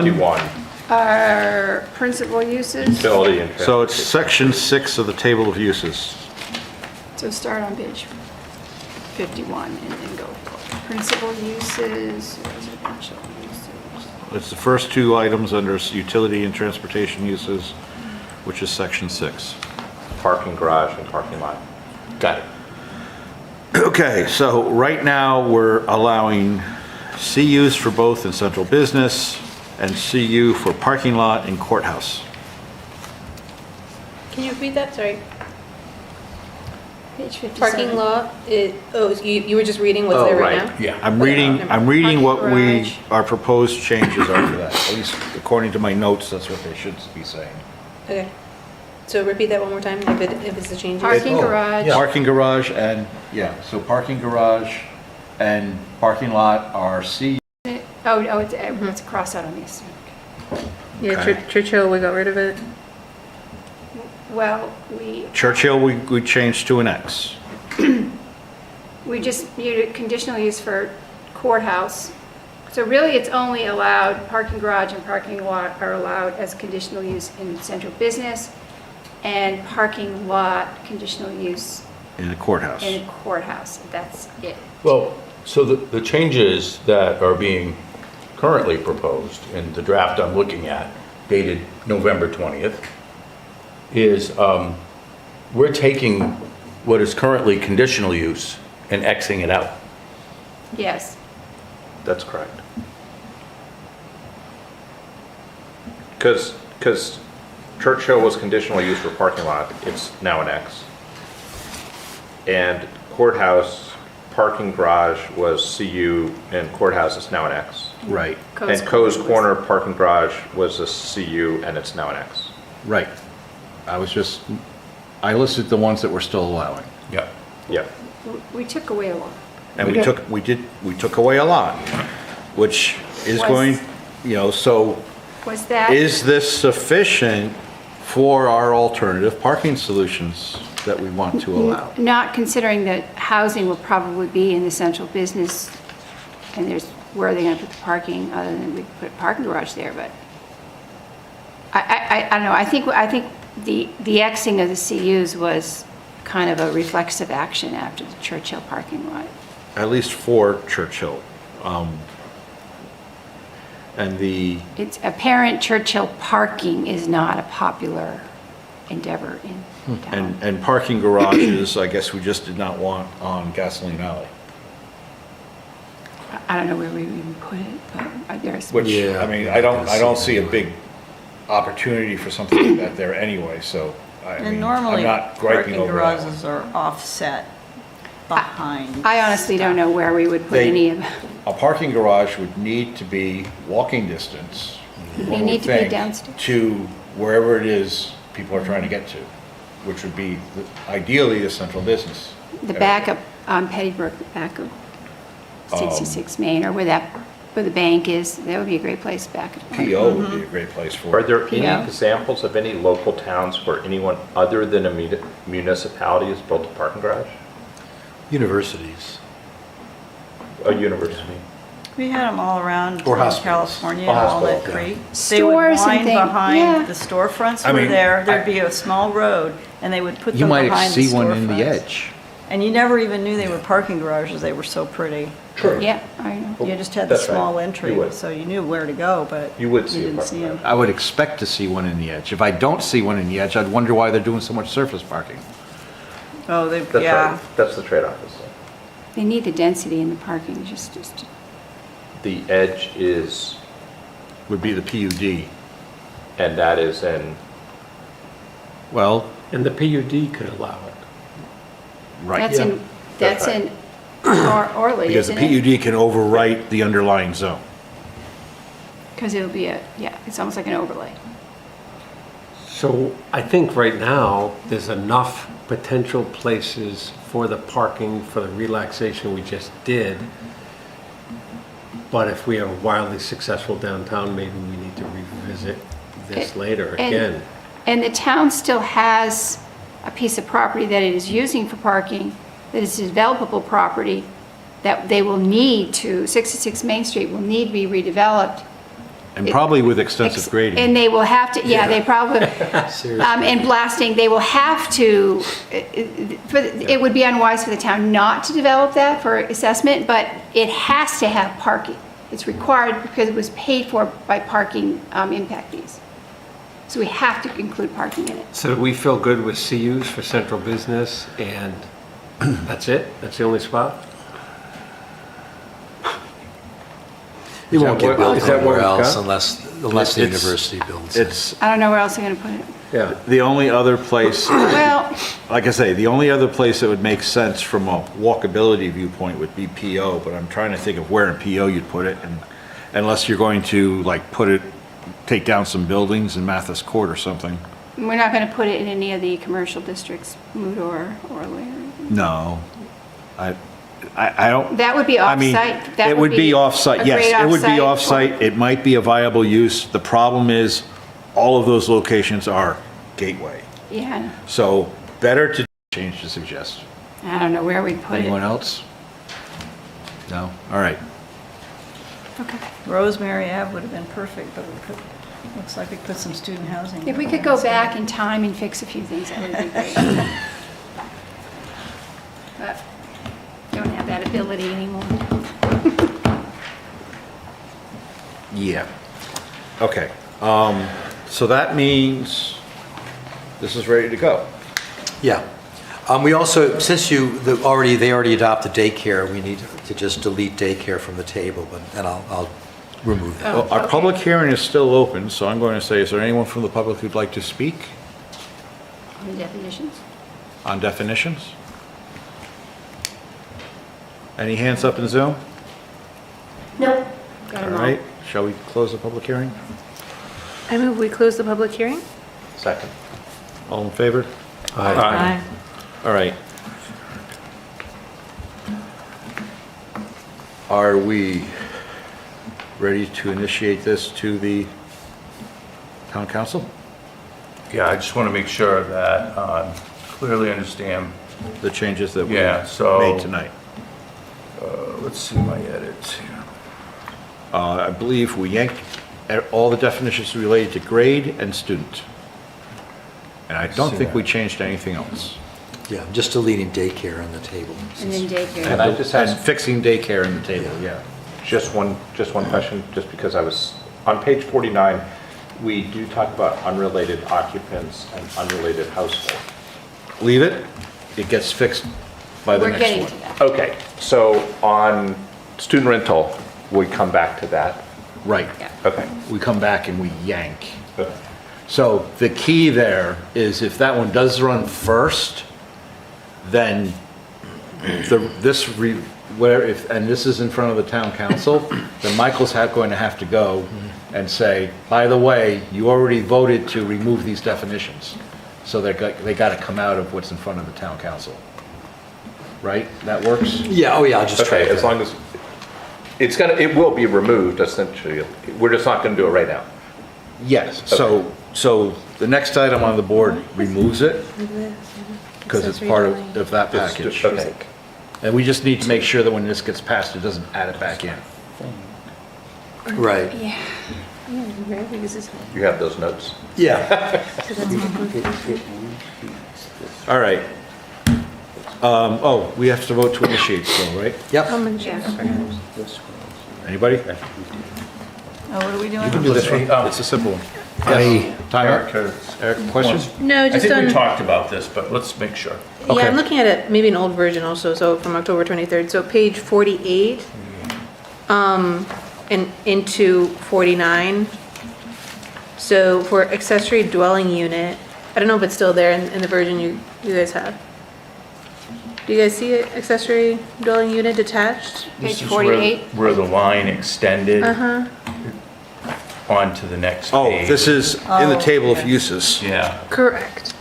51, Our principal uses, utility and So it's transportation. section 6 of the table of uses. so start on page 51 and then go principal uses, residential uses. It's the first two items under utility and transportation uses, which is section 6. Parking garage and parking lot. Got it. Okay, so right now, we're allowing CUs for both in central business and CU for parking lot and courthouse. Can you repeat that? Sorry. Page 57. Parking lot, you were just reading what's Oh, there right right. now? Yeah. I'm reading what Parking garage. our proposed changes are for that. At least according to my notes, that's what they should be saying. Okay. So repeat that one more time, if it's a change. Parking garage. Parking garage and, so parking garage and parking lot are CU. It's crossed out on this. Yeah, Okay. Churchill, we got rid of it. Well, Churchill, we changed to an X. we just needed conditional use for courthouse. So really, it's only allowed, parking garage and parking lot are allowed as conditional use in central business, and parking lot, conditional use In the courthouse. in a courthouse. That's it. Well, so the changes that are being currently proposed in the draft I'm looking at, dated November 20th, is we're taking what is currently conditional use and Xing it out. Yes. That's correct. Because Churchill was conditional use for parking lot, it's now an X. And courthouse, parking garage was CU, and courthouse is now an X. Right, And Coe's Corner parking garage was a CU, and it's now an X. right. I listed the ones that we're still allowing. Yeah. Yeah. We took away a lot. And we took away a lot, which is Was- going, so Was that? is this sufficient for our alternative parking solutions that we want to allow? Not considering that housing will probably be in the central business, and where are they gonna put the parking, other than we put a parking garage there, but I don't know, I think the Xing of the CUs was kind of a reflexive action after the Churchill parking lot. At least for Churchill. And It's apparent Churchill parking is not a popular endeavor in town. and parking garages, I guess we just did not want on Gasoline Alley. I don't know where we would even put it, but there's. Which, I mean, I don't see a big opportunity for something like that there anyway, so, I And mean, I'm normally, not griping parking over that one. garages are offset behind. I honestly don't know where we would put any of, A parking garage would need to be walking distance. They one need would to be think, downstairs. To wherever it is people are trying to get to, which would be ideally the central business. the backup on Pettibrook, the back of 66 Main, or where the bank is. That would be a great place back. PO would be a great place for Are it. there any Yeah. examples of any local towns where anyone other than a municipality has built a parking garage? Universities. A university? We had them all around Or hospitals. California, Or Walnut hospitals, yeah. Creek. They would Stores and wind things, yeah. behind, the storefronts I were mean, there, there'd be a small road, and they would put You them might behind the see one in the storefronts. edge. And you never even knew they were parking garages, they were so pretty. True. Yeah, I know. You just had the That's right. small You entry, would. so you knew where to go, but You would see a didn't parking see lot. them. I would expect to see one in the edge. If I don't see one in the edge, I'd wonder why they're doing so much surface parking. Oh, they, That's yeah. right. That's the trade-off. Isn't it? They need the density in the parking, just, The edge is, Would be the PUD. and that is in, Well, And the PUD could allow it. right. that's in, That's that's in Orly, Because the isn't it? PUD can overwrite the underlying zone. Because it'll be it's almost like an overlay. So I think right now, there's enough potential places for the parking, for the relaxation we just did. But if we are wildly successful downtown, maybe we need to revisit this later again. And the town still has a piece of property that it is using for parking, that is developable property, that they will need 66 Main Street will need to be redeveloped. And probably with extensive grading. And they will have to, they probably, and blasting, they will have to, it would be unwise for the town not to develop that for assessment, but it has to have parking. It's required because it was paid for by parking impact fees. So we have to include parking in it. So do we feel good with CUs for central business and that's it? That's the only spot? It won't get built Is that what anywhere we've else got? unless the It's- university builds it. It's I don't know where else they're gonna put it. Yeah. the only other place, Well, like I say, the only other place that would make sense from a walkability viewpoint would be PO, but I'm trying to think of where in PO you'd put it, and unless you're going to like take down some buildings in Mathis Court or something. we're not gonna put it in any of the commercial districts, Mood or Orly. No, I don't. That would be I mean, off-site. That it would be off-site, a yes, great it would be off-site. off-site. It might be a viable use. The problem is, all of those locations are gateway. Yeah, So better to change to suggest. I don't know where we'd put it. Anyone else? No? All right. Okay. Rosemary Ave would have been perfect, but we could, looks like we put some student housing. If we could go back in time and fix a few things, that would be great. But don't have that ability anymore. Yeah. Okay. So that means this is ready to go. Yeah. We also, since they already adopted daycare, we need to just delete daycare from the table, and I'll remove that. Well, our public hearing is still open, so I'm going to say, is there anyone from the public who'd like to speak On the definitions? on definitions? Any hands up in Zoom? Nope. Got All 'em all. right. Shall we close the public hearing? I move we close the public hearing? second. All in favor? Aye. All right. Are we ready to initiate this to the town council? Yeah, I just want to make sure that clearly understand. The changes that we Yeah, so- made tonight? Let's see my edits here. I believe we yanked all the definitions related to grade and student. And I don't think we changed anything else. Yeah, just deleting daycare on the table. And then daycare. And I just And had fixing daycare in the table, yeah. just one question, just because I was, on page 49, we do talk about unrelated occupants and unrelated household. Leave it, it gets fixed by the We're next getting one. to that. Okay, so on student rental, we come back to that. Right. Okay. We come back and we yank. Okay. So the key there is if that one does run first, then and this is in front of the town council, then Michael's going to have to go and say, by the way, you already voted to remove these definitions. So they got to come out of what's in front of the town council. Right? That works? Yeah, oh yeah, I'll just try Okay, it. as long as, it will be removed essentially. We're just not going to do it right now. Yes. So the next item on the board removes it because it's part of that package. Okay. And we just need to make sure that when this gets passed, it doesn't add it back in. Right, Yeah. You have those notes? yeah. All right. Oh, we have to vote to initiate still, right? Yep. Anybody? Oh, what are we doing? You can do this one. It's a simple one. I, Eric, question? No, I just think we on, talked about this, but let's make sure. yeah, I'm looking at it, maybe an old version also, so from October 23rd. So page 48, and into 49. So for accessory dwelling unit, I don't know if it's still there in the version you guys have. Do you guys see it, accessory dwelling unit detached? Page 48. Where the line extended Uh-huh. onto the next Oh, page. this is in the table of uses. Yeah. Correct.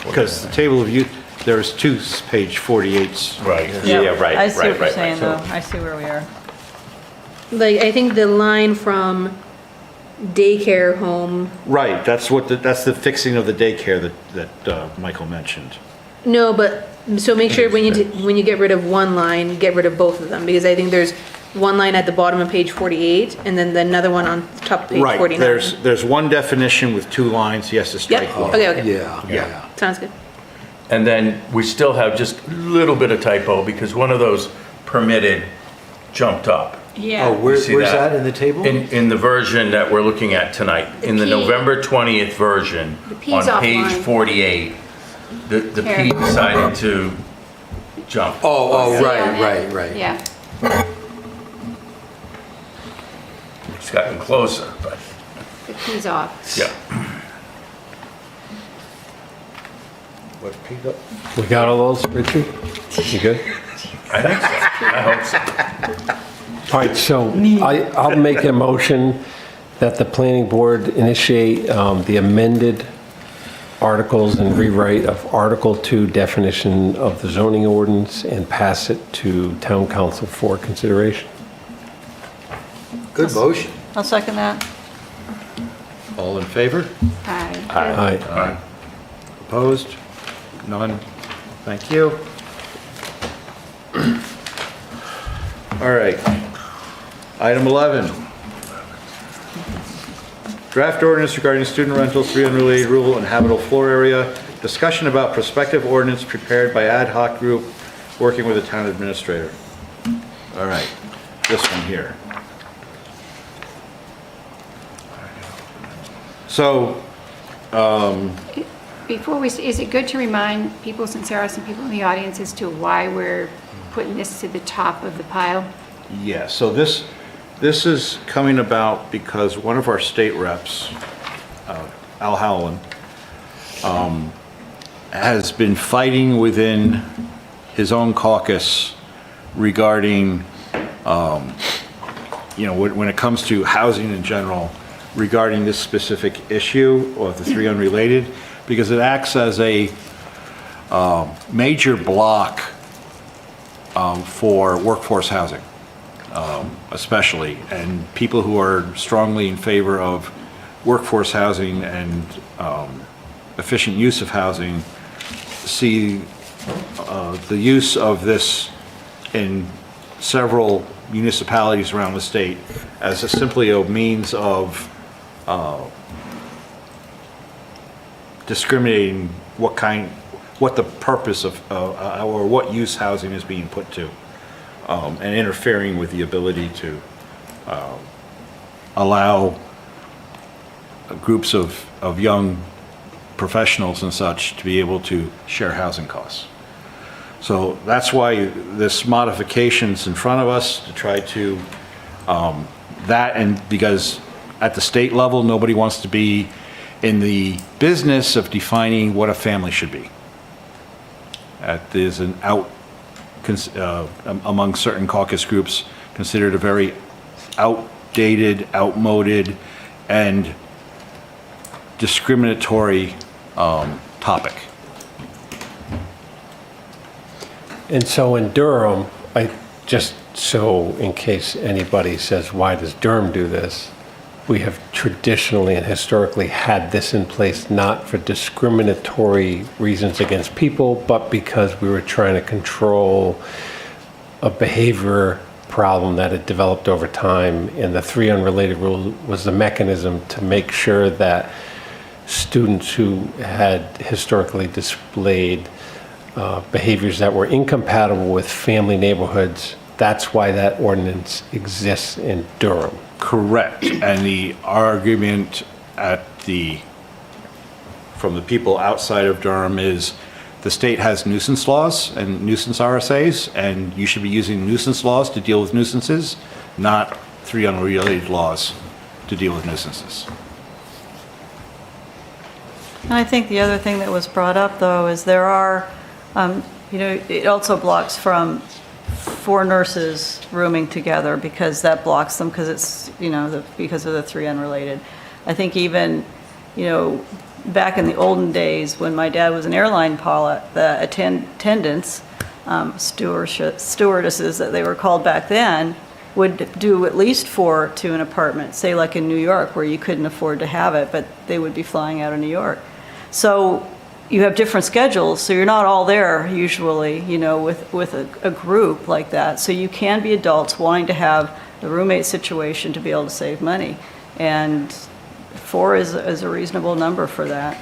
Because the table of use, there's two page 48s. Right. Yeah, right, I see right, what you're right, saying, right. though. I see where we are. Like, I think the line from daycare home, Right, that's the fixing of the daycare that Michael mentioned. no, but, so make sure when you get rid of one line, get rid of both of them, because I think there's one line at the bottom of page 48, and then another one on top of page 49. Right, there's one definition with two lines, he has to strike Yep, one. okay. Yeah. Sounds good. And then we still have just a little bit of typo because one of those permitted jumped up. Oh, where's See that in the table? In the version that we're looking at tonight, in the P. November 20th version, The P's on page offline. 48, the P Here. decided to jump. Oh, See right, on it? right, right. Yeah. It's gotten closer, but The P's off. yeah. What, Pete, up? we got all those, Richard? You good? I think so. I hope so. All right, so I'll make a motion that the planning board initiate the amended articles and rewrite of Article 2 definition of the zoning ordinance and pass it to town council for consideration. Good motion. I'll second that. All in favor? Aye. Aye. Opposed? None? Thank you. All right. Item 11. Draft ordinance regarding student rentals, free unrelated rule and habitable floor area. Discussion about prospective ordinance prepared by ad hoc group working with the town administrator. All right, this one here. So, Before we, is it good to remind people, since there are some people in the audience, as to why we're putting this to the top of the pile? yeah, so this is coming about because one of our state reps, Al Howland, has been fighting within his own caucus regarding, when it comes to housing in general, regarding this specific issue of the three unrelated, because it acts as a major block for workforce housing, especially, and people who are strongly in favor of workforce housing and efficient use of housing see the use of this in several municipalities around the state as simply a means of discriminating what the purpose of, or what use housing is being put to, and interfering with the ability to allow groups of young professionals and such to be able to share housing costs. So that's why this modification's in front of us, to try to, that, and because at the state level, nobody wants to be in the business of defining what a family should be. There's an among certain caucus groups, considered a very outdated, outmoded, and discriminatory topic. And so in Durham, in case anybody says, why does Durham do this? We have traditionally and historically had this in place not for discriminatory reasons against people, but because we were trying to control a behavior problem that had developed over time. And the three unrelated rule was the mechanism to make sure that students who had historically displayed behaviors that were incompatible with family neighborhoods. That's why that ordinance exists in Durham. Correct. And the argument from the people outside of Durham is the state has nuisance laws and nuisance RSAs, and you should be using nuisance laws to deal with nuisances, not 3 unrelated laws to deal with nuisances. And I think the other thing that was brought up, though, is there are, it also blocks from 4 nurses rooming together, because that blocks them, because it's, because of the 3 unrelated. I think even, back in the olden days, when my dad was an airline pilot, the attendants, stewardesses that they were called back then, would do at least 4 to an apartment, say like in New York, where you couldn't afford to have it, but they would be flying out of New York. So you have different schedules, so you're not all there usually, with a group like that. So you can be adults wanting to have the roommate situation to be able to save money. And 4 is a reasonable number for that.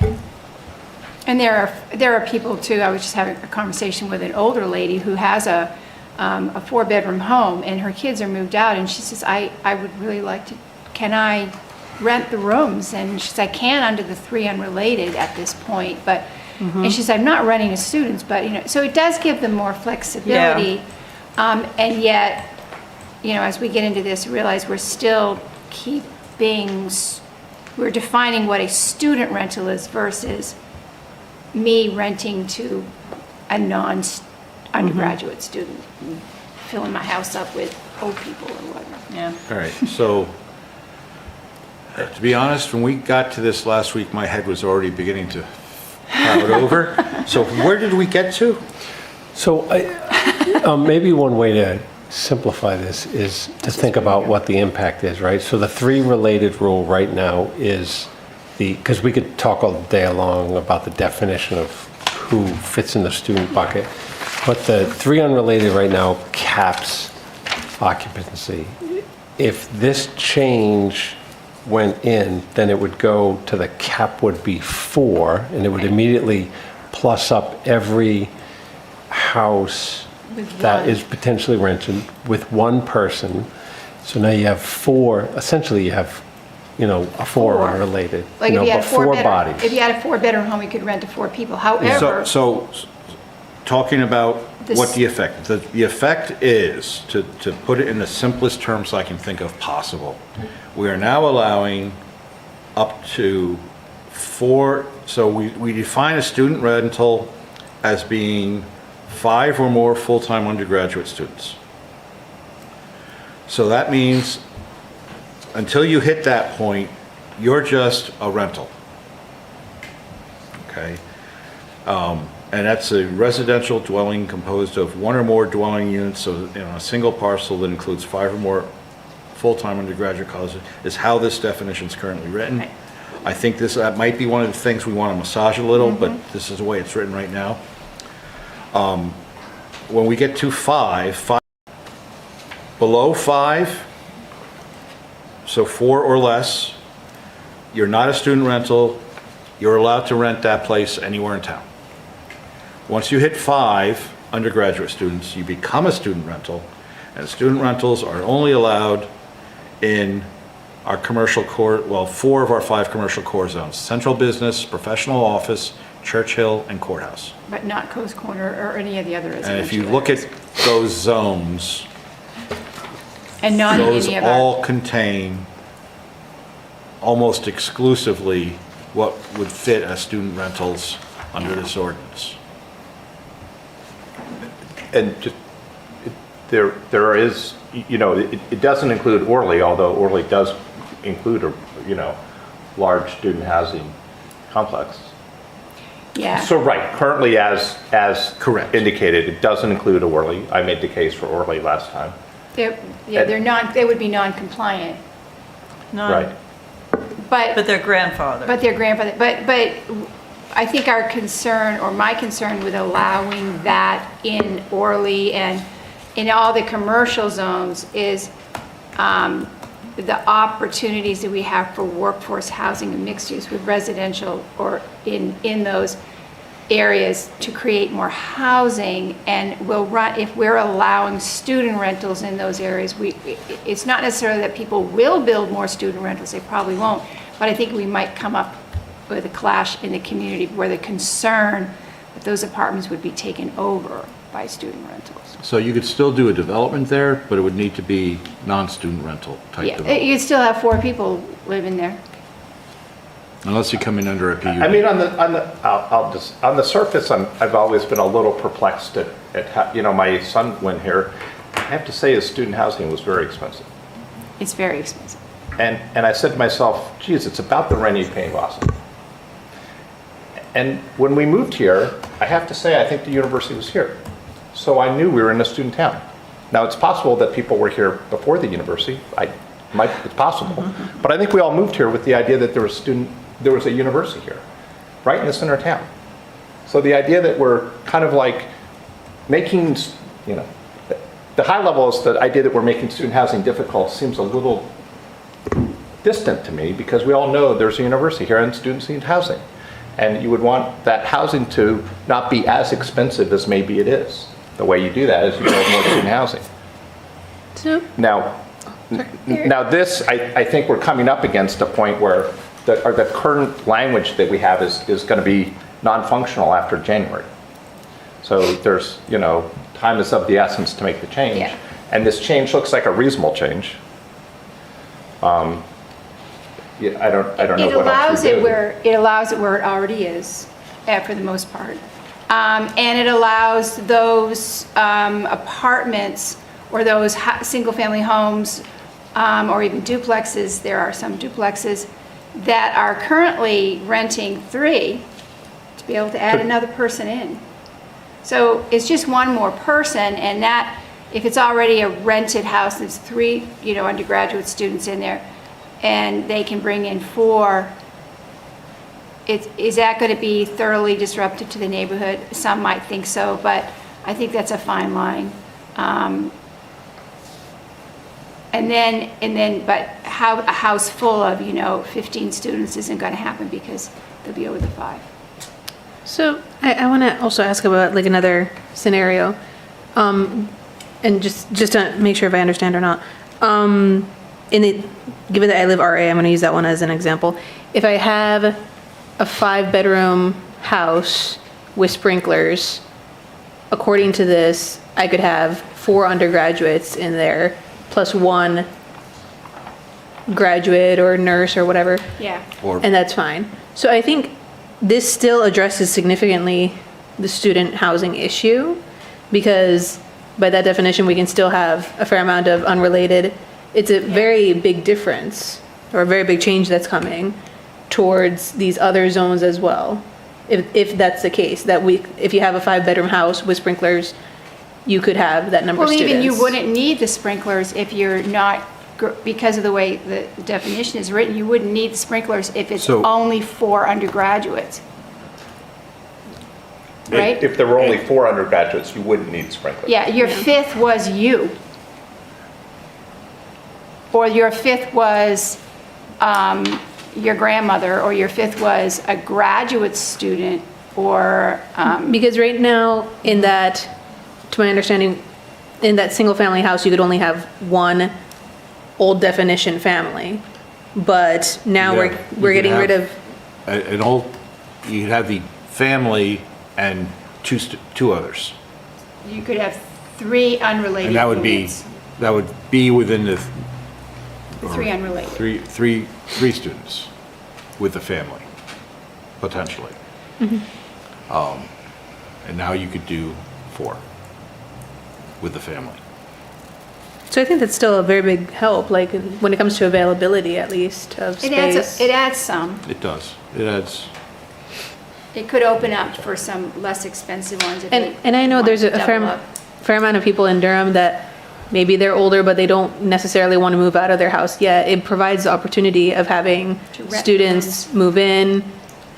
And there are people too, I was just having a conversation with an older lady who has a 4-bedroom home, and her kids are moved out, and she says, I would really like to, can I rent the rooms? And she says, I can under the 3 unrelated at this point, but, and she says, I'm not renting to students, but, so it does give them more flexibility. Yeah. And yet, as we get into this, realize we're still we're defining what a student rental is versus me renting to a non-undergraduate student, filling my house up with old people or whatever. Yeah. All right, so to be honest, when we got to this last week, my head was already beginning to cloud over. So where did we get to? So maybe one way to simplify this is to think about what the impact is, right? So the 3 related rule right now is because we could talk all day long about the definition of who fits in the student bucket, but the 3 unrelated right now caps occupancy. If this change went in, then it would go to the cap would be 4, and it would immediately plus up every house that is potentially rented with 1 person. So now you have 4, essentially you have, a 4 unrelated, Like if you had but 4 bodies. If you had a 4-bedroom home, you could rent to 4 people. However, So talking about what the effect, the effect is, to put it in the simplest terms I can think of possible, we are now allowing up to 4, so we define a student rental as being 5 or more full-time undergraduate students. So that means until you hit that point, you're just a rental. Okay? And that's a residential dwelling composed of 1 or more dwelling units, so a single parcel that includes 5 or more full-time undergraduate colleges is how this definition is currently written. Right. I think that might be one of the things we want to massage a little, but this is the way it's written right now. When we get to 5, below 5, so 4 or less, you're not a student rental, you're allowed to rent that place anywhere in town. Once you hit 5 undergraduate students, you become a student rental, and student rentals are only allowed in our commercial core, 4 of our 5 commercial core zones: central business, professional office, Churchill, and courthouse. but not Coast Corner or any of the other residential And if you look at those zones, and not those any of all contain almost exclusively what would fit as student rentals under this ordinance. And just, there is, it doesn't include Orly, although Orly does include a, large student housing complex. Yeah. So, right, currently as Correct. indicated, it doesn't include Orly. I made the case for Orly last time. They would be non-compliant. Right. But they're grandfathered. But their grandfather, but I think our concern, or my concern with allowing that in Orly and in all the commercial zones is the opportunities that we have for workforce housing and mixed use with residential or in those. areas to create more housing, and we'll run, if we're allowing student rentals in those areas, it's not necessarily that people will build more student rentals, they probably won't, but I think we might come up with a clash in the community where the concern that those apartments would be taken over by student rentals. So you could still do a development there, but it would need to be non-student rental type Yeah, development, you'd still have 4 people living there. unless you come in under a PUD. I mean, on the surface, I've always been a little perplexed at how, you know, my son went here. I have to say his student housing was very expensive. It's very expensive. And I said to myself, geez, it's about the rent you pay in Boston. And when we moved here, I have to say, I think the university was here. So I knew we were in a student town. Now, it's possible that people were here before the university. It's possible. But I think we all moved here with the idea that there was a university here, right in the center of town. So the idea that we're kind of like making, you know, the high level is the idea that we're making student housing difficult seems a little distant to me, because we all know there's a university here and students need housing. And you would want that housing to not be as expensive as maybe it is. The way you do that is you build more student housing. So, Now this, I think we're coming up against a point where the current language that we have is going to be non-functional after January. So there's, you know, time is of the essence to make the change. Yeah. And this change looks like a reasonable change. Yeah, I don't know It what allows else we it do. where, it allows it where it already is, for the most part. And it allows those apartments or those single-family homes, or even duplexes, there are some duplexes, that are currently renting 3, to be able to add another person in. So it's just one more person, and that, if it's already a rented house, there's 3, you know, undergraduate students in there, and they can bring in 4, is that going to be thoroughly disruptive to the neighborhood? Some might think so, but I think that's a fine line. But how a house full of, you know, 15 students isn't going to happen because they'll be over the 5. so I want to also ask about like another scenario, and just to make sure if I understand or not. Given that I live RA, I'm going to use that one as an example. If I have a 5-bedroom house with sprinklers, according to this, I could have 4 undergraduates in there, plus 1 graduate or nurse or whatever. Yeah. And that's fine. So I think this still addresses significantly the student housing issue, because by that definition, we can still have a fair amount of unrelated. It's a very big difference, or a very big change that's coming towards these other zones as well. If that's the case, that if you have a 5-bedroom house with sprinklers, you could have that number of Well, students. even you wouldn't need the sprinklers if you're not, because of the way the definition is written, you wouldn't need the sprinklers if it's So- only 4 undergraduates. Right? If there were only 4 undergraduates, you wouldn't need sprinklers. Yeah, your 5th was you. Or your 5th was your grandmother, or your 5th was a graduate student, or, Because right now, in that, to my understanding, in that single-family house, you could only have 1 old definition family. But now Yeah, we're you could getting rid have of, An old, you'd have the family and 2 others. you could have 3 unrelated And that would units. be within the 3 unrelated. three students with the family, potentially. And now you could do 4 with the family. so I think that's still a very big help, like when it comes to availability at least of It adds, space. it adds some. It does. It adds, It could open up for some less expensive ones if they And I know want there's to a double up. fair amount of people in Durham that maybe they're older, but they don't necessarily want to move out of their house yet. It provides the opportunity of having To rent students move in,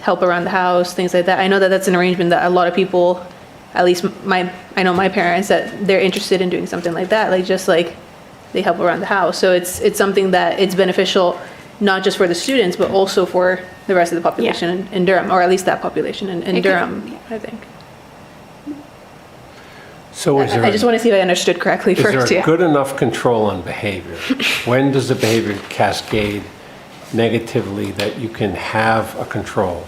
help around the house, things like that. I know that that's an arrangement that a lot of people, at least I know my parents, that they're interested in doing something like that, like just like they help around the house. So it's something that it's beneficial not just for the students, but also for the rest of the population in Durham, or at least that population in Durham, I think. So is there, I just want to see if I understood correctly is first, there yeah. good enough control on behavior? When does the behavior cascade negatively that you can have a control?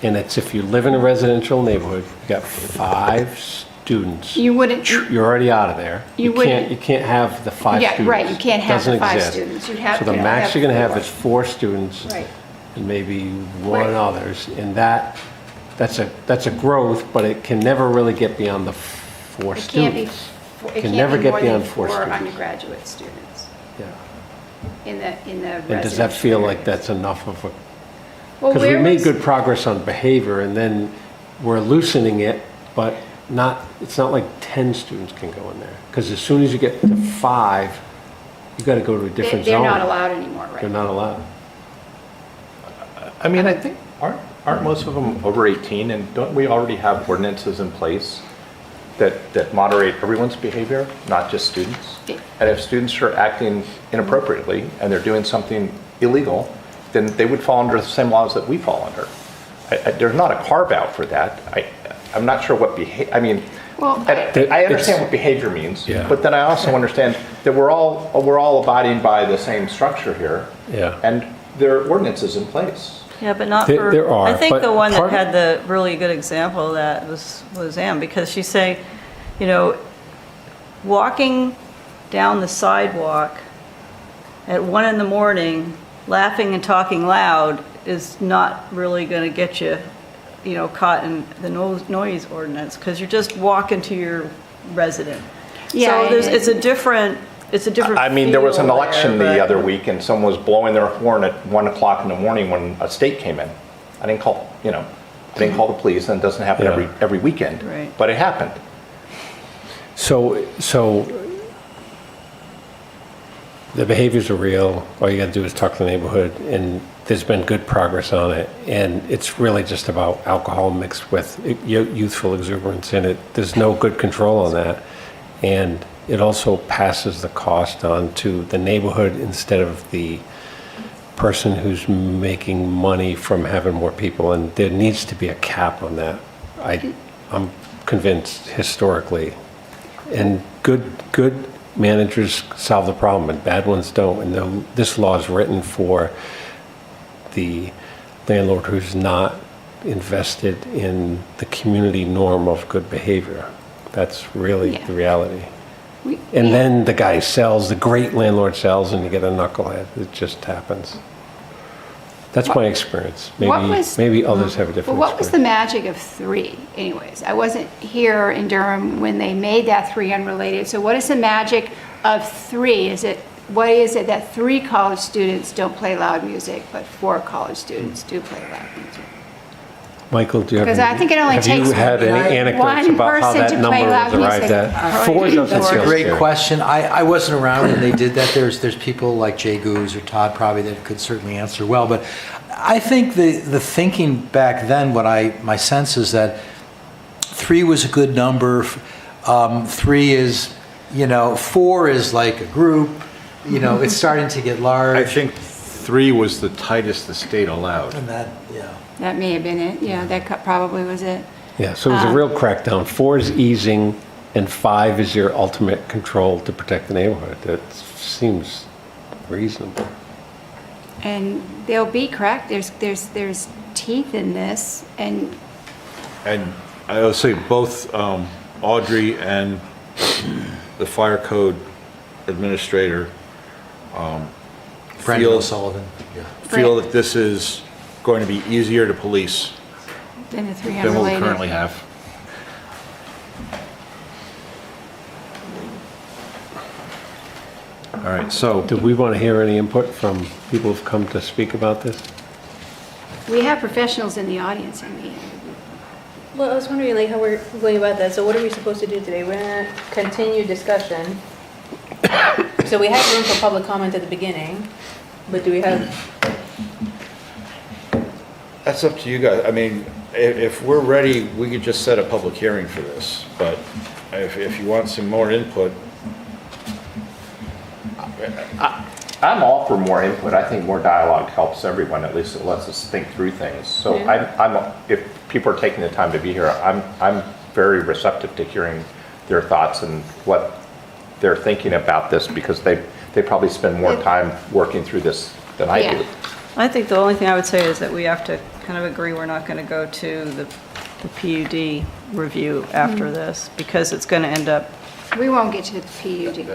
And it's if you live in a residential neighborhood, you got 5 students. You wouldn't, You're already out of there. You wouldn't- You can't have the 5 yeah, students. right, you can't have the Doesn't 5 exist. students. You'd have So the to max have you're gonna have 4. is 4 students. Right. And maybe one Right. others. And that's a growth, but it can never really get beyond the 4 It can't be, students. it Can never can't be get more than beyond 4 4 students. undergraduate students Yeah. in the And does that residential feel like areas. that's enough of a, Well, because we where made was- good progress on behavior and then we're loosening it, but it's not like 10 students can go in there. Because as soon as you get to 5, you got to go to a different They're zone. not allowed anymore, right? They're not allowed. I mean, I think, aren't most of them over 18, and don't we already have ordinances in place that moderate everyone's behavior, not just students? And if students are acting inappropriately and they're doing something illegal, then they would fall under the same laws that we fall under. There's not a carve-out for that. I'm not sure what I mean, Well, I understand what behavior means, Yeah. but then I also understand that we're all abiding by the same structure here. Yeah. And there are ordinances in place. Yeah, but not There- for, there are, I think but the one that part- had the really good example of that was Ann, because she's saying, you know, walking down the sidewalk at 1 in the morning, laughing and talking loud is not really going to get you, you know, caught in the noise ordinance, because you're just walking to your resident. Yeah, So it's a different I mean, there was an feel election there, the but- other week and someone was blowing their horn at 1 o'clock in the morning when a state came in. I didn't call the police, and it doesn't happen Yeah. every weekend. Right. But it happened. So the behaviors are real. All you got to do is talk to the neighborhood, and there's been good progress on it. And it's really just about alcohol mixed with youthful exuberance in it. There's no good control on that. And it also passes the cost on to the neighborhood instead of the person who's making money from having more people. And there needs to be a cap on that. I'm convinced historically. And good managers solve the problem and bad ones don't. And this law is written for the landlord who's not invested in the community norm of good behavior. That's really Yeah. the reality. And then the guy sells, the great landlord sells, and you get a knucklehead. It just happens. That's my experience. Maybe others have a different Well, what was the experience. magic of 3 anyways? I wasn't here in Durham when they made that 3 unrelated. So what is the magic of 3? What is it that 3 college students don't play loud music, but 4 college students do play loud music? Michael, do you have Because I think it only have takes you had any anecdotes one about how person that to number play loud was arrived music. at? 4 doesn't That's a feel great scary. question. I wasn't around when they did that. There's people like Jay Goose or Todd probably that could certainly answer well. But I think the thinking back then, my sense is that 3 was a good number. 3 is, 4 is like a group. It's starting to get large. I think 3 was the tightest the state allowed. And that, yeah. That may have been it. Yeah, that probably was it. Yeah, so it was a real crackdown. 4 is easing, and 5 is your ultimate control to protect the neighborhood. That seems reasonable. And they'll be correct. There's teeth in this, and And I would say both Audrey and the fire code administrator Brendan feel O'Sullivan. Yeah. that this is going to be easier to police then the 3 than what we unrelated. currently have. All right, so Do we want to hear any input from people who've come to speak about this? We have professionals in the audience, I mean. Well, I was wondering like how we're going about that. So what are we supposed to do today? We're gonna continue discussion. So we had room for public comment at the beginning, but do we have, that's up to you guys. I mean, if we're ready, we could just set a public hearing for this. But if you want some more input, I'm all for more input. I think more dialogue helps everyone. At least it lets us think through things. So if people are taking the time to be here, I'm very receptive to hearing their thoughts and what they're thinking about this, because they probably spend more time working through this than I do. I think the only thing I would say is that we have to kind of agree we're not going to go to the PUD review after this, because it's going to end up. We won't get to the PUD.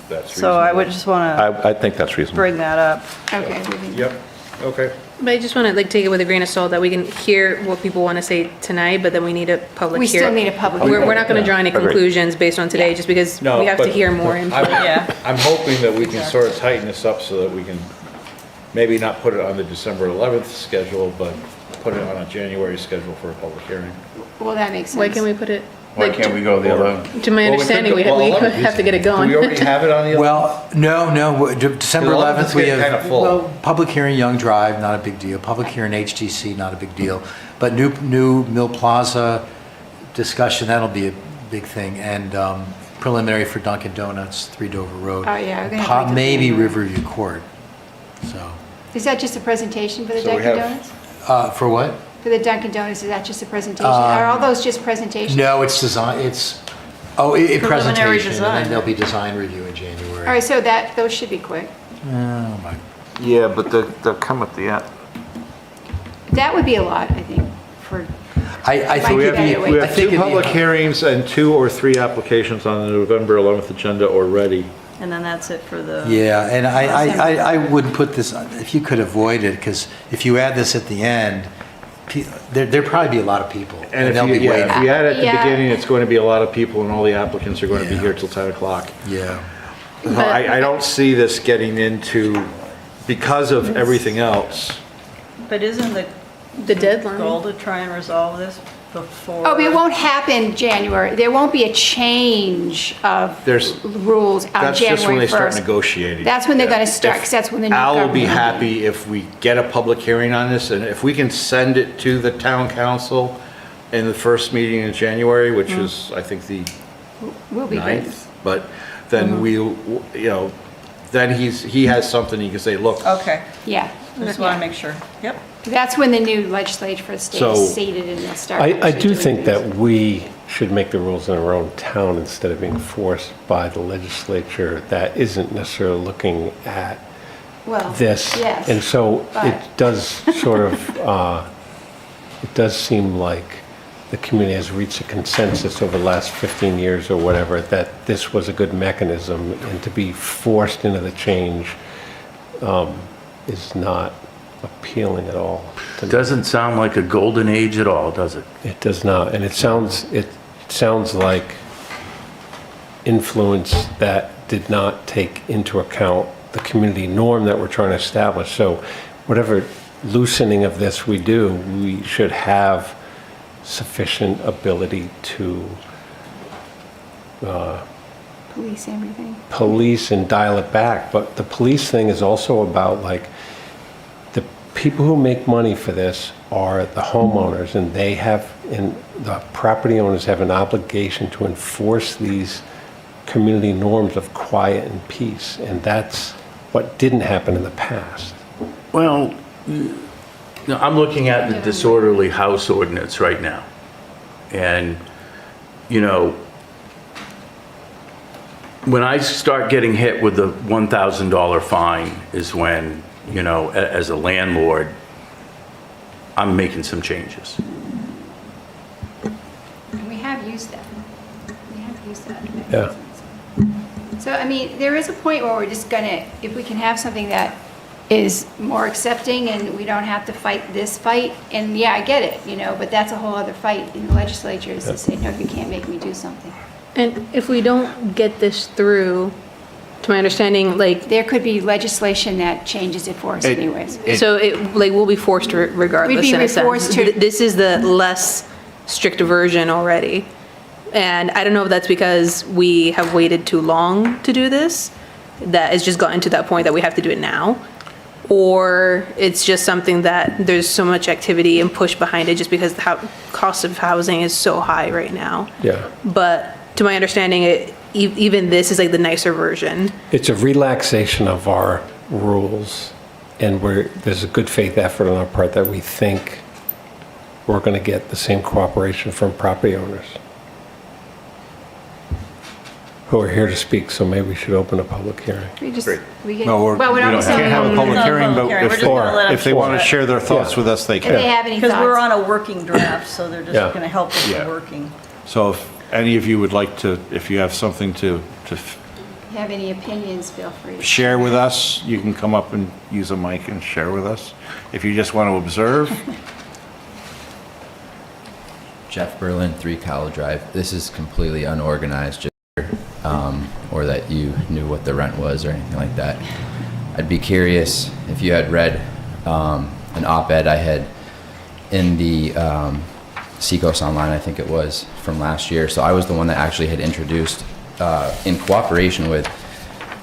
That's So I would just want to I think that's reasonable. bring that up. Okay. Yep, okay. But I just want to like take it with a grain of salt that we can hear what people want to say tonight, but then we need a public We hearing. still need a public We're hearing. not going to draw any Agreed. conclusions based on today, just because No, we have to but- hear more input. I'm hoping that we can sort of tighten this up so that we can maybe not put it on the December 11th schedule, but put it on a January schedule for a public hearing. Well, that makes sense. Why can't we put it? Why like, can't we go the other? To my Well, understanding, we well, have to get it Do we already going. have it on the 11th? Well, no, December 'Cause 11th, we getting have, kinda full. well, public hearing Young Drive, not a big deal. Public hearing HTC, not a big deal. But new Mill Plaza discussion, that'll be a big thing. And preliminary for Dunkin' Donuts, 3 Dover Road. Oh, yeah, we're gonna have to wait till Maybe January. Riverview Court, so. Is that just a presentation for the So we Dunkin' have- Donuts? For what? For the Dunkin' Donuts, is that just a presentation? Are all those just presentations? No, it's design, it's, Preliminary presentation, and design. then there'll be design review in January. All right, so those should be quick. Oh, my. Yeah, but they'll come at the end. That would be a lot, I think, for, I Might think be it'd be, better. We I have think 2 it'd be- public hearings and 2 or 3 applications on the November 11th agenda already. And then that's it for the. Yeah, and I wouldn't put this, if you could avoid it, because if you add this at the end, there'd probably be a lot of people, And and they'll if be you waiting. add at the Yeah. beginning, it's going to be a lot of people, and all the applicants are going to be Yeah. here till 10 o'clock. Yeah. So I don't see this getting into, because of everything else. But isn't The deadline. goal to try and resolve this before? oh, but it won't happen January. There won't be a change of There's- rules on That's just when January they start 1st. negotiating. That's when they're gonna start, 'cause that's when the new Al will be government- happy if we get a public hearing on this, and if we can send it to the town council in the first meeting in January, which is, I think, the Will be good. 9th, but then we'll, then he has something he can say, look, Okay, Yeah. I just want to make sure. Yep. That's when the new legislature for the state So- is seated and they'll start. I actually do doing think this. that we should make the rules in our own town instead of being forced by the legislature that isn't necessarily looking at Well, this. yes. And so it but- does sort of, it does seem like the community has reached a consensus over the last 15 years or whatever, that this was a good mechanism, and to be forced into the change is not appealing at all to me. Doesn't sound like a golden age at all, does it? It does not, and it sounds like influence that did not take into account the community norm that we're trying to establish. So whatever loosening of this we do, we should have sufficient ability to Police everything. police and dial it back. But the police thing is also about, like, the people who make money for this are the homeowners, and they have, and the property owners have an obligation to enforce these community norms of quiet and peace, and that's what didn't happen in the past. Well, I'm looking at the disorderly house ordinance right now. And, when I start getting hit with the $1,000 fine is when, as a landlord, I'm making some changes. And we have used that. We have used that. Yeah. So, I mean, there is a point where we're just gonna, if we can have something that is more accepting and we don't have to fight this fight, and yeah, I get it, but that's a whole other fight in the legislature is to say, no, you can't make me do something. And if we don't get this through, to my understanding, like, There could be legislation that changes it for us anyways. so we'll be forced regardless We'd be in a sense. forced to- This is the less strict version already. And I don't know if that's because we have waited too long to do this, that it's just gotten to that point that we have to do it now. Or it's just something that there's so much activity and push behind it just because the cost of housing is so high right now. Yeah. But to my understanding, even this is like the nicer version. It's a relaxation of our rules, and there's a good faith effort on our part that we think we're going to get the same cooperation from property owners who are here to speak, so maybe we should open a public hearing. We just, we get, No, well, we're we not don't saying. have a public not a hearing, public but hearing. We're just gonna let them if they want to share it. share their thoughts Yeah. with us, they If they can. have any Because we're thoughts, on a working draft, so they're just Yeah. going to help us Yeah. with working. So if any of you would like to, if you have something to if you have any opinions, feel free to. share with us, you can come up and use a mic and share with us. If you just want to observe, Jeff Berlin, 3 College Drive. This is completely unorganized, or that you knew what the rent was or anything like that. I'd be curious if you had read an op-ed I had in the Seacoast Online, I think it was, from last year. So I was the one that actually had introduced, in cooperation with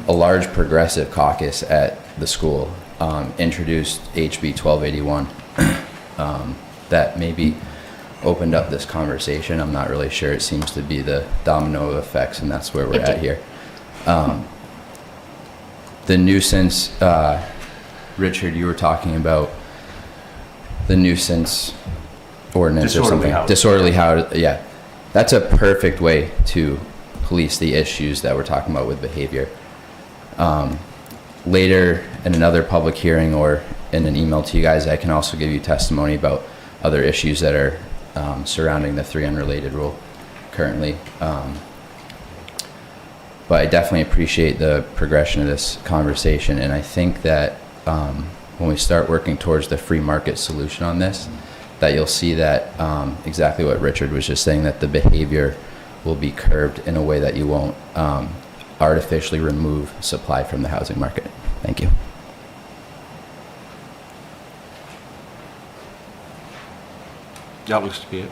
a large progressive caucus at the school, introduced HB 1281 that maybe opened up this conversation. I'm not really sure. It seems to be the domino effects, and that's where we're at here. The nuisance, Richard, you were talking about the nuisance ordinance or something. Disorderly housing. Yeah. That's a perfect way to police the issues that we're talking about with behavior. Later in another public hearing or in an email to you guys, I can also give you testimony about other issues that are surrounding the 3 unrelated rule currently. But I definitely appreciate the progression of this conversation, and I think that when we start working towards the free market solution on this, that you'll see that exactly what Richard was just saying, that the behavior will be curbed in a way that you won't artificially remove supply from the housing market. Thank you. that looks to be it.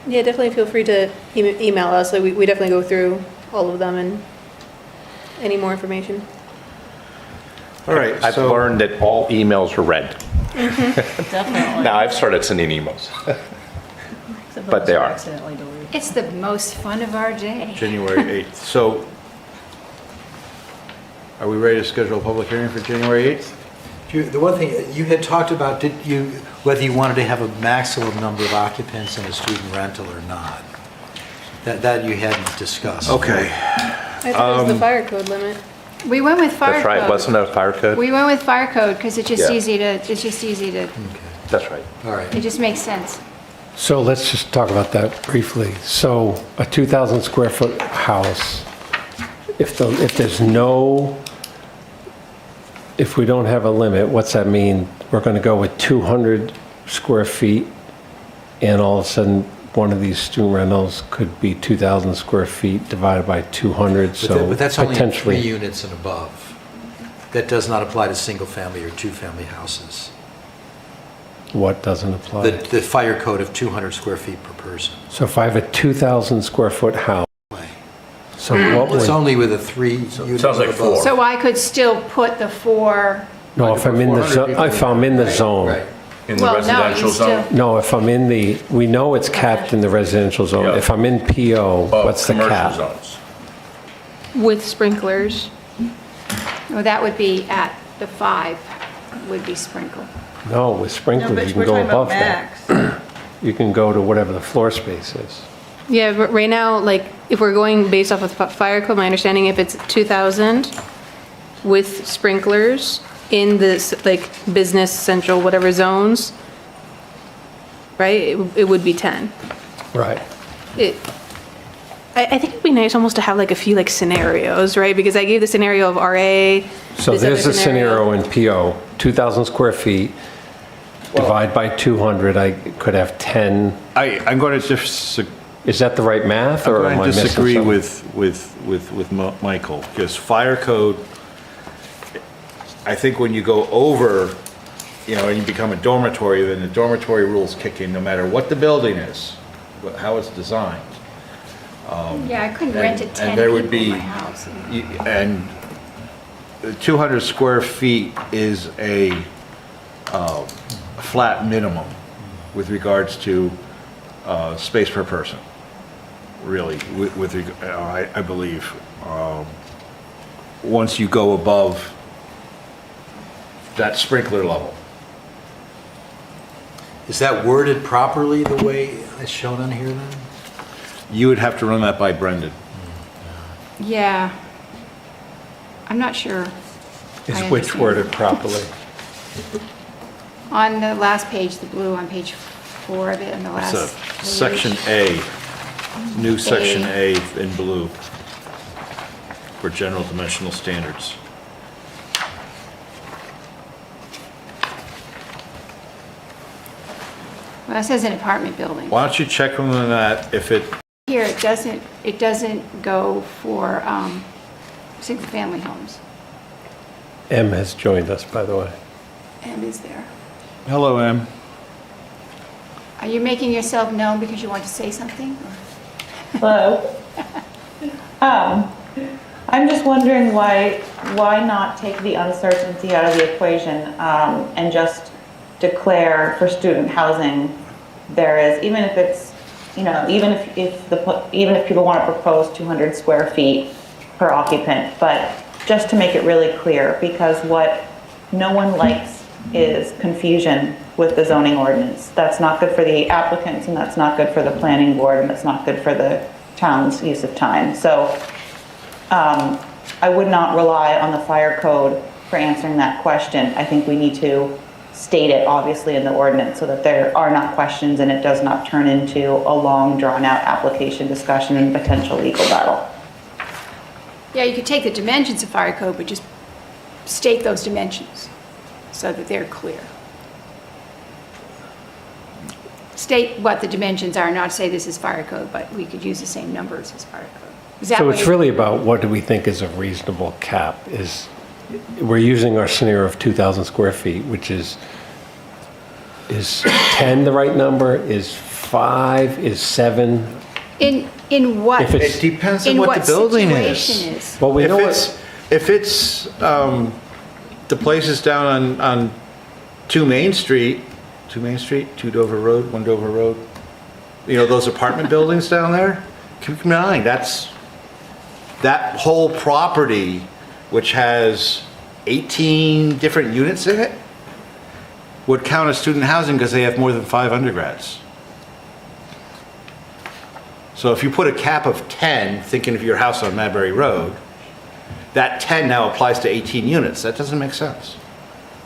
Yeah, definitely feel free to email us. So we definitely go through all of them and any more information. All right, I've so learned that all emails are read. Definitely. Now, I've started sending emails. Except but those they are are. accidentally deleted. It's the most fun of our day. January 8th. So are we ready to schedule a public hearing for January 8th? The one thing, you had talked about, whether you wanted to have a maximum number of occupants in a student rental or not. That you hadn't discussed. Okay. I thought it was the fire code limit. We went with fire code. That's right, wasn't it a fire code? We went with fire code because it's just Yeah. easy to, That's right. All right. it just makes sense. So let's just talk about that briefly. So a 2,000 square foot house, if we don't have a limit, what's that mean? We're going to go with 200 square feet, and all of a sudden, one of these student rentals could be 2,000 square feet divided by 200, so But that's only in 3 potentially. units and above. That does not apply to single-family or two-family houses. What doesn't apply? The fire code of 200 square feet per person. So if I have a 2,000 square foot house, so what It's would, only with a 3 unit sounds like or above. 4. So I could still put the 4, no, if I'm in the zone, if I'm in the zone. Right. In the well, no, residential you still, zone? No, if I'm in we know it's capped in the residential zone. Yeah. If I'm in PO, what's the Commercial cap? zones. With sprinklers. well, that would be at the 5 would be sprinkled. No, with No, sprinklers, but you can we're go talking about above that. max. You can go to whatever the floor space is. Yeah, but right now, like, if we're going based off of fire code, my understanding, if it's 2,000 with sprinklers in this, like, business, central, whatever zones, right, it would be 10. Right. I think it'd be nice almost to have like a few like scenarios, right? Because I gave the scenario of RA. So this there's other a scenario in PO, 2,000 square feet, divide by 200, I could have 10. I'm going to disagree. Is that the right math, or am I'm I going to missing disagree something? with Michael, because fire code, I think when you go over, and you become a dormitory, then the dormitory rules kick in no matter what the building is, how it's designed. Yeah, I couldn't rent it 10 And there people would be, in my house. and 200 square feet is a flat minimum with regards to space per person, really, I believe. Once you go above that sprinkler level. Is that worded properly the way it's shown on here then? You would have to run that by Brendan. Yeah. I'm not sure. Is I which understand. worded properly? On the last page, the blue on page 4 of it, on the last It's a page. section A, new section A in blue for general dimensional standards. Well, it says an apartment building. Why don't you check on that if it, Here, it doesn't go for single-family homes. M has joined us, by the way. M is there. hello, Em. Are you making yourself known because you want to say something? Hello. I'm just wondering why not take the uncertainty out of the equation and just declare for student housing there is, even if it's, even if people want to propose 200 square feet per occupant, but just to make it really clear, because what no one likes is confusion with the zoning ordinance. That's not good for the applicants, and that's not good for the planning board, and that's not good for the town's use of time. So I would not rely on the fire code for answering that question. I think we need to state it obviously in the ordinance so that there are not questions and it does not turn into a long drawn-out application discussion and potential legal battle. Yeah, you could take the dimensions of fire code, but just state those dimensions so that they're clear. State what the dimensions are, not say this is fire code, but we could use the same numbers as fire code. Is that So what it's you- really about what do we think is a reasonable cap? We're using our scenario of 2,000 square feet, which is 10 the right number? Is 5? Is 7? In what? If it's- It depends on in what the building situation is. Well, we If know it's, if it's, the places down on 2 Main Street, 2 Dover Road, 1 Dover Road, those apartment buildings down there, keep in mind, that whole property, which has 18 different units in it, would count as student housing because they have more than 5 undergrads. So if you put a cap of 10, thinking of your house on Madbury Road, that 10 now applies to 18 units. That doesn't make sense.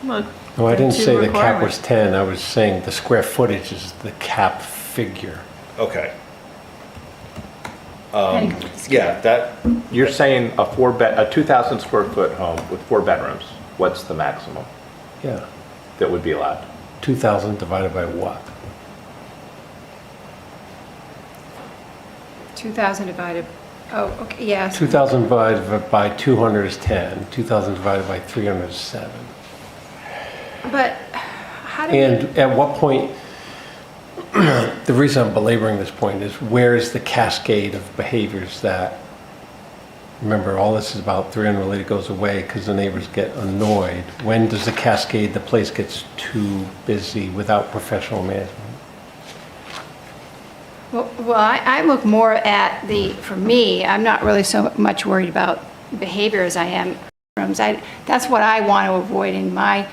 No, I didn't say the cap was 10. I was saying the square footage is the cap figure. Okay. Yeah, You're saying a 2,000 square foot home with 4 bedrooms, what's the maximum Yeah. that would be allowed? 2,000 divided by what? 2,000 divided, oh, okay, yes. 2,000 divided by 200 is 10. 2,000 divided by 300 is 7. But how do we? And at what point, the reason I'm belaboring this point is where is the cascade of behaviors that, remember, all this is about 3 unrelated goes away because the neighbors get annoyed. When does the cascade, the place gets too busy without professional management? Well, I look more at for me, I'm not really so much worried about behavior as I am rooms. That's what I want to avoid in my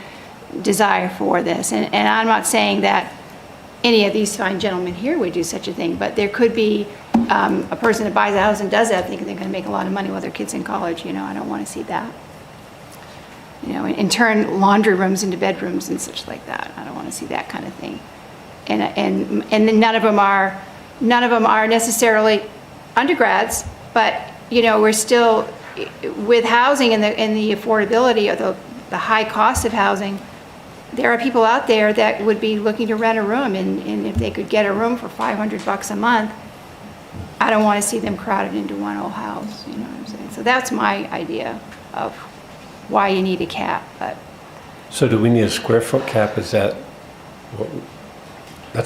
desire for this. And I'm not saying that any of these fine gentlemen here would do such a thing, but there could be a person that buys a house and does that thinking they're going to make a lot of money while their kid's in college. I don't want to see that. And turn laundry rooms into bedrooms and such like that. I don't want to see that kind of thing. And then none of them are necessarily undergrads, but we're still with housing and the affordability of the high cost of housing. There are people out there that would be looking to rent a room, and if they could get a room for $500 a month, I don't want to see them crowded into one old house. You know what I'm saying? So that's my idea of why you need a cap. But So do we need a square foot cap? That's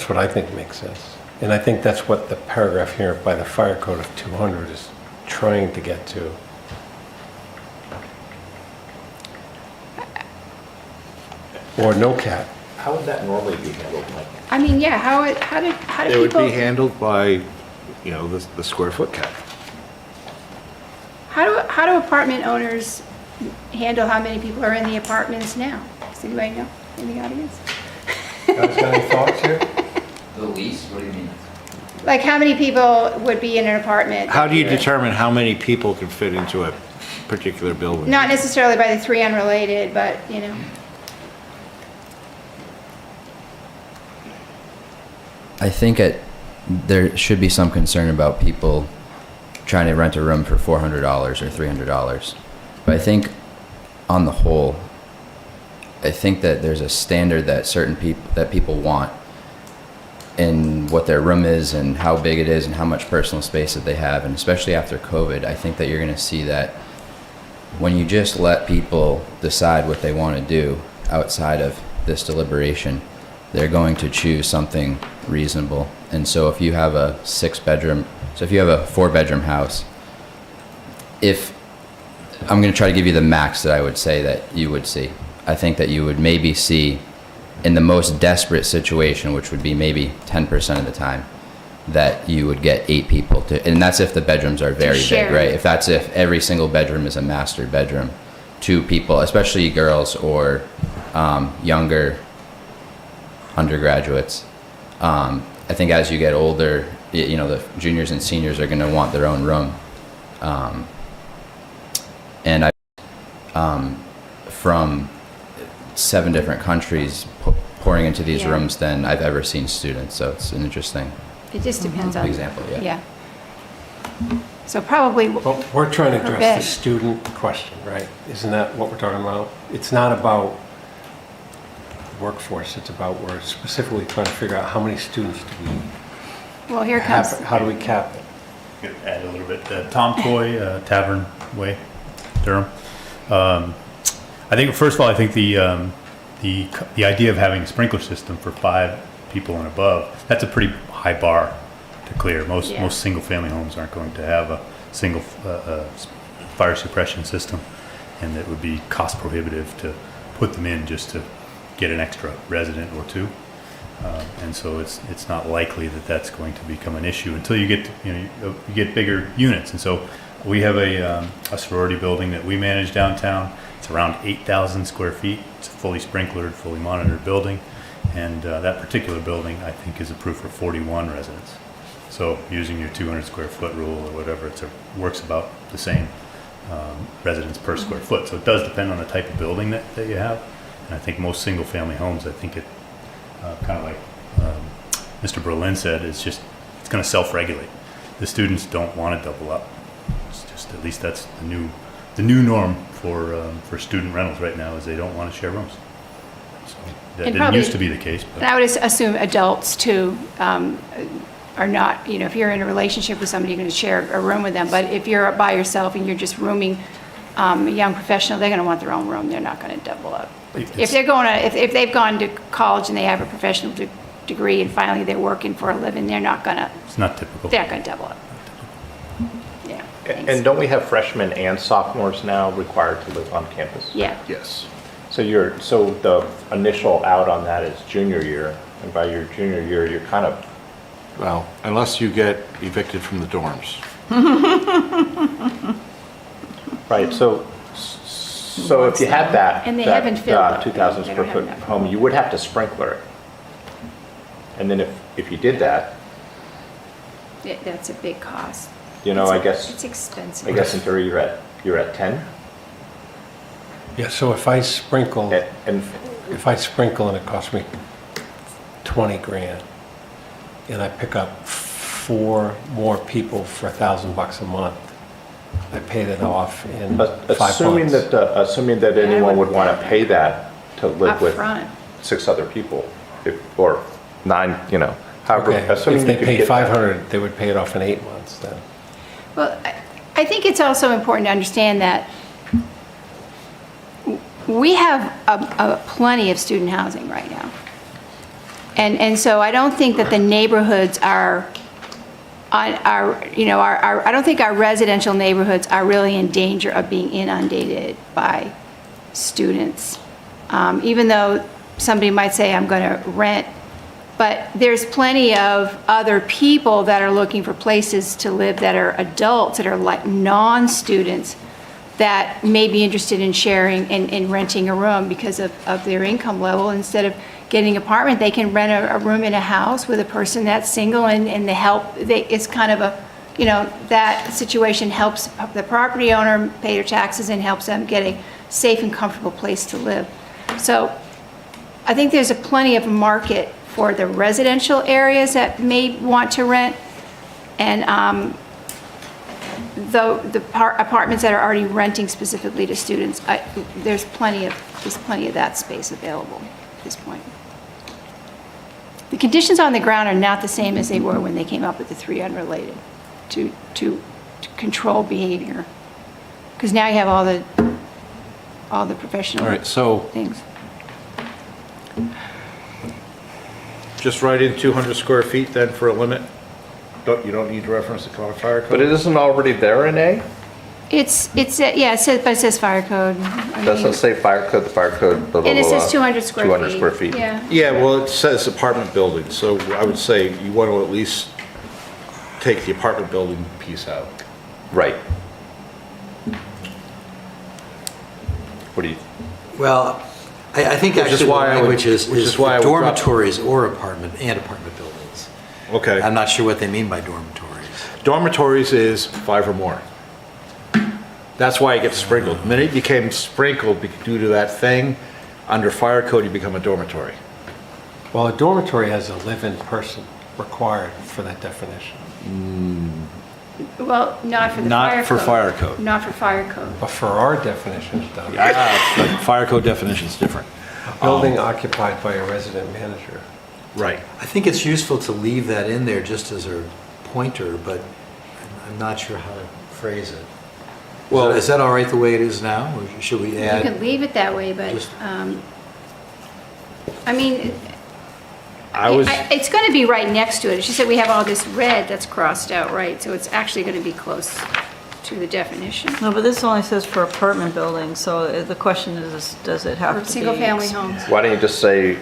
what I think makes sense. And I think that's what the paragraph here by the fire code of 200 is trying to get to. Or no cap. How would that normally be handled, Mike? I mean, yeah, how do it would people? be handled by, the square foot cap. How do apartment owners handle how many people are in the apartments now? Does anybody know in the audience? Guys, got any thoughts here? The lease, what do you mean? Like how many people would be in an apartment? How do you determine how many people can fit into a particular building? Not necessarily by the three unrelated, but, you know. I think there should be some concern about people trying to rent a room for $400 or $300. But I think on the whole, I think that there's a standard that people want in what their room is and how big it is and how much personal space that they have. And especially after COVID, I think that you're going to see that when you just let people decide what they want to do outside of this deliberation, they're going to choose something reasonable. And so if you have a 4-bedroom house, if I'm going to try to give you the max that I would say that you would see, I think that you would maybe see in the most desperate situation, which would be maybe 10% of the time, that you would get 8 people to, and that's if the bedrooms are very big, right? If every single bedroom is a master bedroom, 2 people, especially girls or younger undergraduates. I think as you get older, the juniors and seniors are going to want their own room. And from 7 different countries pouring into these rooms than I've ever seen students. So it's an interesting It just depends on. example. Yeah. So probably. Well, we're trying to per address bed. the student question, right? Isn't that what we're talking about? It's not about workforce, it's about, we're specifically trying to figure out how many students do we Well, here comes. have, how do we cap it? Could add a little bit. Tom Toy, Tavern Way, Durham. I think first of all, I think the idea of having a sprinkler system for 5 people and above, that's a pretty high bar to clear. Most single family homes aren't going to have a single fire suppression system, and it would be cost prohibitive to put them in just to get an extra resident or 2. And so it's not likely that that's going to become an issue until you get you get bigger units. And so we have a sorority building that we manage downtown. It's around 8,000 square feet. It's a fully sprinklered, fully monitored building, and that particular building I think is approved for 41 residents. So using your 200 square foot rule or whatever, it works about the same residents per square foot. So it does depend on the type of building that you have. And I think most single family homes, I think it kind of like Mr. Berlin said, it's going to self-regulate. The students don't want to double up. It's just, at least that's the new norm for student rentals right now, is they don't want to share rooms. So that didn't used to be the case. But. And I would assume adults too are not, if you're in a relationship with somebody, you're going to share a room with them. But if you're by yourself and you're just rooming a young professional, they're going to want their own room. They're not going to double up. If they've gone to college and they have a professional degree and finally they're working for a living, they're not going to. It's not typical. They're not going to double up. Yeah. And don't we have freshmen and sophomores now required to live on campus? Yeah. Yes. So the initial out on that is junior year, and by your junior year, you're kind of. Well, unless you get evicted from the dorms. Right, so if you had that. And they haven't filled up. 2,000 They square don't foot have enough. home, you would have to sprinkler it. And then if you did that, That's a big cost. I guess. It's expensive. I guess in theory, you're at 10? Yeah, so if I sprinkle, And and it costs me 20 grand, and I pick up 4 more people for $1,000 a month, I pay that off in 5 months. Assuming that anyone would want to pay that to live with Upfront. 6 other people, or 9, however. Okay, Assuming if they you could pay get that. 500, they would pay it off in 8 months then. Well, I think it's also important to understand that we have plenty of student housing right now. And so I don't think that the neighborhoods I don't think our residential neighborhoods are really in danger of being inundated by students. Even though somebody might say, I'm going to rent, but there's plenty of other people that are looking for places to live that are adults, that are like non-students, that may be interested in sharing and renting a room because of their income level. Instead of getting an apartment, they can rent a room in a house with a person that's single, and it's kind of a, that situation helps the property owner pay their taxes and helps them get a safe and comfortable place to live. So I think there's plenty of market for the residential areas that may want to rent, and the apartments that are already renting specifically to students, there's plenty of that space available at this point. The conditions on the ground are not the same as they were when they came up with the 3 unrelated to control behavior, because now you have all the professional All right, so things. just write in 200 square feet then for a limit? You don't need to reference the fire code? But it isn't already there in A? Yeah, it says fire code. It doesn't say fire code, the fire code, blah, blah, blah. And it says 200 square feet. 200 square feet. Yeah. Yeah, well, it says apartment building, so I would say you want to at least take the apartment building piece out. Right. What do you? Well, I think Which is actually the why I would- language is which is why I would drop- dormitories or apartment buildings. Okay. I'm not sure what they mean by dormitories. Dormitories is 5 or more. That's why it gets sprinkled. The minute it became sprinkled due to that thing, under fire code, you become a dormitory. Well, a dormitory has a live-in person required for that definition. Well, not for the Not fire for code. fire code. Not for fire code. But for our definition, it does. The fire code definition is different. Building occupied by a resident manager. Right. I think it's useful to leave that in there just as a pointer, but I'm not sure how to phrase it. Well, is that all right the way it is now, or should we You add? can leave it that way, but, I mean, it's going to be right next to it. She said we have all this red that's crossed out, right? So it's actually going to be close to the definition. No, but this only says for apartment buildings, so the question is, does it have For to be? single-family homes. Why don't you just say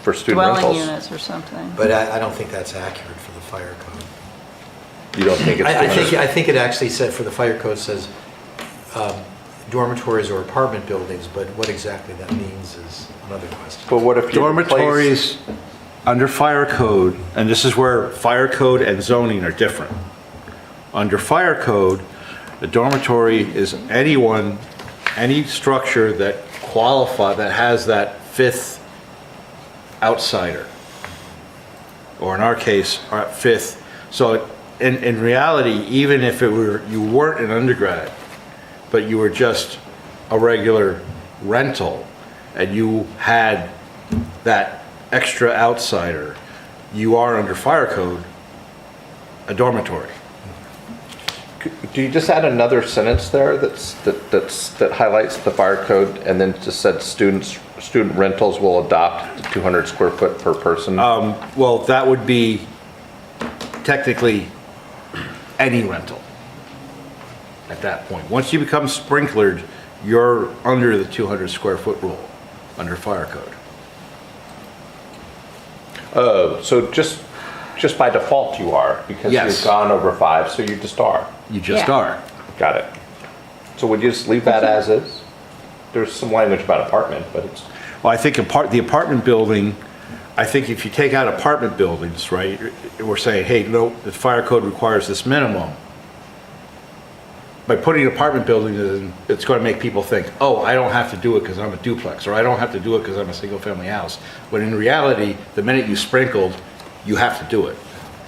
for student Dwelling rentals? units or something. But I don't think that's accurate for the fire code. You don't think it's? I think it actually said, for the fire code says dormitories or apartment buildings, but what exactly that means is another question. But what if you Dormitories under fire code, and this is where fire code and zoning are different. Under fire code, the dormitory is any structure that has that 5th outsider, or in our case, our 5th. So in reality, even if you weren't an undergrad, but you were just a regular rental, and you had that extra outsider, you are under fire code a dormitory. Do you just add another sentence there that highlights the fire code and then just said student rentals will adopt the 200 square foot per person? Well, that would be technically any rental at that point. Once you become sprinklered, you're under the 200 square foot rule under fire code. Oh, so just by default you are, because Yes. you've gone over 5, so you just are. You just Yeah. are. Got it. So would you just leave that as is? There's some language about apartment, but it's, Well, I think the apartment building, I think if you take out apartment buildings, right, we're saying, hey, no, the fire code requires this minimum. By putting apartment buildings in, it's going to make people think, oh, I don't have to do it because I'm a duplex, or I don't have to do it because I'm a single-family house. When in reality, the minute you sprinkled, you have to do it.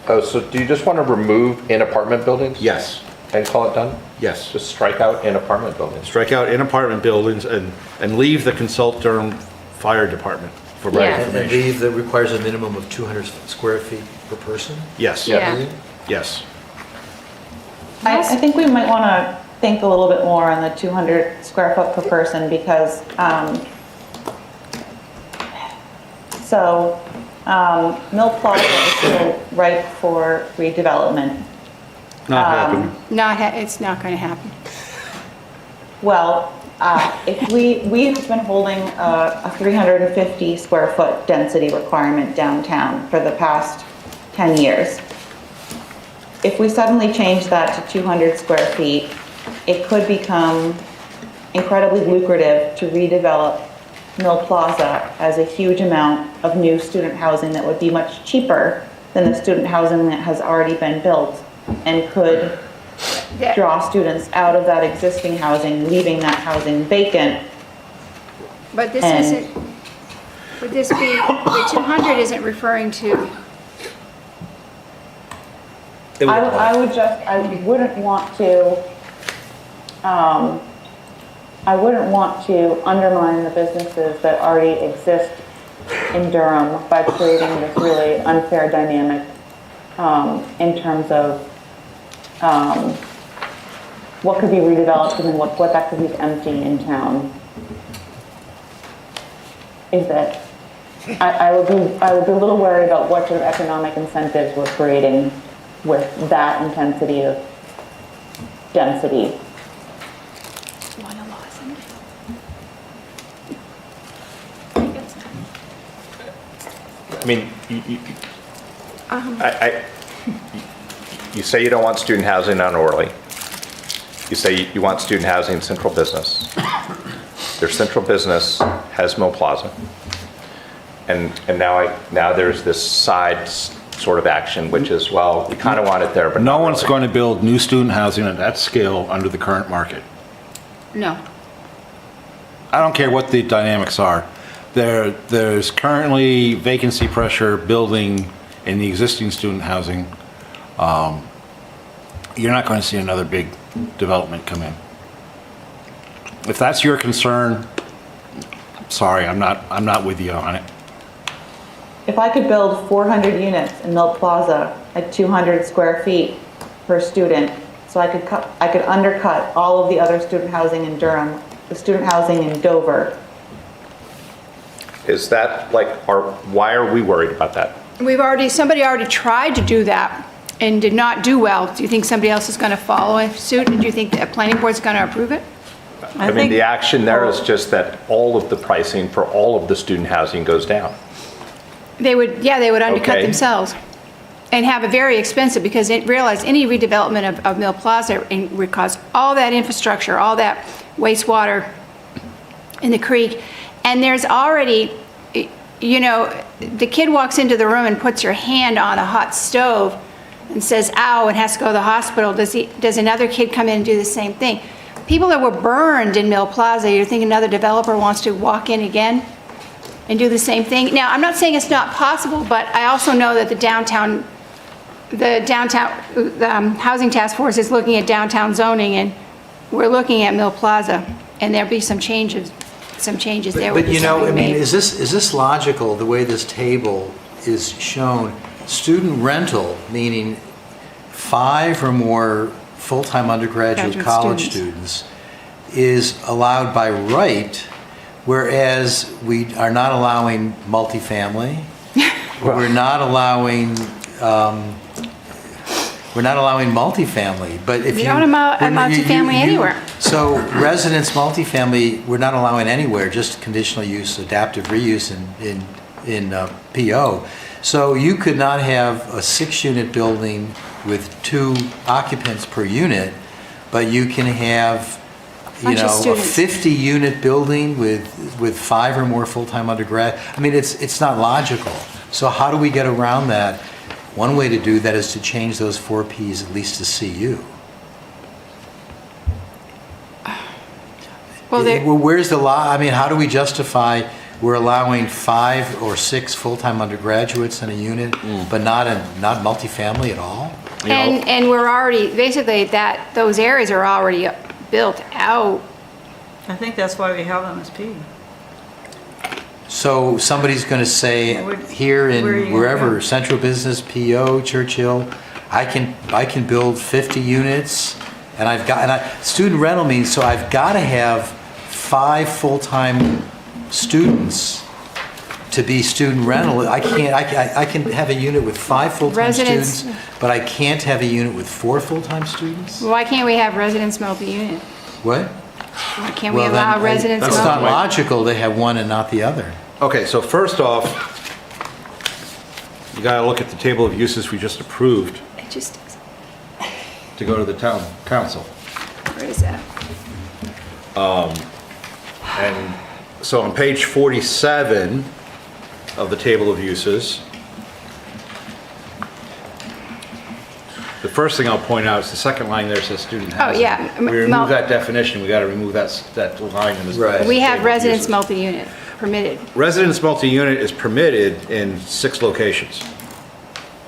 oh, so do you just want to remove in apartment buildings? Yes, And call it done? yes. Just strike out in apartment buildings. Strike out in apartment buildings and leave the consult Durham Fire Department for my Yeah. And information. leave that requires a minimum of 200 square feet per person? Yes. Yeah. Yes. I think we might want to think a little bit more on the 200 square foot per person because, Mill Plaza is still ripe for redevelopment. Not happening. It's not going to happen. Well, if we've been holding a 350 square foot density requirement downtown for the past 10 years. If we suddenly change that to 200 square feet, it could become incredibly lucrative to redevelop Mill Plaza as a huge amount of new student housing that would be much cheaper than the student housing that has already been built and could draw students out of that existing housing, leaving that housing vacant. But this And- isn't, would this be, the 200 isn't referring to, I wouldn't want to, I wouldn't want to undermine the businesses that already exist in Durham by creating this really unfair dynamic in terms of what could be redeveloped and then what that could leave empty in town. Is that I would be a little worried about what sort of economic incentives we're creating with that intensity of density. I mean, you say you don't want student housing on Orly. You say you want student housing in central business. Their central business has Mill Plaza. And now there's this side sort of action, which is, well, we kind of want it there, but No not one's really. going to build new student housing at that scale under the current market. no. I don't care what the dynamics are. There's currently vacancy pressure building in the existing student housing. You're not going to see another big development come in. If that's your concern, sorry, I'm not with you on it. If I could build 400 units in Mill Plaza at 200 square feet per student, so I could undercut all of the other student housing in Durham, the student housing in Dover. Is that like, why are we worried about that? Somebody already tried to do that and did not do well. Do you think somebody else is going to follow suit? And do you think the planning board's going to approve it? I mean, the action there is just that all of the pricing for all of the student housing goes down. They would undercut Okay. themselves and have a very expensive, because realize any redevelopment of Mill Plaza would cause all that infrastructure, all that wastewater in the creek. And there's already, the kid walks into the room and puts her hand on a hot stove and says, ow, and has to go to the hospital. Does another kid come in and do the same thing? People that were burned in Mill Plaza, you're thinking another developer wants to walk in again and do the same thing? Now, I'm not saying it's not possible, but I also know that the Housing Task Force is looking at downtown zoning, and we're looking at Mill Plaza, and there'll be some changes there. But is this logical, the way this table is shown? Student rental, meaning 5 or more full-time undergraduate Graduate college students, is allowed by right, whereas we are not allowing multifamily. We're not allowing multifamily, but if You don't allow multifamily anywhere. So residence multifamily, we're not allowing anywhere, just conditional use, adaptive reuse in PO. So you could not have a 6-unit building with 2 occupants per unit, but you can have, a students. 50-unit building with 5 or more full-time undergrad. I mean, it's not logical. So how do we get around that? One way to do that is to change those 4 Ps at least to CU. Well, where's the law? I mean, how do we justify we're allowing 5 or 6 full-time undergraduates in a unit, but not multifamily at all? and we're already, basically, those areas are already built out. I think that's why we have MSP. So somebody's going to say, here in where are you gonna wherever, go? Central Business, PO, Churchill, I can build 50 units, and student rental means, so I've got to have 5 full-time students to be student rental. I can have a unit with 5 full-time Residents. students, but I can't have a unit with 4 full-time students? Why can't we have residents multi-unit? What? Why can't we allow residents It's not multi? logical to have one and not the other. Okay, so first off, you gotta look at the table of uses we just approved It just, to go to the town council. where is that? And so on page 47 of the table of uses, the first thing I'll point out is the second line there says student housing. yeah. We remove that definition, we gotta remove that line in this. Right. We have table of residence uses. multi-unit permitted, Residence multi-unit is permitted in 6 locations.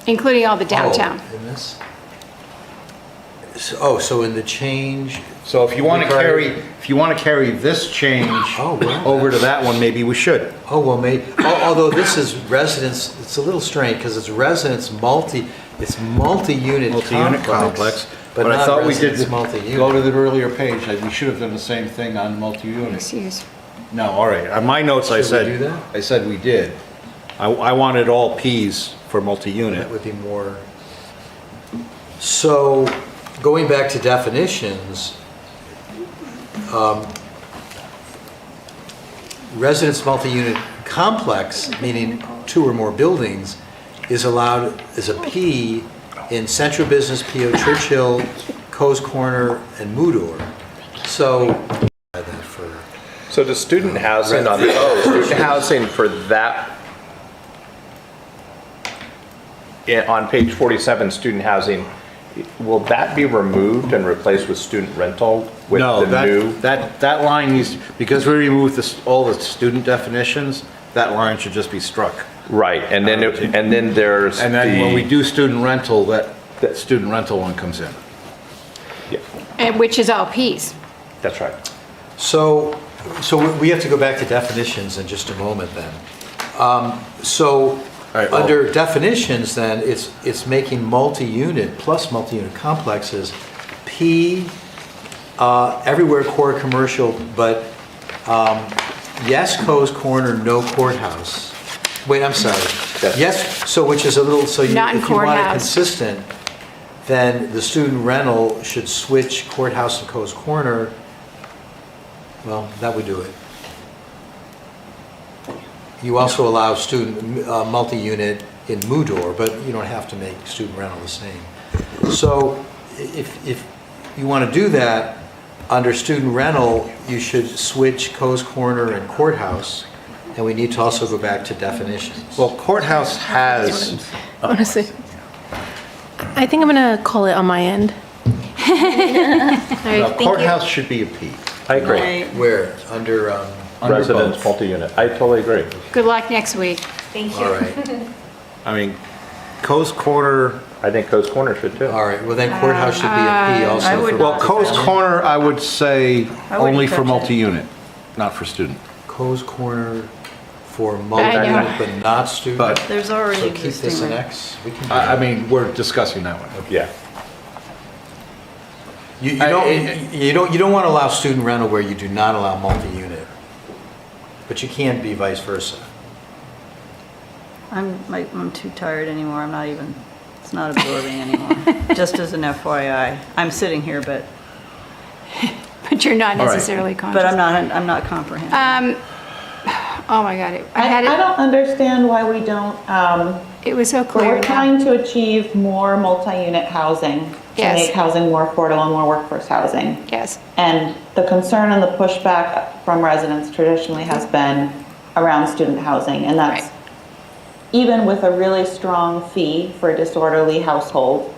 including all the downtown. Oh, in this? So in the change, So if you want to carry this change Oh, wow. over to that one, maybe we should. oh, well, maybe, although this is residence, it's a little strange because it's residence it's multi-unit Multi-unit complex. but I not thought we did, residence multi-unit. go to the earlier page, like, we should have done the same thing on multi-unit. Excuse. No, all right, on my notes I Should we said. do that? I said we did. I wanted all Ps for That multi-unit. would be more. So, going back to definitions, residence multi-unit complex, meaning 2 or more buildings, is allowed as a P in Central Business, PO Churchill, Coe's Corner, and Moodor. So, that for So the student housing on the, student housing for that, on page 47, student housing, will that be removed and replaced with student rental with No, the new? that line needs, because we removed all the student definitions, that line should just be struck. Right, and then, and then there's And then when we the, do student rental, that student rental one comes in. And which is all Ps. that's right. So we have to go back to definitions in just a moment then. So, right, well- under definitions then, it's making multi-unit plus multi-unit complexes, P, everywhere core commercial, but yes, Coe's Corner, no courthouse. Wait, I'm sorry. Yes, so which is a little, so Not in if you want it courthouse. consistent, then the student rental should switch courthouse and Coe's Corner. Well, that would do it. You also allow student multi-unit in Moodor, but you don't have to make student rental the same. So if you want to do that, under student rental, you should switch Coe's Corner and courthouse, and we need to also go back to definitions. Well, courthouse has, Honestly, I think I'm gonna call it on my end. courthouse should be a P. I agree. Where? Under Residence both. multi-unit, I totally agree. Good luck next week. Thank All right, I mean, Coe's Corner, I think Coe's Corner should too. all right, well then courthouse should be a P I also. would for- well, Coe's Corner, I would say I wouldn't only for touch it. multi-unit, not for student. Coe's Corner for multi-unit, but not student. But- There's already So keep this existing. in X. We can do I that. mean, we're discussing that one. Yeah. You don't want to allow student rental where you do not allow multi-unit, but you can be vice versa. I'm too tired anymore, it's not absorbing anymore. Just as an FYI, I'm sitting here, but But you're not All right. necessarily conscious. I'm not comprehending. Oh my God, I don't understand why we don't, it was so clear. we're now. trying to achieve more multi-unit housing to Yes. make housing more affordable and more workforce housing. Yes. And the concern and the pushback from residents traditionally has been around student housing, and that's Right. even with a really strong fee for a disorderly household,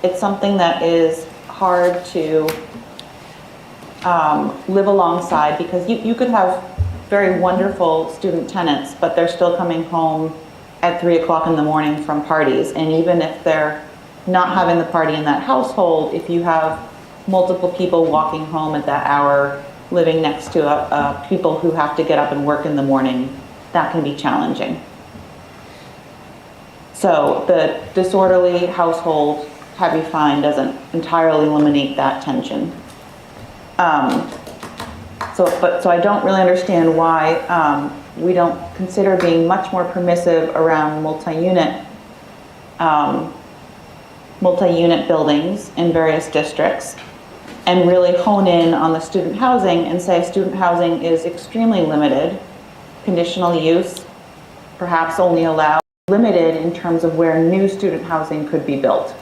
it's something that is hard to live alongside, because you could have very wonderful student tenants, but they're still coming home at 3 o'clock in the morning from parties. And even if they're not having the party in that household, if you have multiple people walking home at that hour, living next to people who have to get up and work in the morning, that can be challenging. So the disorderly household heavy fine doesn't entirely eliminate that tension. So I don't really understand why we don't consider being much more permissive around multi-unit buildings in various districts, and really hone in on the student housing and say student housing is extremely limited, conditional use, perhaps only allowed, limited in terms of where new student housing could be built.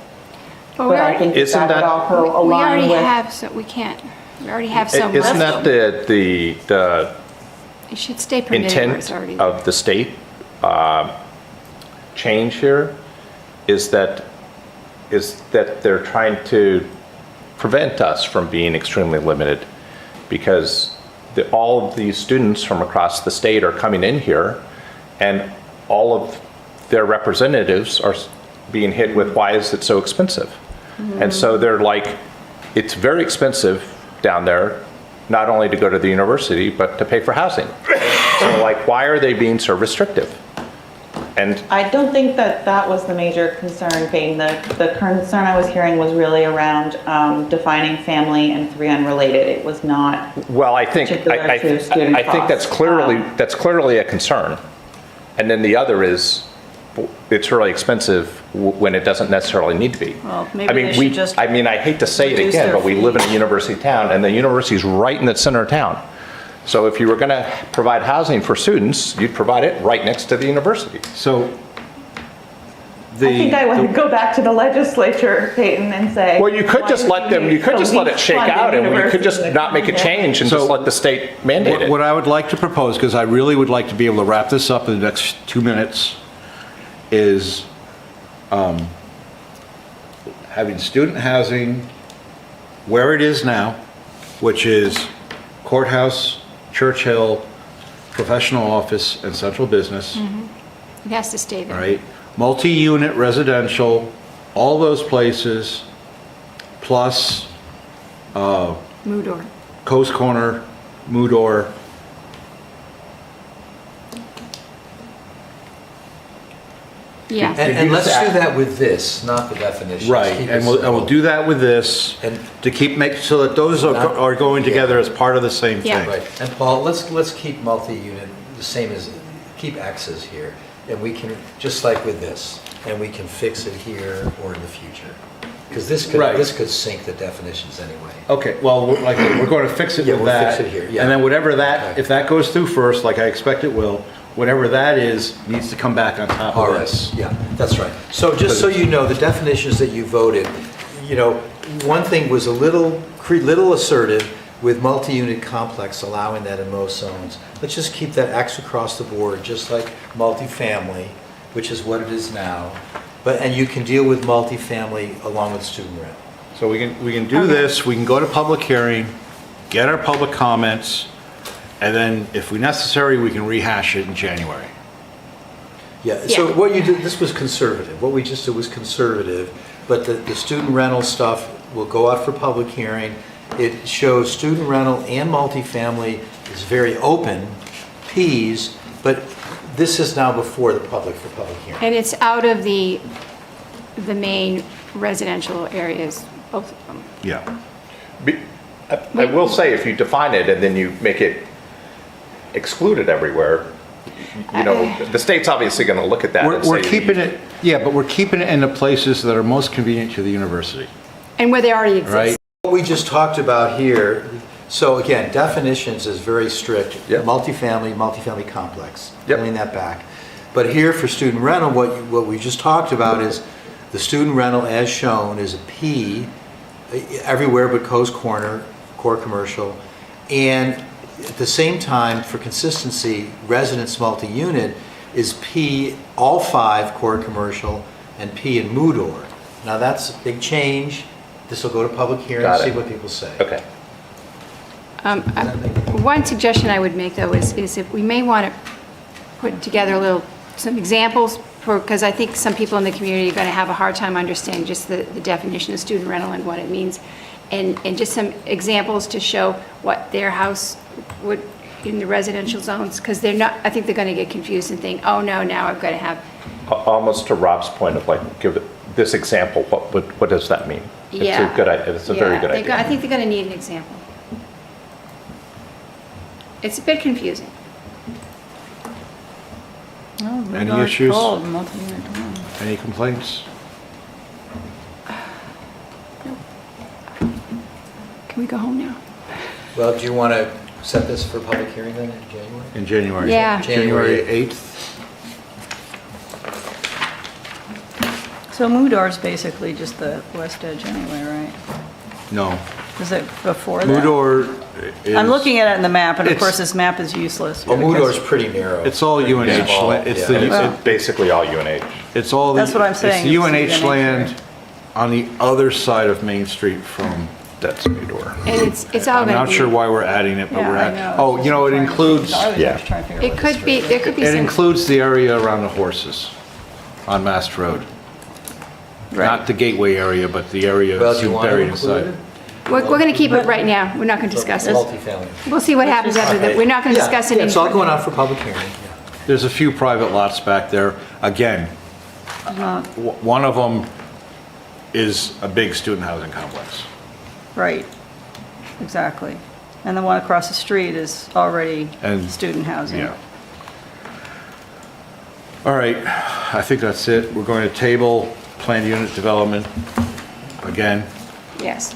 But we I already- think Isn't that would that- also We align already with. have, so we can't. We already have some. Isn't that the It should stay permitted where it's intent already there. of the state change here? Is that they're trying to prevent us from being extremely limited, because all of these students from across the state are coming in here, and all of their representatives are being hit with, why is it so expensive? And so they're like, it's very expensive down there, not only to go to the university, but to pay for housing. So like, why are they being so restrictive? And I don't think that that was the major concern, Peyton. The concern I was hearing was really around defining family and 3 unrelated. It was not well, I think particular to student I think that's costs. that's clearly a concern. And then the other is, it's really expensive when it doesn't necessarily need to be. Well, maybe I mean, they should just I mean, I hate to say it reduce again, their but we live in a fees. university town, and the university is right in the center of town. So if you were going to provide housing for students, you'd provide it right next to the university. So I think I would go back to the legislature, Peyton, and say. Well, you could why just would let we them, you need could the just let it least shake funded out, and we could just university not make a change and just let the state mandate it. What I would like to propose, because I really would like to be able to wrap this up in the next 2 minutes, is having student housing where it is now, which is courthouse, Church Hill, professional office, and central business, It has to stay there. right? Multi-unit residential, all those places, plus Moodor. Coast Corner, Moodor. Yeah. And let's do that with this, not the definitions. Right, Keep it and we'll simple. do that with this, And- to so that those are going together as part of the same Yeah. thing. Right, and Paul, let's keep multi-unit the same as, keep X's here, and we can, just like with this, and we can fix it here or in the future. Because Right. this could sink the definitions anyway. Okay, well, we're going to fix it Yeah, with we'll that. fix it here, yeah. And then whatever that, Okay. if that goes through first, like I expect it will, whatever that is, needs to come back on top All of right, this. yeah, that's right. So just so you know, the definitions that you voted, one thing was a little assertive with multi-unit complex, allowing that in most zones. Let's just keep that X across the board, just like multifamily, which is what it is now. And you can deal with multifamily along with student rent. So we can do this, we can go to public hearing, get our public comments, and then if necessary, we can rehash it in January. Yeah, so what you did, this was conservative. What we just did was conservative, but the student rental stuff will go out for public hearing. It shows student rental and multifamily is very open, Ps, but this is now before the public for public hearing. And it's out of the main residential areas, both of them. Yeah. I will say, if you define it and then you make it excluded everywhere, the state's obviously going to look at that and We're say, keeping it, yeah, but we're keeping it in the places that are most convenient to the university, And where they already exist. right? What we just talked about here, so again, definitions is very strict. Yep. Multifamily complex, Yep. pulling that back. But here for student rental, what we just talked about is the student rental as shown is a P everywhere but Coast Corner, core commercial. And at the same time, for consistency, residence multi-unit is P, all 5 core commercial, and P in Moodor. Now that's a big change. This will go to public hearing, Got it. see what people say. okay. One suggestion I would make, though, is if we may want to put together some examples, because I think some people in the community are going to have a hard time understanding just the definition of student rental and what it means, and just some examples to show what their house would, in the residential zones, because I think they're going to get confused and think, oh, no, now I've got to have, Almost to Rob's point of give it this example, what does that mean? Yeah. It's a good idea. It's a very good idea. I think they're going to need an example. It's a bit confusing. Any issues? Any complaints? Can we go home now? Well, do you want to set this for public hearing then in January? In January? Yeah. January 8th? So Moodor is basically just the west edge anyway, right? No. Is it before that? Mudor is... I'm looking at it in the map, and of It's- course, this map is useless. Well, Mudor's pretty narrow. It's all UNH. small, It's yeah. the, It's basically all UNH. it's all the... That's what I'm saying, It's it's UNH UNH land on the other side of Main Street from that's Mudor. And it's all I'm gonna not be- sure why we're adding it, but Yeah, we're I adding... know. Oh, you know, it includes... I was Yeah. just trying to figure out It what could this be, is. there could be It some, includes the area around the horses on Mast Road. Not the gateway area, but the area Well, do you want to buried include inside. it? we're going to keep it right now. We're not going to discuss it. Multifamily. We'll see what happens after that. We're not going to Yeah, discuss it yeah, It's all anymore. going out for public hearing. There's a few private lots back there. Again, one of them is a big student housing complex. Right, exactly. And the one across the street is already And- student housing. Yeah. All right, I think that's it. We're going to table planned unit development again. Yes.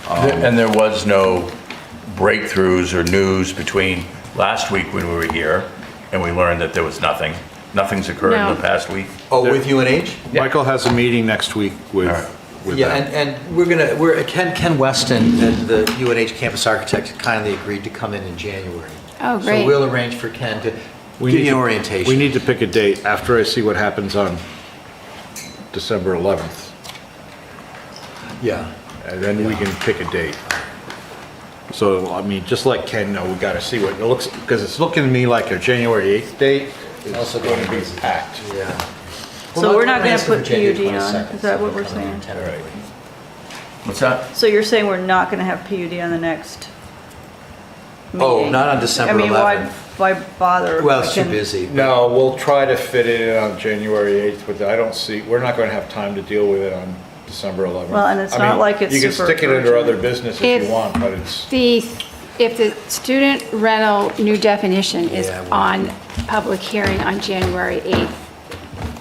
And there was no breakthroughs or news between last week when we were here, and we learned that there was nothing. Nothing's occurred in No. the past week. Oh, with UNH? Michael has a meeting next week with Yeah, them. and Ken Weston, the UNH campus architect, kindly agreed to come in January. Oh, So great. we'll arrange for Ken to We give need you an to- orientation. We need to pick a date after I see what happens on December 11th. Yeah. And then we can pick a date. So, I mean, just let Ken know, we gotta see what it looks, because it's looking to me like a January 8th date is Also going to be gonna be- packed. Yeah. So we're not going plans to for put January PUD on? 22nd, Is that what so we're we'll come in saying? tentatively. What's that? So you're saying we're not going to have PUD on the next meeting? Oh, not on December I mean, 11th. why bother? Well, it's We too can- busy. No, we'll try to fit it in on January 8th, but I don't see, we're not gonna have time to deal with it on December 11th. Well, and it's I not mean, like it's You can super stick it under urgent. other business if If you want, but it's, If the student rental new definition is Yeah, well- on public hearing on January 8th,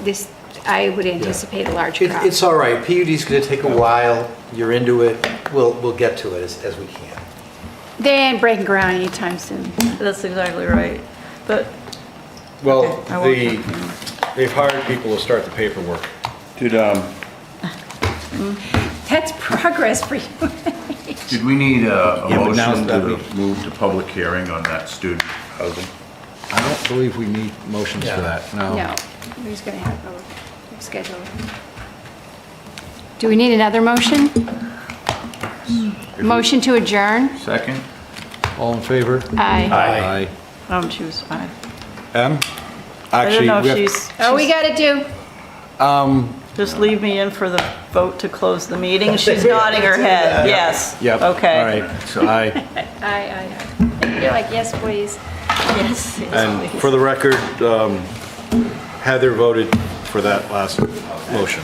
this, I would anticipate a large crowd. It's all right. PUD's going to take a while. You're into it. We'll get to it as we can. They ain't breaking ground anytime soon. That's exactly right. But well, I won't they've hired people to start the paperwork. Did That's progress for you. did we need a Yeah, but now motion that to move to public hearing on that student housing? I don't believe we need motions for Yeah. that, no. No, who's going to have a schedule? Do we need another motion? Motion to adjourn? Second? All in favor? Aye. Aye. she was fine. M? I Actually, don't know we if have- she's, Oh, we got to do, just leave me in for the vote to close the meeting. She's nodding her head, yes. Yep. Okay. All right, so aye. aye. You're like, yes, please. Yes. And for the record, Heather voted for that last motion.